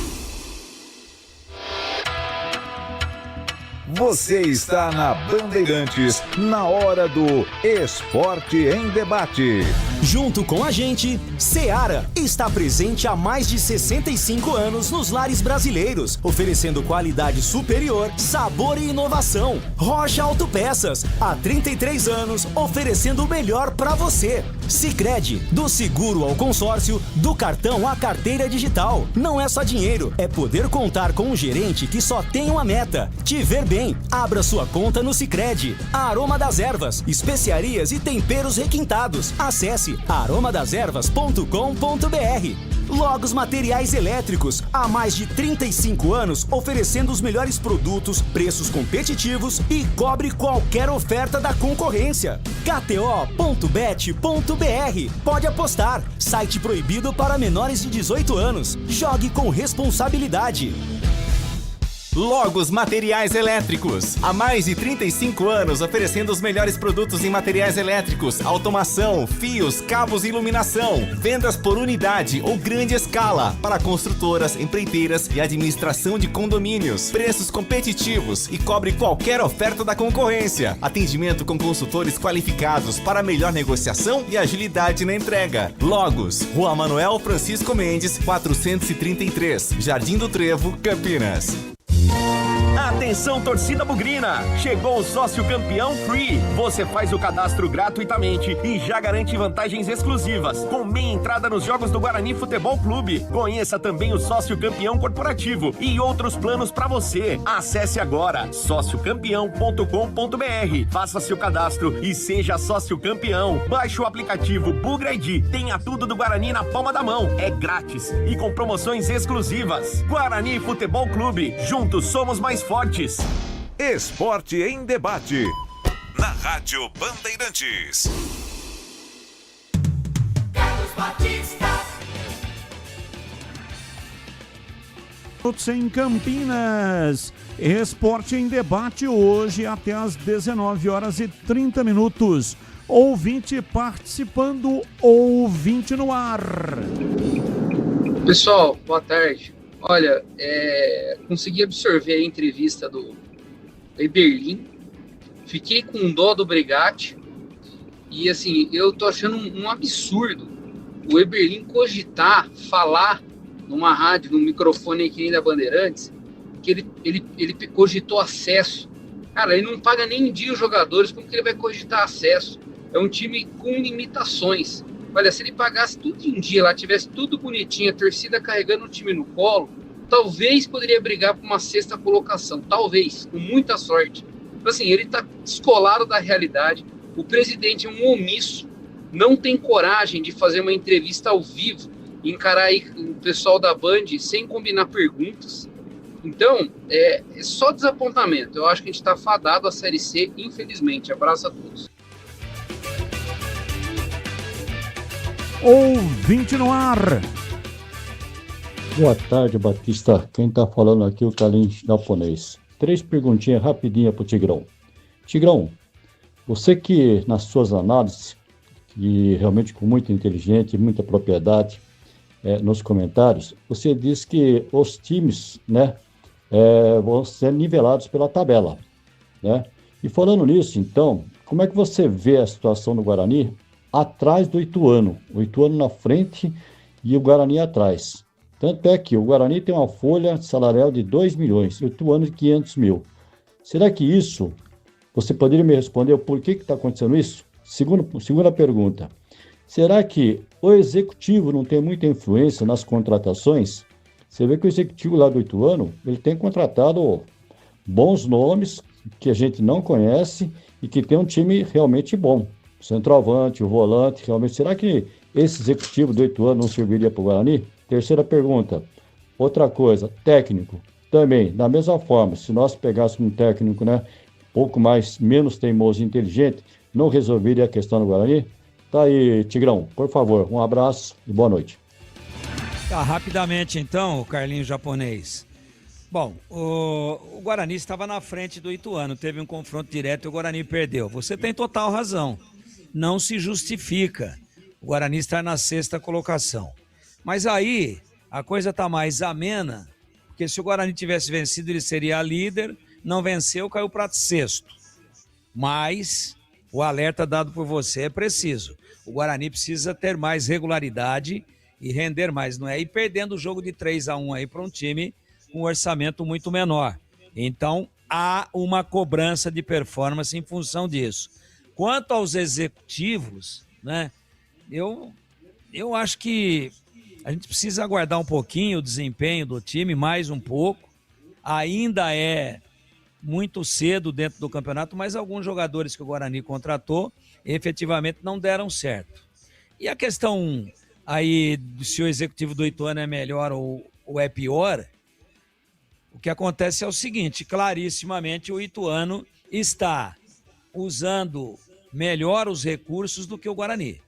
Speaker 4: Você está na Bandeirantes, na hora do Esporte em Debate.
Speaker 6: Junto com a gente, Seara está presente há mais de 65 anos nos lares brasileiros, oferecendo qualidade superior, sabor e inovação. Rocha Autopeças, há 33 anos, oferecendo o melhor para você. Sicredi, do seguro ao consórcio, do cartão à carteira digital. Não é só dinheiro, é poder contar com um gerente que só tem uma meta: te ver bem. Abra sua conta no Sicredi. Aroma das Ervas, especiarias e temperos requintados. Acesse aromadeservas.com.br. Logos Materiais Elétricos, há mais de 35 anos oferecendo os melhores produtos, preços competitivos e cobre qualquer oferta da concorrência. KTO.bet.br. Pode apostar. Site proibido para menores de 18 anos. Jogue com responsabilidade.
Speaker 13: Logos Materiais Elétricos. Há mais de 35 anos oferecendo os melhores produtos em materiais elétricos, automação, fios, cabos e iluminação. Vendas por unidade ou grande escala para construtoras, empreiteiras e administração de condomínios. Preços competitivos e cobre qualquer oferta da concorrência. Atendimento com consultores qualificados para melhor negociação e agilidade na entrega. Logos, Rua Manuel Francisco Mendes, 433, Jardim do Trevo, Campinas.
Speaker 1: Atenção, torcida bugrina! Chegou o Sócio Campeão Free. Você faz o cadastro gratuitamente e já garante vantagens exclusivas, com meia entrada nos jogos do Guarani Futebol Clube. Conheça também o Sócio Campeão Corporativo e outros planos para você. Acesse agora sociocampeão.com.br. Faça seu cadastro e seja sócio campeão. Baixe o aplicativo Bugra ID. Tenha tudo do Guarani na palma da mão. É grátis e com promoções exclusivas. Guarani Futebol Clube. Juntos somos mais fortes.
Speaker 4: Esporte em Debate. Na Rádio Bandeirantes.
Speaker 7: Batista.
Speaker 8: Em Campinas, Esporte em Debate hoje até às 19h30. Ouvinte participando, ouvinte no ar.
Speaker 2: Pessoal, boa tarde. Olha, consegui absorver a entrevista do Eberlin, fiquei com dó do Brigatti e assim, eu tô achando um absurdo o Eberlin cogitar, falar numa rádio, num microfone aqui da Bandeirantes, que ele cogitou acesso. Cara, ele não paga nem em dia os jogadores, como que ele vai cogitar acesso? É um time com limitações. Olha, se ele pagasse tudo em dia lá, tivesse tudo bonitinho, a torcida carregando o time no colo, talvez poderia brigar por uma sexta colocação. Talvez, com muita sorte. Então, assim, ele tá descolado da realidade. O presidente é um omisso, não tem coragem de fazer uma entrevista ao vivo, encarar aí o pessoal da Band sem combinar perguntas. Então, é só desapontamento. Eu acho que a gente está fadado à Série C, infelizmente. Abraço a todos.
Speaker 8: Ouvinte no ar.
Speaker 3: Boa tarde, Batista. Quem está falando aqui é o Carlinhos japonês. 3 perguntinhas rapidinhas para o Tigrão. Tigrão, você que nas suas análises, que realmente com muita inteligência, muita propriedade, nos comentários, você diz que os times, né, vão ser nivelados pela tabela, né? E falando nisso, então, como é que você vê a situação do Guarani atrás do Ituano? O Ituano na frente e o Guarani atrás. Tanto é que o Guarani tem uma folha salarial de 2 milhões, o Ituano de 500 mil. Será que isso, você poderia me responder o porquê que está acontecendo isso? Segunda pergunta. Será que o executivo não tem muita influência nas contratações? Você vê que o executivo lá do Ituano, ele tem contratado bons nomes que a gente não conhece e que tem um time realmente bom. O centroavante, o volante, realmente. Será que esse executivo do Ituano não serviria para o Guarani? Terceira pergunta. Outra coisa, técnico. Também, da mesma forma, se nós pegássemos um técnico, né, pouco mais, menos teimoso e inteligente, não resolveria a questão do Guarani? Tá aí, Tigrão, por favor, um abraço e boa noite.
Speaker 10: Tá, rapidamente então, o Carlinhos japonês. Bom, o Guarani estava na frente do Ituano, teve um confronto direto e o Guarani perdeu. Você tem total razão, não se justifica o Guarani estar na 6ª colocação. Mas aí a coisa está mais amena, porque se o Guarani tivesse vencido, ele seria líder, não venceu, caiu para 6º. Mas o alerta dado por você é preciso. O Guarani precisa ter mais regularidade e render mais, não é ir perdendo o jogo de 3-1 aí para um time com um orçamento muito menor. Então, há uma cobrança de performance em função disso. Quanto aos executivos, né, eu acho que a gente precisa aguardar um pouquinho o desempenho do time, mais um pouco. Ainda é muito cedo dentro do campeonato, mas alguns jogadores que o Guarani contratou efetivamente não deram certo. E a questão aí se o executivo do Ituano é melhor ou é pior, o que acontece é o seguinte, clarissimamente o Ituano está usando melhor os recursos do que o Guarani.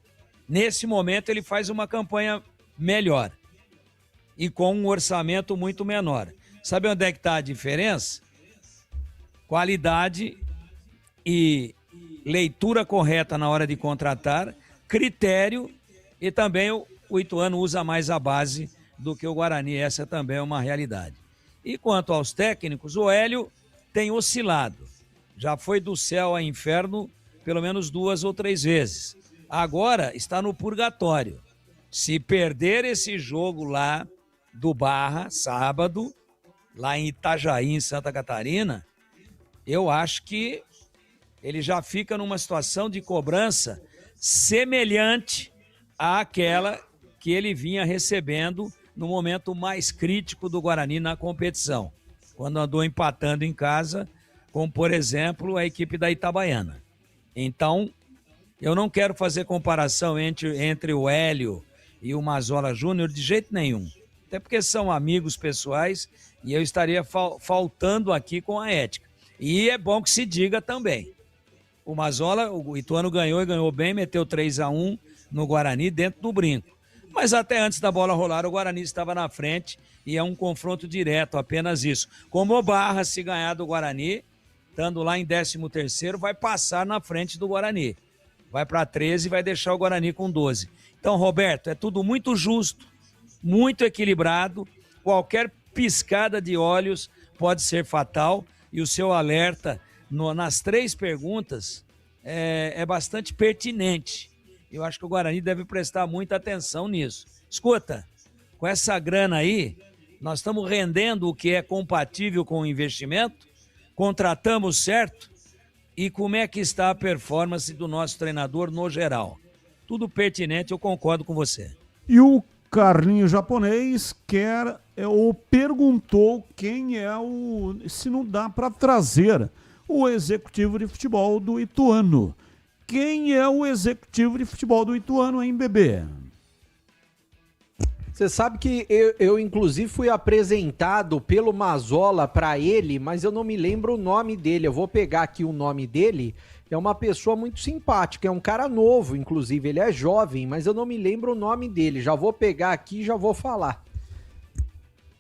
Speaker 10: Nesse momento ele faz uma campanha melhor e com um orçamento muito menor. Sabe onde é que está a diferença? Qualidade e leitura correta na hora de contratar, critério e também o Ituano usa mais a base do que o Guarani, essa também é uma realidade. E quanto aos técnicos, o Hélio tem oscilado, já foi do céu ao inferno pelo menos 2 ou 3 vezes, agora está no purgatório. Se perder esse jogo lá do Barra, sábado, lá em Itajaí, em Santa Catarina, eu acho que ele já fica numa situação de cobrança semelhante àquela que ele vinha recebendo no momento mais crítico do Guarani na competição, quando andou empatando em casa, como por exemplo a equipe da Itabaiana. Então, eu não quero fazer comparação entre o Hélio e o Mazola Júnior de jeito nenhum, até porque são amigos pessoais e eu estaria faltando aqui com a ética. E é bom que se diga também. O Mazola, o Ituano ganhou e ganhou bem, meteu 3-1 no Guarani dentro do brinco. mas até antes da bola rolar, o Guarani estava na frente e é um confronto direto, apenas isso. Como o Barra, se ganhar do Guarani, estando lá em 13º, vai passar na frente do Guarani. Vai para 13 e vai deixar o Guarani com 12. Então, Roberto, é tudo muito justo, muito equilibrado. Qualquer piscada de olhos pode ser fatal. E o seu alerta nas 3 perguntas é bastante pertinente. Eu acho que o Guarani deve prestar muita atenção nisso. Escuta, com essa grana aí, nós estamos rendendo o que é compatível com o investimento, contratamos certo, e como é que está a performance do nosso treinador no geral. Tudo pertinente, eu concordo com você.
Speaker 8: E o Carlinhos Japonês ou perguntou quem é se não dá para trazer o executivo de futebol do Ituano. Quem é o executivo de futebol do Ituano, hein, bebê?
Speaker 15: Você sabe que eu inclusive fui apresentado pelo Mazola para ele, mas eu não me lembro o nome dele. Eu vou pegar aqui o nome dele. É uma pessoa muito simpática, é um cara novo, inclusive. Ele é jovem, mas eu não me lembro o nome dele. Já vou pegar aqui e já vou falar.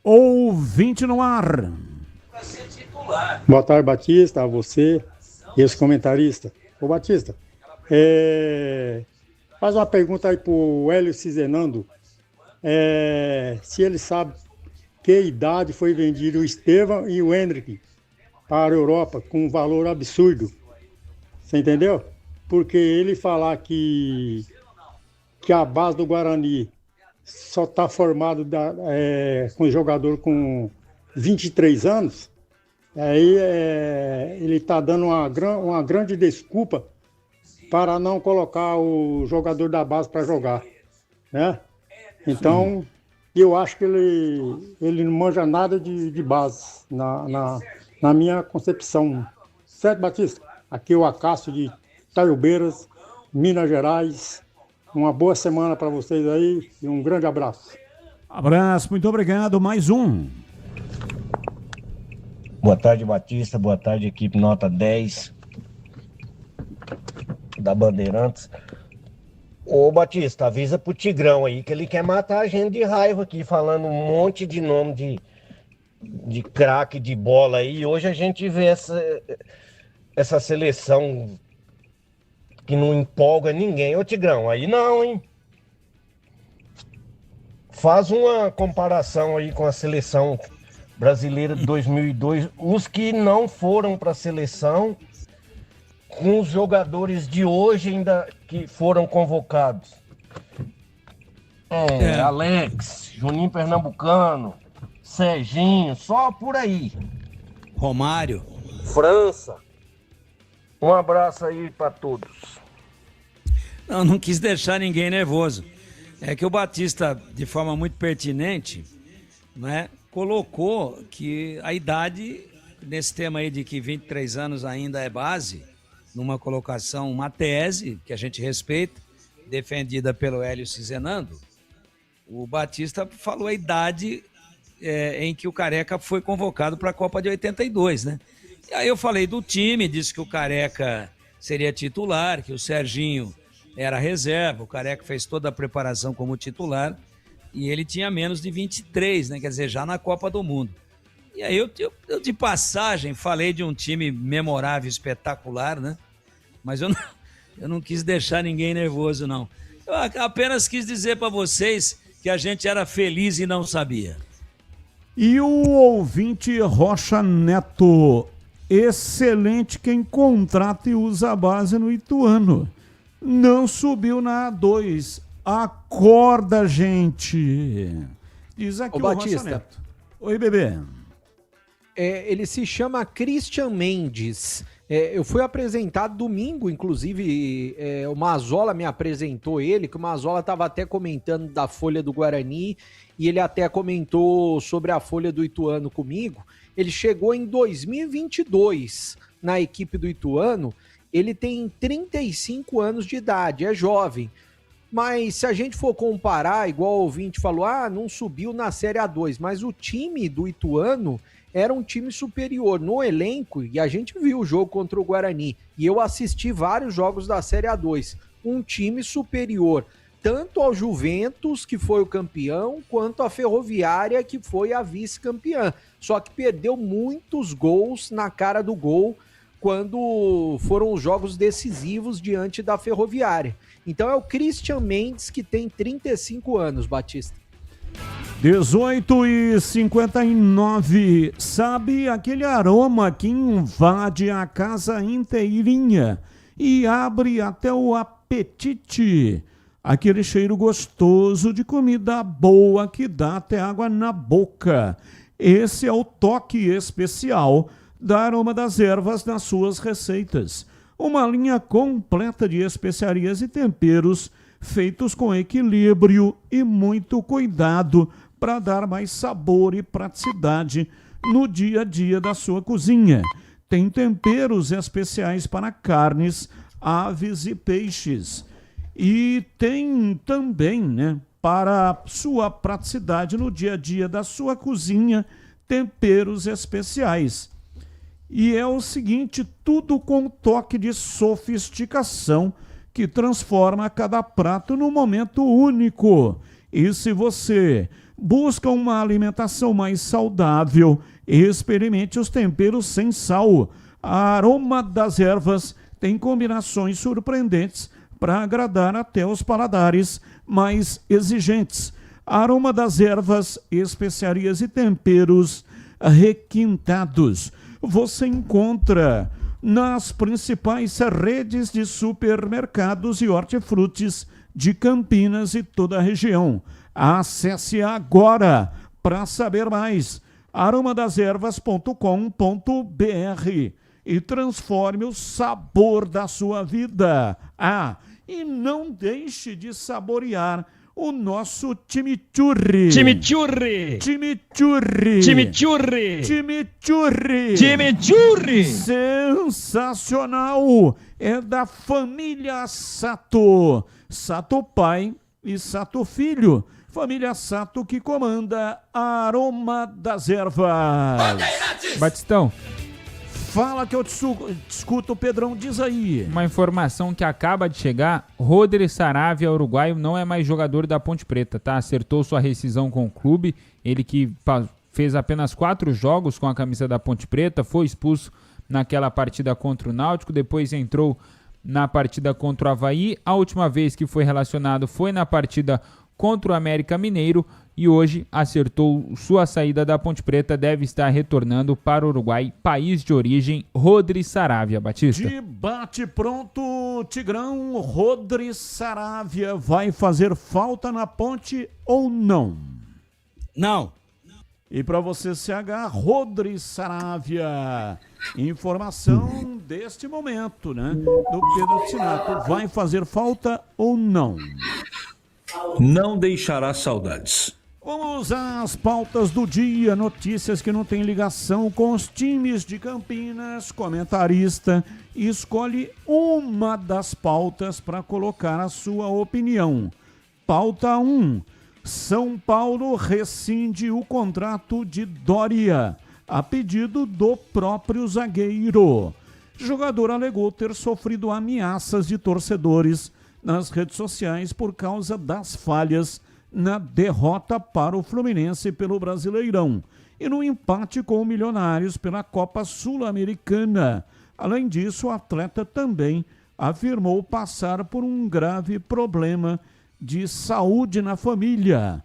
Speaker 8: Ouvinte no ar.
Speaker 11: Boa tarde, Batista, a você e os comentaristas. Ô, Batista, faz uma pergunta aí pro Hélio Cizenando. Se ele sabe que idade foi vendido o Estevam e o Hendrick para a Europa com um valor absurdo. Você entendeu? Porque ele falar que a base do Guarani só está formado com jogador com 23 anos, aí ele está dando uma grande desculpa para não colocar o jogador da base para jogar, né? Então, eu acho que ele não manja nada de base, na minha concepção. Certo, Batista? Aqui é o Acácio de Taiobeiras, Minas Gerais. Uma boa semana para vocês aí e um grande abraço.
Speaker 8: Abraço, muito obrigado. Mais um.
Speaker 12: Boa tarde, Batista. Boa tarde, equipe Nota 10 da Bandeirantes. Ô, Batista, avisa pro Tigrão aí que ele quer matar a gente de raiva aqui, falando um monte de nome de craque de bola aí. E hoje a gente vê essa seleção que não empolga ninguém. Ô, Tigrão, aí não, hein? Faz uma comparação aí com a seleção brasileira de 2002. Os que não foram para a seleção, com os jogadores de hoje ainda que foram convocados. Alex, Juninho Pernambucano, Serginho, só por aí.
Speaker 10: Romário.
Speaker 12: França. Um abraço aí para todos.
Speaker 10: Não quis deixar ninguém nervoso. É que o Batista, de forma muito pertinente, né, colocou que a idade, nesse tema aí de que 23 anos ainda é base, numa colocação, uma tese que a gente respeita, defendida pelo Hélio Cizenando, o Batista falou a idade em que o Careca foi convocado para a Copa de 82, né? E aí eu falei do time, disse que o Careca seria titular, que o Serginho era reserva, o Careca fez toda a preparação como titular e ele tinha menos de 23, né? Quer dizer, já na Copa do Mundo. E aí eu de passagem falei de um time memorável, espetacular, né? Mas eu não quis deixar ninguém nervoso, não. Eu apenas quis dizer para vocês que a gente era feliz e não sabia.
Speaker 8: E o ouvinte Rocha Neto, excelente quem contrata e usa a base no Ituano. Não subiu na A2. Acorda, gente. Diz aqui o
Speaker 15: Batista.
Speaker 8: Rocha Neto. Oi, bebê.
Speaker 15: Ele se chama Christian Mendes. Eu fui apresentado domingo, inclusive o Mazola me apresentou ele, que o Mazola estava até comentando da Folha do Guarani e ele até comentou sobre a Folha do Ituano comigo. Ele chegou em 2022 na equipe do Ituano, ele tem 35 anos de idade, é jovem. Mas se a gente for comparar, igual o ouvinte falou, não subiu na Série A2, mas o time do Ituano era um time superior no elenco, e a gente viu o jogo contra o Guarani, e eu assisti vários jogos da Série A2, um time superior, tanto ao Juventus, que foi o campeão, quanto à Ferroviária, que foi a vice-campeã. Só que perdeu muitos gols na cara do gol quando foram os jogos decisivos diante da Ferroviária. Então é o Christian Mendes, que tem 35 anos, Batista.
Speaker 8: 18h59. Sabe aquele aroma que invade a casa inteirinha e abre até o apetite? Aquele cheiro gostoso de comida boa que dá até água na boca. Esse é o toque especial da Aroma das Ervas nas suas receitas. Uma linha completa de especiarias e temperos feitos com equilíbrio e muito cuidado para dar mais sabor e praticidade no dia a dia da sua cozinha. Tem temperos especiais para carnes, aves e peixes. E tem também, para sua praticidade no dia a dia da sua cozinha, temperos especiais. E é o seguinte, tudo com toque de sofisticação que transforma cada prato num momento único. E se você busca uma alimentação mais saudável, experimente os temperos sem sal. A Aroma das Ervas tem combinações surpreendentes para agradar até os paladares mais exigentes. A Aroma das Ervas, especiarias e temperos requintados. Você encontra nas principais redes de supermercados e hortifrutis de Campinas e toda a região. Acesse agora para saber mais aromadazervas.com.br e transforme o sabor da sua vida. E não deixe de saborear o nosso chimichurri.
Speaker 10: Chimichurri!
Speaker 8: Chimichurri!
Speaker 10: Chimichurri!
Speaker 8: Chimichurri!
Speaker 10: Chimichurri!
Speaker 8: Sensacional! É da família Sato. Sato pai e Sato filho. Família Sato que comanda a Aroma das Ervas.
Speaker 9: Batistão.
Speaker 8: Fala que eu te escuto, Pedrão, diz aí.
Speaker 9: Uma informação que acaba de chegar, Rodri Saravia, uruguaio, não é mais jogador da Ponte Preta, tá? Acertou sua rescisão com o clube, ele que fez apenas 4 jogos com a camisa da Ponte Preta, foi expulso naquela partida contra o Náutico, depois entrou na partida contra o Avaí, a última vez que foi relacionado foi na partida contra o América Mineiro, e hoje acertou sua saída da Ponte Preta, deve estar retornando para o Uruguai, país de origem, Rodri Saravia, Batista.
Speaker 8: Debate pronto, Tigrão. Rodri Saravia vai fazer falta na Ponte ou não?
Speaker 10: Não.
Speaker 8: E para você, CH, Rodri Saravia, informação deste momento, do Pedro Sinato, vai fazer falta ou não?
Speaker 16: Não deixará saudades.
Speaker 8: Vamos às pautas do dia, notícias que não têm ligação com os times de Campinas. Comentarista escolhe uma das pautas para colocar a sua opinião. Pauta 1. São Paulo rescinde o contrato de Doria, a pedido do próprio zagueiro. Jogador alegou ter sofrido ameaças de torcedores nas redes sociais por causa das falhas na derrota para o Fluminense pelo Brasileirão e no empate com o Milionários pela Copa Sul-Americana. Além disso, o atleta também afirmou passar por um grave problema de saúde na família.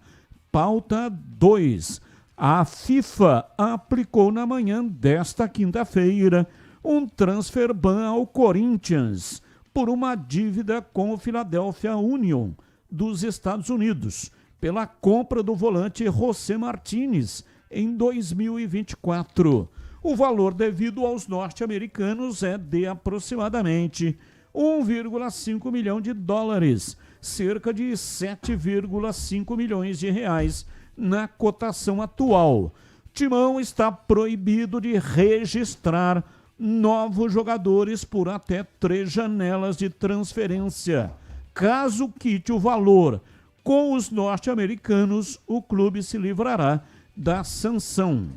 Speaker 8: Pauta 2. A FIFA aplicou na manhã desta quinta-feira um transfer ban ao Corinthians por uma dívida com o Philadelphia Union dos Estados Unidos pela compra do volante José Martínez em 2024. O valor devido aos norte-americanos é de aproximadamente 1,5 milhão de dólares, cerca de 7,5 milhões de reais na cotação atual. Timão está proibido de registrar novos jogadores por até 3 janelas de transferência. Caso quite o valor com os norte-americanos, o clube se livrará da sanção.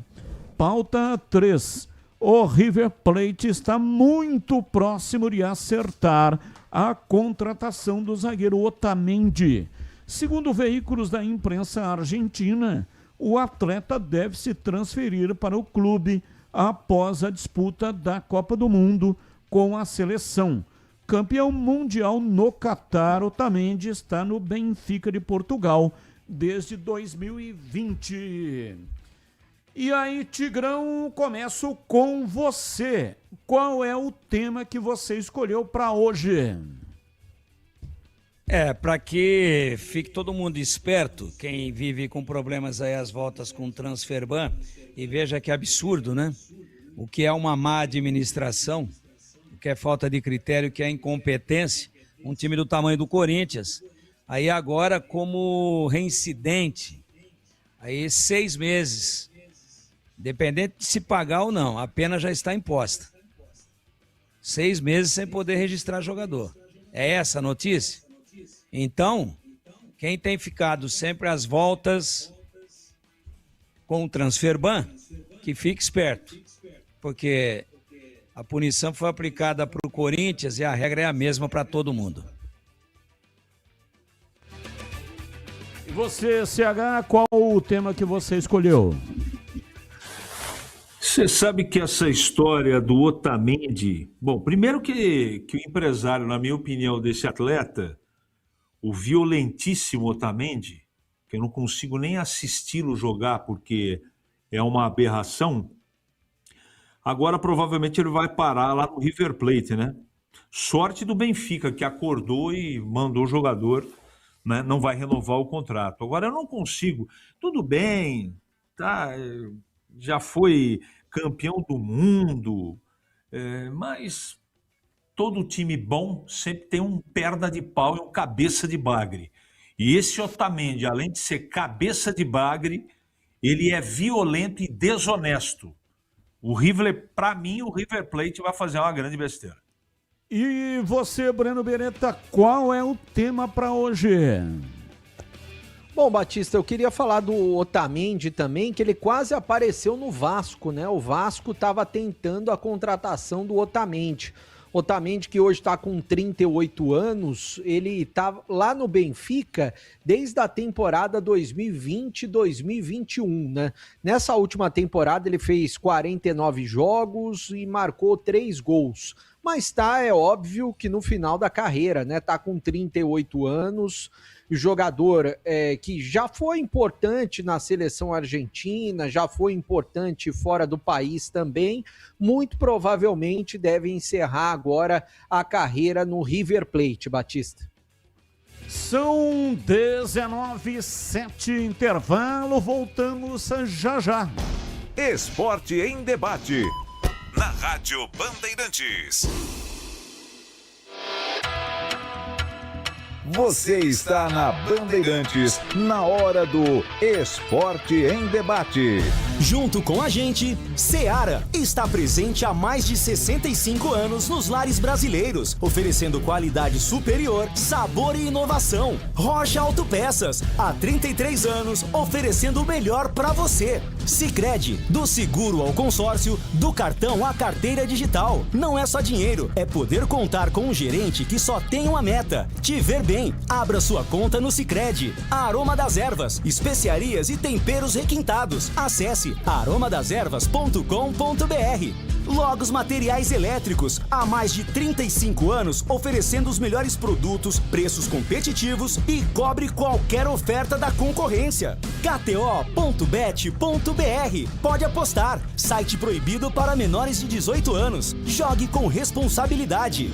Speaker 8: Pauta 3. o River Plate está muito próximo de acertar a contratação do zagueiro Otamendi. Segundo veículos da imprensa argentina, o atleta deve se transferir para o clube após a disputa da Copa do Mundo com a seleção. Campeão mundial no Catar, Otamendi está no Benfica de Portugal desde 2020. E aí, Tigrão, começo com você. Qual é o tema que você escolheu para hoje?
Speaker 10: Para que fique todo mundo esperto, quem vive com problemas aí às voltas com o Transferban, e veja que absurdo, né? O que é uma má administração, o que é falta de critério, o que é incompetência, um time do tamanho do Corinthians, aí agora como reincidente, aí 6 meses, independente de se pagar ou não, a pena já está imposta. 6 meses sem poder registrar jogador. É essa a notícia? Então, quem tem ficado sempre às voltas com o Transferban, que fique esperto, porque a punição foi aplicada para o Corinthians e a regra é a mesma para todo mundo.
Speaker 8: E você, CH, qual o tema que você escolheu?
Speaker 16: Você sabe que essa história do Otamendi... Bom, primeiro que o empresário, na minha opinião, desse atleta, o violentíssimo Otamendi, que eu não consigo nem assisti-lo jogar porque é uma aberração, agora provavelmente ele vai parar lá no River Plate, né? Sorte do Benfica, que acordou e mandou o jogador, né? Não vai renovar o contrato. Agora eu não consigo. Tudo bem, tá? Já foi campeão do mundo, mas todo time bom sempre tem um perna de pau e um cabeça de bagre. E esse Otamendi, além de ser cabeça de bagre, ele é violento e desonesto. Para mim, o River Plate vai fazer uma grande besteira.
Speaker 8: E você, Breno Beretta, qual é o tema para hoje?
Speaker 15: Bom, Batista, eu queria falar do Otamendi também, que ele quase apareceu no Vasco, né? O Vasco estava tentando a contratação do Otamendi. Otamendi, que hoje está com 38 anos, ele está lá no Benfica desde a temporada 2020-2021, né? Nessa última temporada ele fez 49 jogos e marcou 3 gols. Mas é óbvio que no final da carreira, né? Tá com 38 anos, jogador que já foi importante na seleção argentina, já foi importante fora do país também, muito provavelmente deve encerrar agora a carreira no River Plate, Batista.
Speaker 8: São 19h07, intervalo, voltamos já já.
Speaker 4: Esporte em debate, na Rádio Bandeirantes. Você está na Bandeirantes, na hora do Esporte em Debate.
Speaker 6: Junto com a gente, Seara está presente há mais de 65 anos nos lares brasileiros, oferecendo qualidade superior, sabor e inovação. Rocha Autopeças, há 33 anos, oferecendo o melhor para você. Sicredi, do seguro ao consórcio, do cartão à carteira digital. Não é só dinheiro, é poder contar com um gerente que só tem uma meta: te ver bem. Abra sua conta no Sicredi. A Aroma das Ervas, especiarias e temperos requintados. Acesse aromadeservas.com.br. Logos Materiais Elétricos, há mais de 35 anos oferecendo os melhores produtos, preços competitivos e cobre qualquer oferta da concorrência. KTO.bet.br. Pode apostar. Site proibido para menores de 18 anos. Jogue com responsabilidade.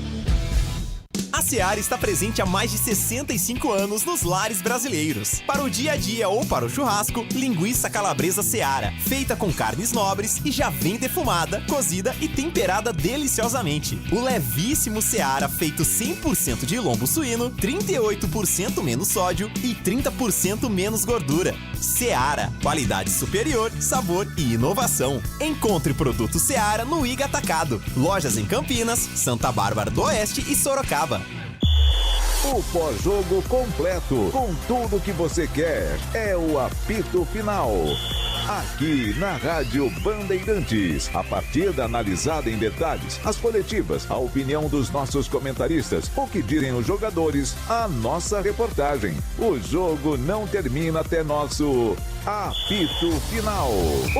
Speaker 22: A Seara está presente há mais de 65 anos nos lares brasileiros. Para o dia a dia ou para o churrasco, linguiça calabresa Seara, feita com carnes nobres e já vem defumada, cozida e temperada deliciosamente. O levíssimo Seara, feito 100% de lombo suíno, 38% menos sódio e 30% menos gordura. Seara, qualidade superior, sabor e inovação. Encontre produto Seara no Iga Atacado. Lojas em Campinas, Santa Bárbara do Oeste e Sorocaba.
Speaker 4: O pós-jogo completo, com tudo que você quer, é o apito final. aqui na Rádio Bandeirantes. A partida analisada em detalhes, as coletivas, a opinião dos nossos comentaristas, o que dizem os jogadores, a nossa reportagem. O jogo não termina até nosso apito final.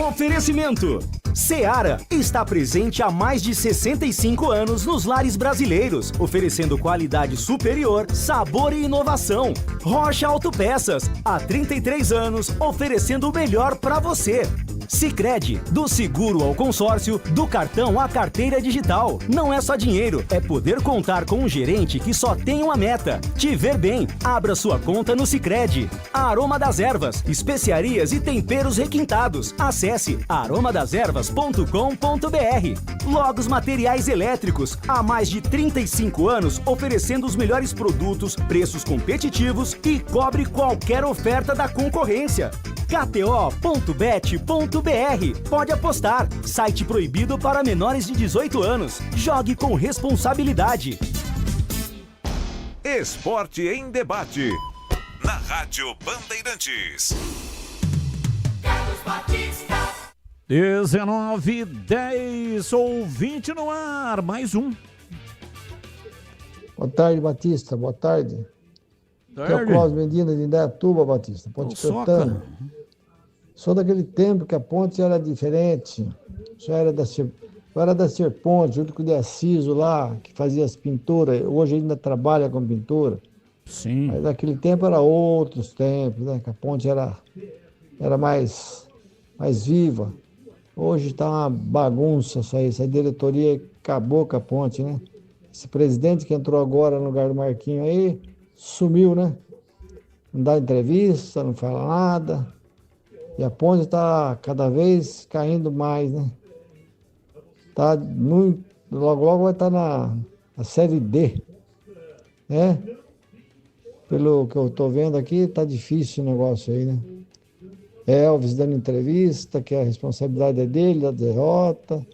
Speaker 6: Oferecimento. Seara está presente há mais de 65 anos nos lares brasileiros, oferecendo qualidade superior, sabor e inovação. Rocha Autopeças, há 33 anos, oferecendo o melhor para você. Sicredi, do seguro ao consórcio, do cartão à carteira digital. Não é só dinheiro, é poder contar com um gerente que só tem uma meta: te ver bem. Abra sua conta no Sicredi. Aroma das Ervas, especiarias e temperos requintados. Acesse aromadeservas.com.br. Logos Materiais Elétricos, há mais de 35 anos, oferecendo os melhores produtos, preços competitivos e cobre qualquer oferta da concorrência. KTO.bet.br. Pode apostar. Site proibido para menores de 18 anos. Jogue com responsabilidade.
Speaker 4: Esporte em debate. Na Rádio Bandeirantes.
Speaker 8: 19:10, ouvinte no ar, mais um.
Speaker 14: Boa tarde, Batista. Boa tarde. Aqui é o Cláudio Medina de Indaiatuba, Batista. Ponte Pretana. Sou daquele tempo que a ponte era diferente. Só era da Serponte, junto com o de Assiso lá, que fazia as pinturas. Hoje ainda trabalha com pintura.
Speaker 8: Sim.
Speaker 14: Mas naquele tempo era outros tempos, né? Que a ponte era mais viva. Hoje está uma bagunça isso aí. Essa diretoria acabou com a ponte, né? Esse presidente que entrou agora no lugar do Marquinho aí, sumiu, né? Não dá entrevista, não fala nada. E a ponte está cada vez caindo mais, né? Tá muito, logo vai estar na série D, né? Pelo que eu estou vendo aqui, está difícil o negócio aí, né? Elvis dando entrevista, que a responsabilidade é dele, da derrota,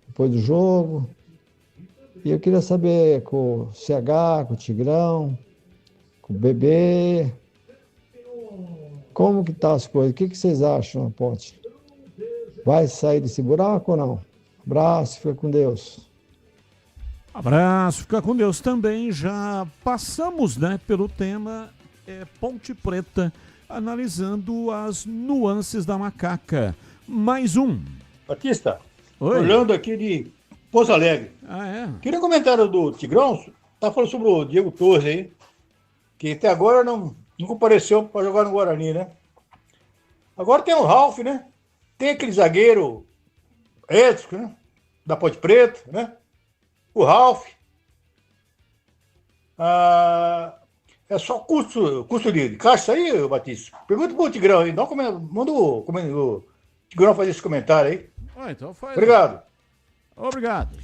Speaker 14: depois do jogo. E eu queria saber com o CH, com o Tigrão, com o Bebê, como que tá as coisas? O que vocês acham, Ponte? Vai sair desse buraco ou não? Abraço, fica com Deus.
Speaker 8: Abraço, fica com Deus também. Já passamos, né, pelo tema Ponte Preta, analisando as nuances da macaca. Mais um.
Speaker 17: Batista,
Speaker 8: Oi.
Speaker 17: Orlando aqui de Pouso Alegre.
Speaker 8: Ah, é?
Speaker 17: Queria um comentário do Tigrão, tá falando sobre o Diego Torres aí, que até agora não compareceu para jogar no Guarani, né? Agora tem o Ralf, né? Tem aquele zagueiro Edson, né? Da Ponte Preta, né? O Ralf. É só custo de caixa aí, Batista? Pergunta pro Tigrão aí. Manda o Tigrão fazer esse comentário aí.
Speaker 8: Então faz.
Speaker 17: Obrigado.
Speaker 8: Obrigado.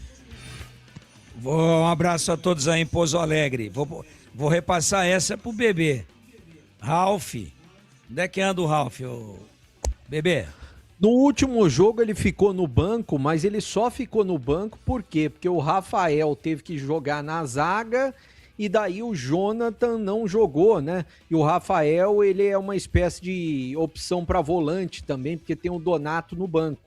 Speaker 10: Um abraço a todos aí em Pouso Alegre. Vou repassar essa pro Bebê. Ralf. Onde é que anda o Ralf, Bebê?
Speaker 15: No último jogo ele ficou no banco, mas ele só ficou no banco por quê? Porque o Rafael teve que jogar na zaga e daí o Jonathan não jogou, né? E o Rafael, ele é uma espécie de opção para volante também, porque tem o Donato no banco.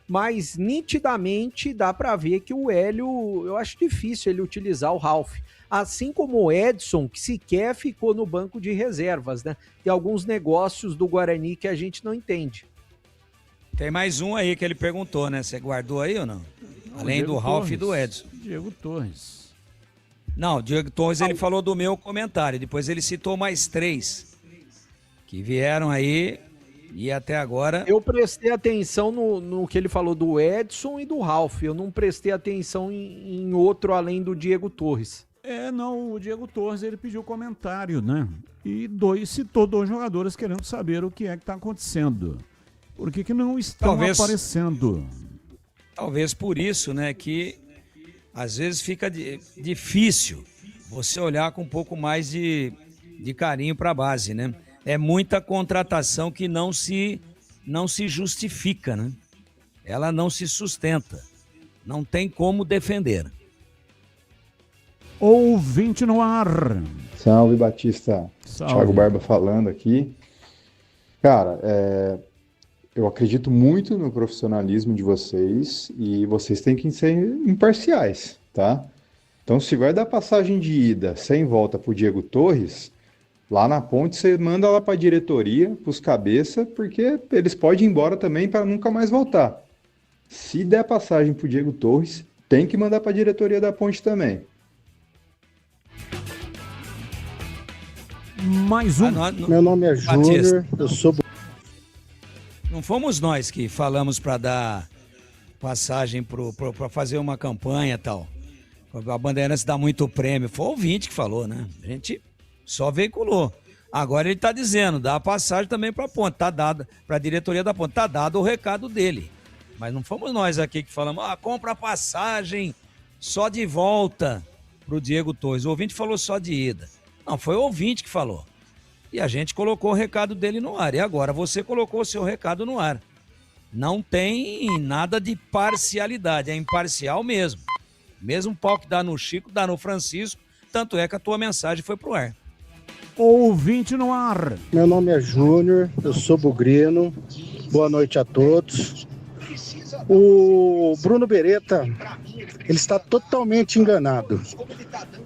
Speaker 15: Mas nitidamente dá para ver que o Hélio, eu acho difícil ele utilizar o Ralf. Assim como o Edson, que sequer ficou no banco de reservas, né? Tem alguns negócios do Guarani que a gente não entende.
Speaker 10: Tem mais um aí que ele perguntou, né? Você guardou aí ou não? Além do Ralf e do Edson.
Speaker 8: Diego Torres.
Speaker 10: Não, Diego Torres ele falou do meu comentário. Depois ele citou mais 3 que vieram aí e até agora...
Speaker 15: Eu prestei atenção no que ele falou do Edson e do Ralf. Eu não prestei atenção em outro além do Diego Torres.
Speaker 8: Não, o Diego Torres ele pediu comentário, né? E citou 2 jogadores querendo saber o que é que está acontecendo. Por que não estão aparecendo?
Speaker 10: Talvez por isso, né, que às vezes fica difícil você olhar com um pouco mais de carinho para a base, né? É muita contratação que não se justifica, né? Ela não se sustenta. Não tem como defender.
Speaker 8: Ouvinte no ar.
Speaker 18: Salve, Batista.
Speaker 8: Salve.
Speaker 18: Thiago Barba falando aqui. Cara,
Speaker 5: Eu acredito muito no profissionalismo de vocês e vocês têm que ser imparciais, tá? Então, se vai dar passagem de ida sem volta pro Diego Torres, lá na ponte você manda lá para a diretoria, pros cabeça, porque eles podem ir embora também para nunca mais voltar. Se der passagem pro Diego Torres, tem que mandar para a diretoria da ponte também.
Speaker 8: Mais um.
Speaker 11: Meu nome é Júnior, eu sou...
Speaker 10: Não fomos nós que falamos para dar passagem para fazer uma campanha e tal. A Bandeirantes dá muito prêmio. Foi o ouvinte que falou, né? A gente só veiculou. Agora ele está dizendo, dá passagem também para a ponte. Tá dado para a diretoria da ponte. Tá dado o recado dele. Mas não fomos nós aqui que falamos, compra passagem só de volta pro Diego Torres. O ouvinte falou só de ida. Não, foi o ouvinte que falou. E a gente colocou o recado dele no ar. E agora você colocou o seu recado no ar. Não tem nada de parcialidade, é imparcial mesmo. Mesmo pau que dá no Chico, dá no Francisco, tanto é que a tua mensagem foi pro ar.
Speaker 8: Ouvinte no ar.
Speaker 11: Meu nome é Júnior, eu sou bugrino. Boa noite a todos. O Bruno Beretta, ele está totalmente enganado.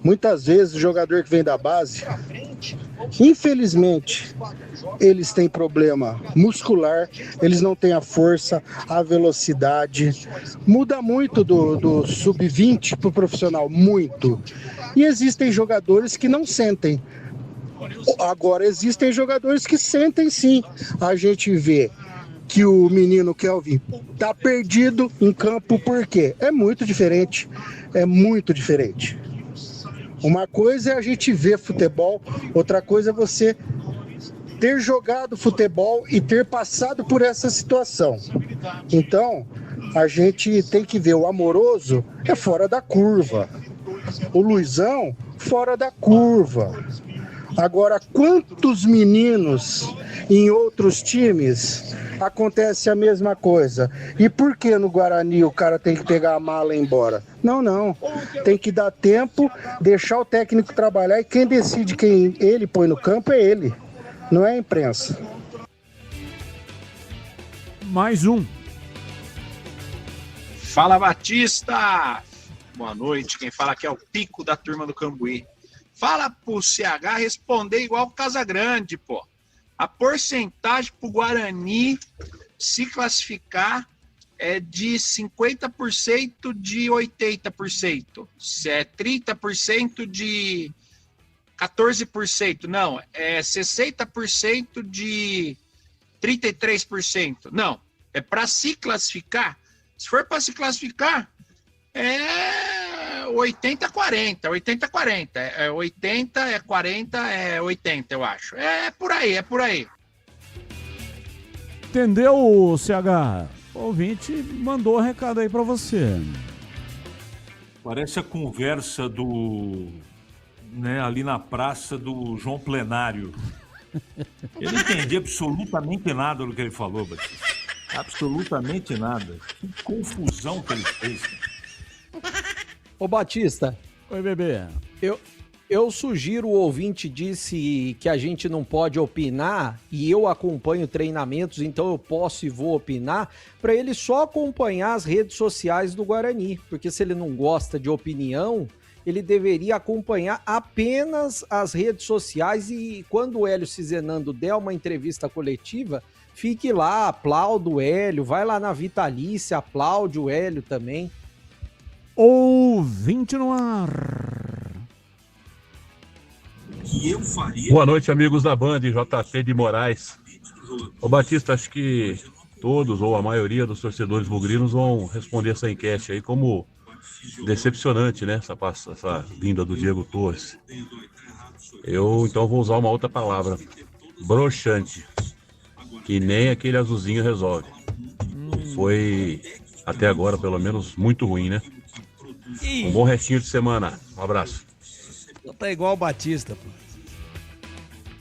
Speaker 11: Muitas vezes o jogador que vem da base, infelizmente, eles têm problema muscular, eles não têm a força, a velocidade. Muda muito do sub-20 para o profissional, muito. E existem jogadores que não sentem. Agora, existem jogadores que sentem sim. A gente vê que o menino Kelvin tá perdido em campo, por quê? É muito diferente. Uma coisa é a gente ver futebol, outra coisa é você ter jogado futebol e ter passado por essa situação. Então, a gente tem que ver o Amoroso é fora da curva. O Luizão, fora da curva. Agora, quantos meninos em outros times acontece a mesma coisa? E por que no Guarani o cara tem que pegar a mala e ir embora? Não. Tem que dar tempo, deixar o técnico trabalhar e quem decide quem ele põe no campo é ele, não é a imprensa.
Speaker 8: Mais um.
Speaker 18: Fala, Batista! Boa noite, quem fala aqui é o Pico da turma do Cambuí. Fala pro CH responder igual o Casagrande, pô. A porcentagem pro Guarani se classificar é de 50% de 80%. Se é 30% de 14%. Não, é 60% de 33%. Não, é para se classificar. Se for para se classificar, é 80-40. 80-40. É 80, é 40, é 80, eu acho. É por aí.
Speaker 8: Entendeu, CH? O ouvinte mandou o recado aí pra você.
Speaker 16: Parece a conversa ali na praça do João Plenário. Eu não entendi absolutamente nada do que ele falou, Batista. Absolutamente nada. Que confusão que ele fez.
Speaker 15: Ô Batista.
Speaker 8: Oi, bebê.
Speaker 15: Eu sugiro, o ouvinte disse que a gente não pode opinar e eu acompanho treinamentos, então eu posso e vou opinar, para ele só acompanhar as redes sociais do Guarani, porque se ele não gosta de opinião, ele deveria acompanhar apenas as redes sociais e quando o Hélio Cizenando der uma entrevista coletiva, fique lá, aplaude o Hélio, vai lá na Vitalícia, aplaude o Hélio também.
Speaker 8: Ouvinte no ar.
Speaker 19: Boa noite, amigos da Band, JP de Moraes. Ô Batista, acho que todos ou a maioria dos torcedores bugrinos vão responder essa enquete aí como decepcionante, né? Essa vinda do Diego Torres. Eu então vou usar uma outra palavra, broxante, que nem aquele azulzinho resolve. Foi até agora, pelo menos, muito ruim, né? Um bom restinho de semana. Um abraço.
Speaker 10: Tá igual o Batista, pô.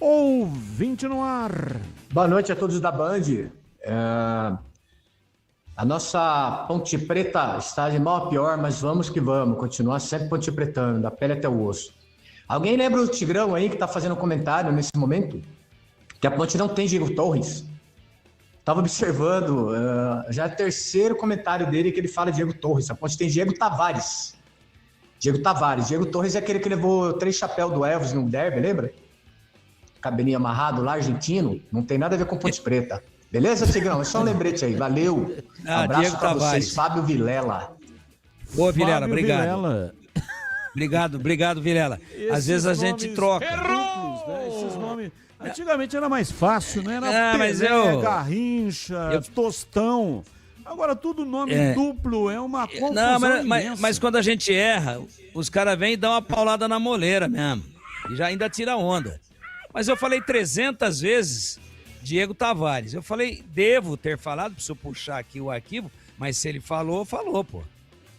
Speaker 8: Ouvinte no ar.
Speaker 24: Boa noite a todos da Band. A nossa Ponte Preta está de mal a pior, mas vamos que vamos. Continuar sempre Ponte Pretano, da pele até o osso. Alguém lembra o Tigrão aí que tá fazendo um comentário nesse momento? Que a Ponte não tem Diego Torres. Tava observando, já é o terceiro comentário dele que ele fala Diego Torres. A Ponte tem Diego Tavares. Diego Torres é aquele que levou 3 chapéus do Elvis no derby, lembra? Cabelinho amarrado lá, argentino. Não tem nada a ver com Ponte Preta. Beleza, Tigrão? É só um lembrete aí. Valeu. Abraço
Speaker 10: Diego
Speaker 24: pra
Speaker 10: Tavares.
Speaker 24: vocês. Fábio Vilela.
Speaker 10: Ô, Vilela,
Speaker 24: Fábio
Speaker 10: obrigado.
Speaker 24: Vilela.
Speaker 10: Obrigado, Vilela. Às vezes a gente troca.
Speaker 8: Duplos, né? Esses nomes. Antigamente era mais fácil, né? Era
Speaker 10: mas
Speaker 8: Pelé, Garrincha, Tostão. Agora tudo nome duplo, é uma confusão
Speaker 10: Não,
Speaker 8: imensa.
Speaker 10: mas quando a gente erra, os caras vêm e dão uma paulada na moleira mesmo. E já ainda tira onda. Mas eu falei 300 vezes Diego Tavares. Eu falei, devo ter falado, preciso puxar aqui o arquivo, mas se ele falou, pô.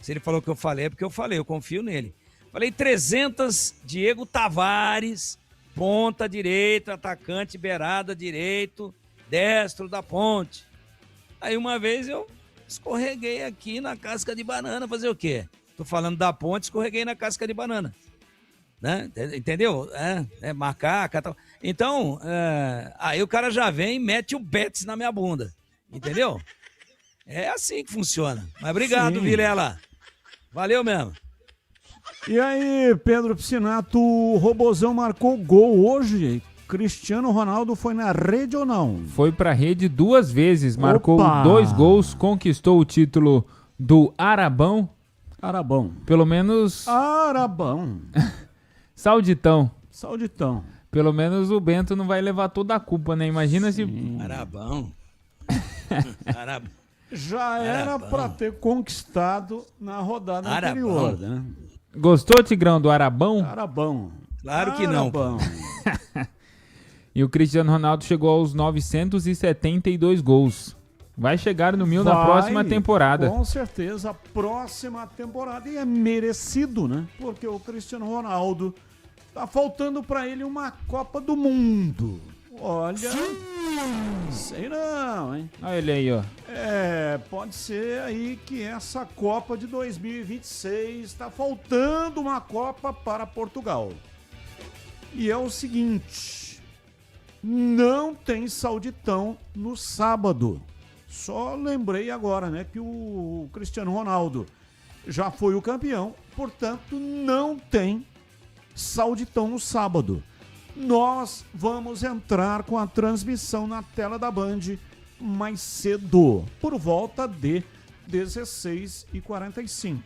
Speaker 10: Se ele falou que eu falei, é porque eu falei, eu confio nele. Falei 300 Diego Tavares, ponta direito, atacante, beirada direito, destro da Ponte. Aí uma vez eu escorreguei aqui na casca de banana, fazer o quê? Tô falando da Ponte, escorreguei na casca de banana. Né? Entendeu? Macaca, tal. Então, aí o cara já vem e mete o Betis na minha bunda. Entendeu? É assim que funciona. Mas obrigado,
Speaker 8: Sim.
Speaker 10: Vilela. Valeu mesmo.
Speaker 8: E aí, Pedro Piscinato, o Robozão marcou gol hoje. Cristiano Ronaldo foi na rede ou não?
Speaker 9: Foi pra rede 2 vezes, marcou
Speaker 8: Opa!
Speaker 9: 2 gols, conquistou o título do Arabão.
Speaker 8: Arabão.
Speaker 9: Pelo menos...
Speaker 8: Arabão.
Speaker 9: Sauditão.
Speaker 8: Sauditão.
Speaker 9: Pelo menos o Bento não vai levar toda a culpa, né? Imagina se...
Speaker 10: Arabão.
Speaker 8: Já era pra ter conquistado na rodada
Speaker 10: Arabão.
Speaker 8: anterior, né?
Speaker 9: Gostou, Tigrão, do Arabão?
Speaker 8: Arabão.
Speaker 10: Claro que não.
Speaker 8: Arabão.
Speaker 9: E o Cristiano Ronaldo chegou aos 972 gols. Vai chegar no 1000 na próxima temporada.
Speaker 8: Com certeza, próxima temporada. E é merecido, né? Porque o Cristiano Ronaldo tá faltando pra ele uma Copa do Mundo. Olha, sei não, hein?
Speaker 9: Olha ele aí, ó.
Speaker 8: Pode ser aí que essa Copa de 2026 tá faltando uma Copa para Portugal. E é o seguinte, não tem Sauditão no sábado. Só lembrei agora, né, que o Cristiano Ronaldo já foi o campeão, portanto não tem Sauditão no sábado. Nós vamos entrar com a transmissão na tela da Band mais cedo, por volta de 16h45.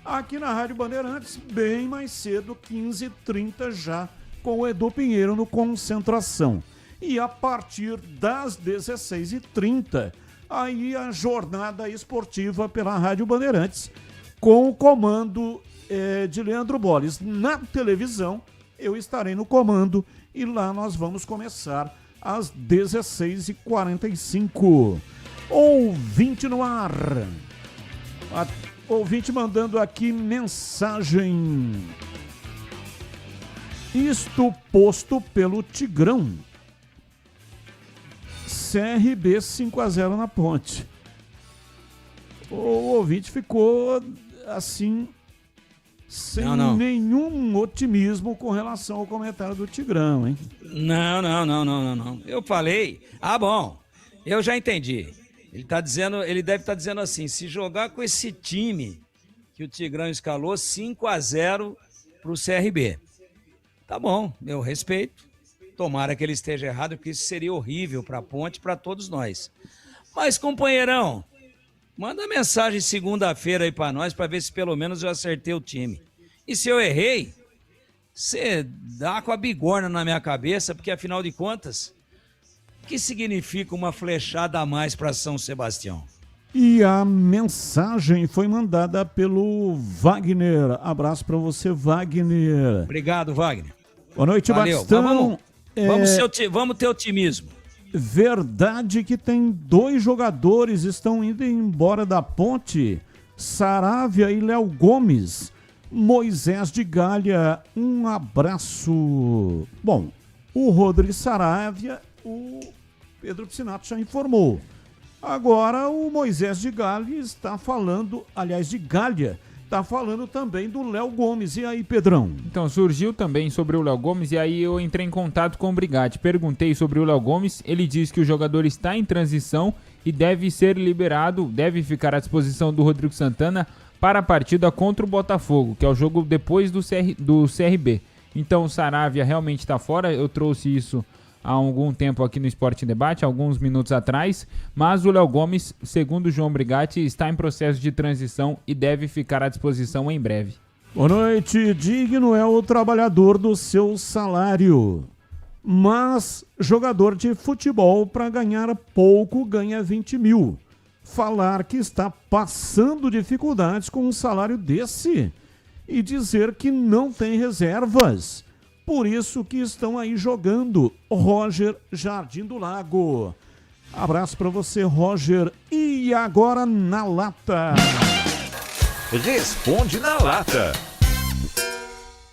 Speaker 8: Aqui na Rádio Bandeirantes, bem mais cedo, 15h30 já, com o Edu Pinheiro no Concentração. E a partir das 16h30, aí a jornada esportiva pela Rádio Bandeirantes, com o comando de Leandro Bolles. Na televisão, eu estarei no comando e lá nós vamos começar às 16h45. Ouvinte no ar. Ouvinte mandando aqui mensagem. Isto posto pelo Tigrão. CRB 5-0 na Ponte. O ouvinte ficou assim, sem nenhum otimismo com relação ao comentário do Tigrão, hein?
Speaker 10: Não. Eu falei, bom, eu já entendi. Ele deve estar dizendo assim, se jogar com esse time que o Tigrão escalou, 5-0 pro CRB. Tá bom, eu respeito. Tomara que ele esteja errado, porque isso seria horrível pra Ponte, pra todos nós. Mas, companheirão, manda mensagem segunda-feira aí pra nós, pra ver se pelo menos eu acertei o time. E se eu errei, você dá com a bigorna na minha cabeça, porque afinal de contas, o que significa uma flechada a mais pra São Sebastião?
Speaker 8: E a mensagem foi mandada pelo Wagner. Abraço pra você, Wagner.
Speaker 10: Obrigado, Wagner.
Speaker 8: Boa noite,
Speaker 10: Valeu.
Speaker 8: Batistão.
Speaker 10: Vamos ter otimismo.
Speaker 8: Verdade que tem 2 jogadores estão indo embora da Ponte. Saravia e Léo Gomes. Moisés de Galha, um abraço. Bom, o Rodrigo Saravia, o Pedro Piscinato já informou. Agora o Moisés de Galha está falando, aliás, de Galha, tá falando também do Léo Gomes. E aí, Pedrão?
Speaker 9: Então, surgiu também sobre o Léo Gomes e aí eu entrei em contato com o Brigatti. Perguntei sobre o Léo Gomes, ele diz que o jogador está em transição e deve ser liberado, deve ficar à disposição do Rodrigo Santana para a partida contra o Botafogo, que é o jogo depois do CRB. Então o Saravia realmente está fora, eu trouxe isso há algum tempo aqui no Esporte em Debate, alguns minutos atrás, mas o Léo Gomes, segundo o João Brigatti, está em processo de transição e deve ficar à disposição em breve.
Speaker 8: Boa noite. Digno é o trabalhador do seu salário, mas jogador de futebol para ganhar pouco ganha 20 mil. Falar que está passando dificuldades com um salário desse e dizer que não tem reservas. Por isso que estão aí jogando. Roger Jardim do Lago. Abraço para você, Roger. E agora na lata.
Speaker 4: Responde na lata.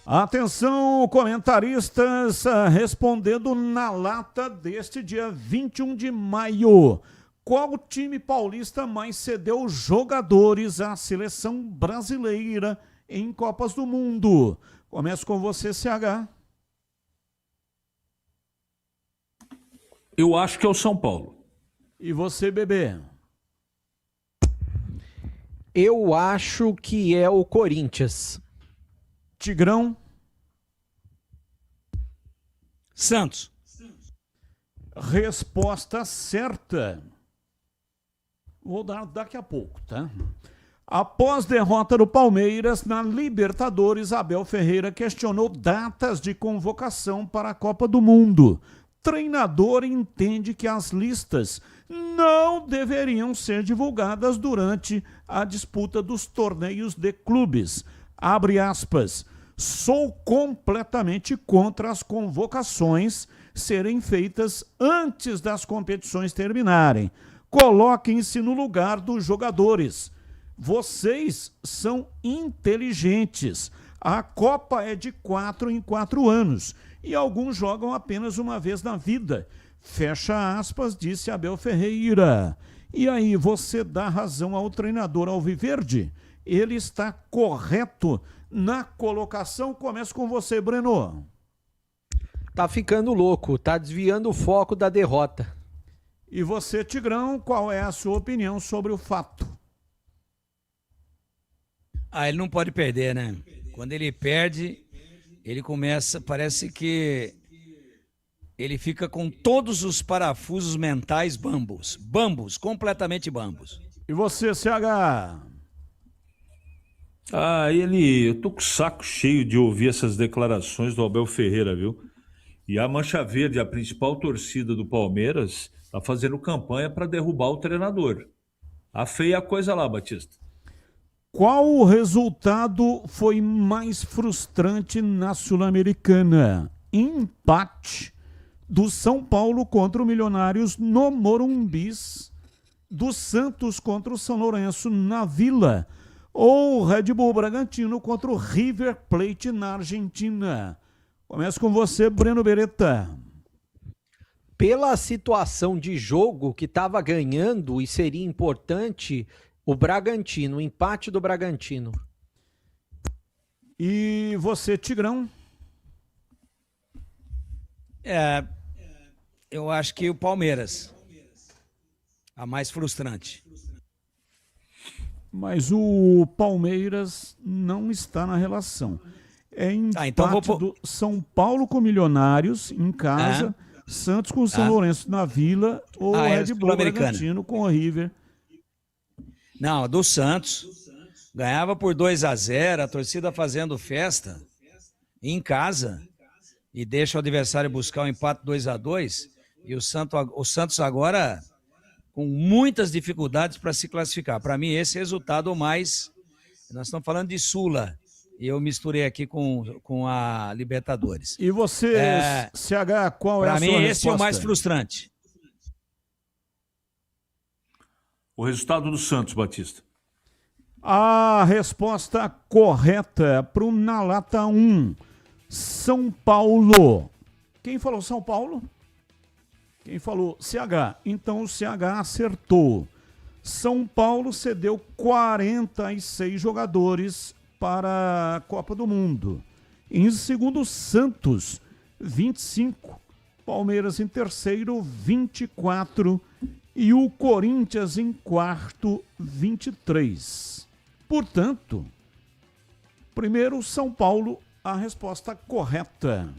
Speaker 8: Atenção, comentaristas, respondendo na lata deste dia 21 de maio. Qual time paulista mais cedeu jogadores à seleção brasileira em Copas do Mundo? Começo com você, CH.
Speaker 16: Eu acho que é o São Paulo.
Speaker 8: E você, Bebê?
Speaker 15: Eu acho que é o Corinthians.
Speaker 8: Tigrão?
Speaker 10: Santos.
Speaker 8: Resposta certa. Vou dar daqui a pouco, tá? Após derrota do Palmeiras na Libertadores, Abel Ferreira questionou datas de convocação para a Copa do Mundo. Treinador entende que as listas não deveriam ser divulgadas durante a disputa dos torneios de clubes. Abre aspas. Sou completamente contra as convocações serem feitas antes das competições terminarem. Coloquem-se no lugar dos jogadores. Vocês são inteligentes. A Copa é de 4 em 4 anos e alguns jogam apenas uma vez na vida. Fecha aspas, disse Abel Ferreira. E aí, você dá razão ao treinador alviverde? Ele está correto na colocação. Começo com você, Breno.
Speaker 15: Tá ficando louco, tá desviando o foco da derrota.
Speaker 8: E você, Tigrão, qual é a sua opinião sobre o fato?
Speaker 10: Ele não pode perder, né? Quando ele perde, ele começa, parece que ele fica com todos os parafusos mentais bambos, completamente bambos.
Speaker 8: E você, CH?
Speaker 16: Eu tô com o saco cheio de ouvir essas declarações do Abel Ferreira, viu? E a Mancha Verde, a principal torcida do Palmeiras, tá fazendo campanha para derrubar o treinador. Tá feia a coisa lá, Batista.
Speaker 8: Qual o resultado foi mais frustrante na Sul-Americana? Empate do São Paulo contra o Milionários no Morumbis, do Santos contra o São Lourenço na Vila, ou Red Bull Bragantino contra o River Plate na Argentina? Começo com você, Breno Beretta.
Speaker 15: Pela situação de jogo que estava ganhando e seria importante, o Bragantino, o empate do Bragantino.
Speaker 8: E você, Tigrão?
Speaker 10: Eu acho que o Palmeiras. A mais frustrante.
Speaker 8: Mas o Palmeiras não está na relação. É empate
Speaker 10: então
Speaker 8: do São Paulo com Milionários em casa, Santos com o São Lourenço na Vila, ou Red Bull Bragantino com o River.
Speaker 10: Não, do Santos. Ganhava por 2-0, a torcida fazendo festa em casa e deixa o adversário buscar o empate 2-2 e o Santos agora com muitas dificuldades para se classificar. Para mim, esse resultado mais... Nós estamos falando de Sula e eu misturei aqui com a Libertadores.
Speaker 8: E você, CH, qual é a sua resposta? Para mim,
Speaker 10: esse é o mais frustrante.
Speaker 16: O resultado do Santos, Batista.
Speaker 8: A resposta correta para o Na Lata 1, São Paulo. Quem falou São Paulo? Quem falou CH? Então o CH acertou. São Paulo cedeu 46 jogadores para a Copa do Mundo. Em segundo, Santos, 25. Palmeiras em terceiro, 24. E o Corinthians em quarto, 23. Portanto, primeiro, São Paulo, a resposta correta.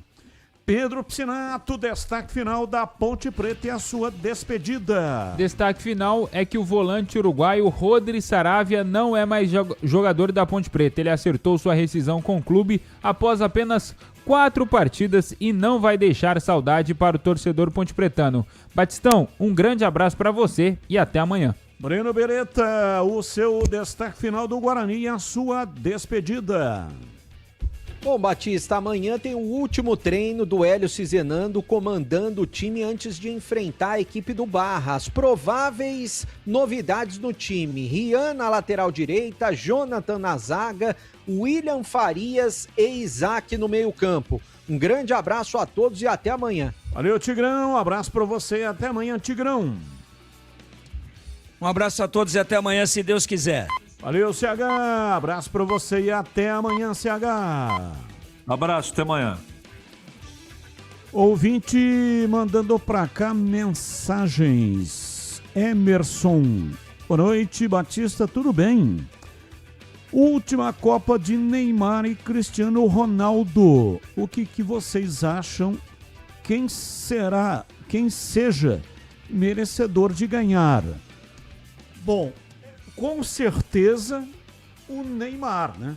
Speaker 8: Pedro Piscinato, destaque final da Ponte Preta e a sua despedida.
Speaker 9: Destaque final é que o volante uruguaio Rodri Saravia não é mais jogador da Ponte Preta. Ele acertou sua rescisão com o clube após apenas 4 partidas e não vai deixar saudade para o torcedor pontepretano. Batistão, um grande abraço para você e até amanhã.
Speaker 8: Breno Beretta, o seu destaque final do Guarani e a sua despedida.
Speaker 15: Bom, Batista, amanhã tem o último treino do Hélio Cizenando comandando o time antes de enfrentar a equipe do Barra. As prováveis novidades no time: Rian na lateral direita, Jonathan na zaga, William Farias e Isaac no meio-campo. Um grande abraço a todos e até amanhã.
Speaker 8: Valeu, Tigrão. Um abraço para você e até amanhã, Tigrão.
Speaker 10: Um abraço a todos e até amanhã, se Deus quiser.
Speaker 8: Valeu, CH. Abraço pra você e até amanhã, CH.
Speaker 16: Abraço, até amanhã.
Speaker 8: Ouvinte mandando pra cá mensagens. Emerson. Boa noite, Batista, tudo bem? Última Copa de Neymar e Cristiano Ronaldo. O que vocês acham? Quem seja merecedor de ganhar? Bom, com certeza o Neymar, né?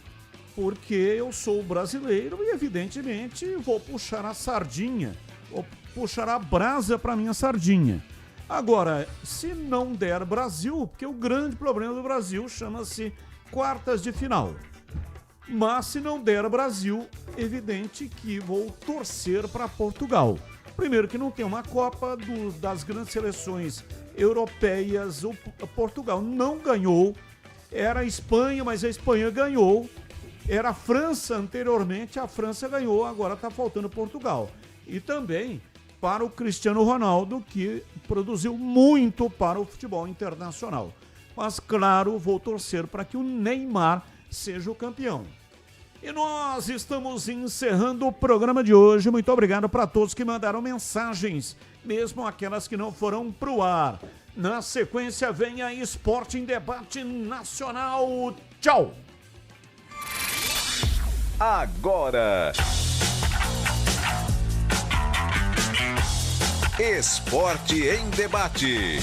Speaker 8: Porque eu sou brasileiro e evidentemente vou puxar a sardinha, vou puxar a brasa para minha sardinha. Agora, se não der Brasil, porque o grande problema do Brasil chama-se quartas de final. Mas se não der Brasil, evidente que vou torcer para Portugal. Primeiro que não tem uma Copa das grandes seleções europeias, o Portugal não ganhou, era a Espanha, mas a Espanha ganhou, era a França anteriormente, a França ganhou, agora está faltando Portugal. E também para o Cristiano Ronaldo, que produziu muito para o futebol internacional. Mas claro, vou torcer para que o Neymar seja o campeão. E nós estamos encerrando o programa de hoje. Muito obrigado para todos que mandaram mensagens, mesmo aquelas que não foram pro ar. Na sequência vem a Esporte em Debate Nacional. Tchau!
Speaker 4: Agora, Esporte em Debate.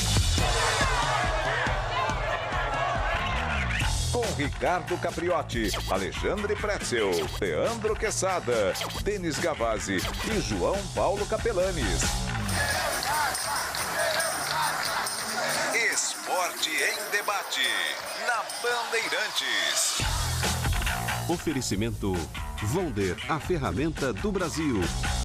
Speaker 4: Com Ricardo Capriotti, Alexandre Pretzel, Leandro Quesada, Denis Gavazzi e João Paulo Capelanes. Esporte em Debate, na Bandeirantes.
Speaker 13: Oferecimento Vonder, a ferramenta do Brasil.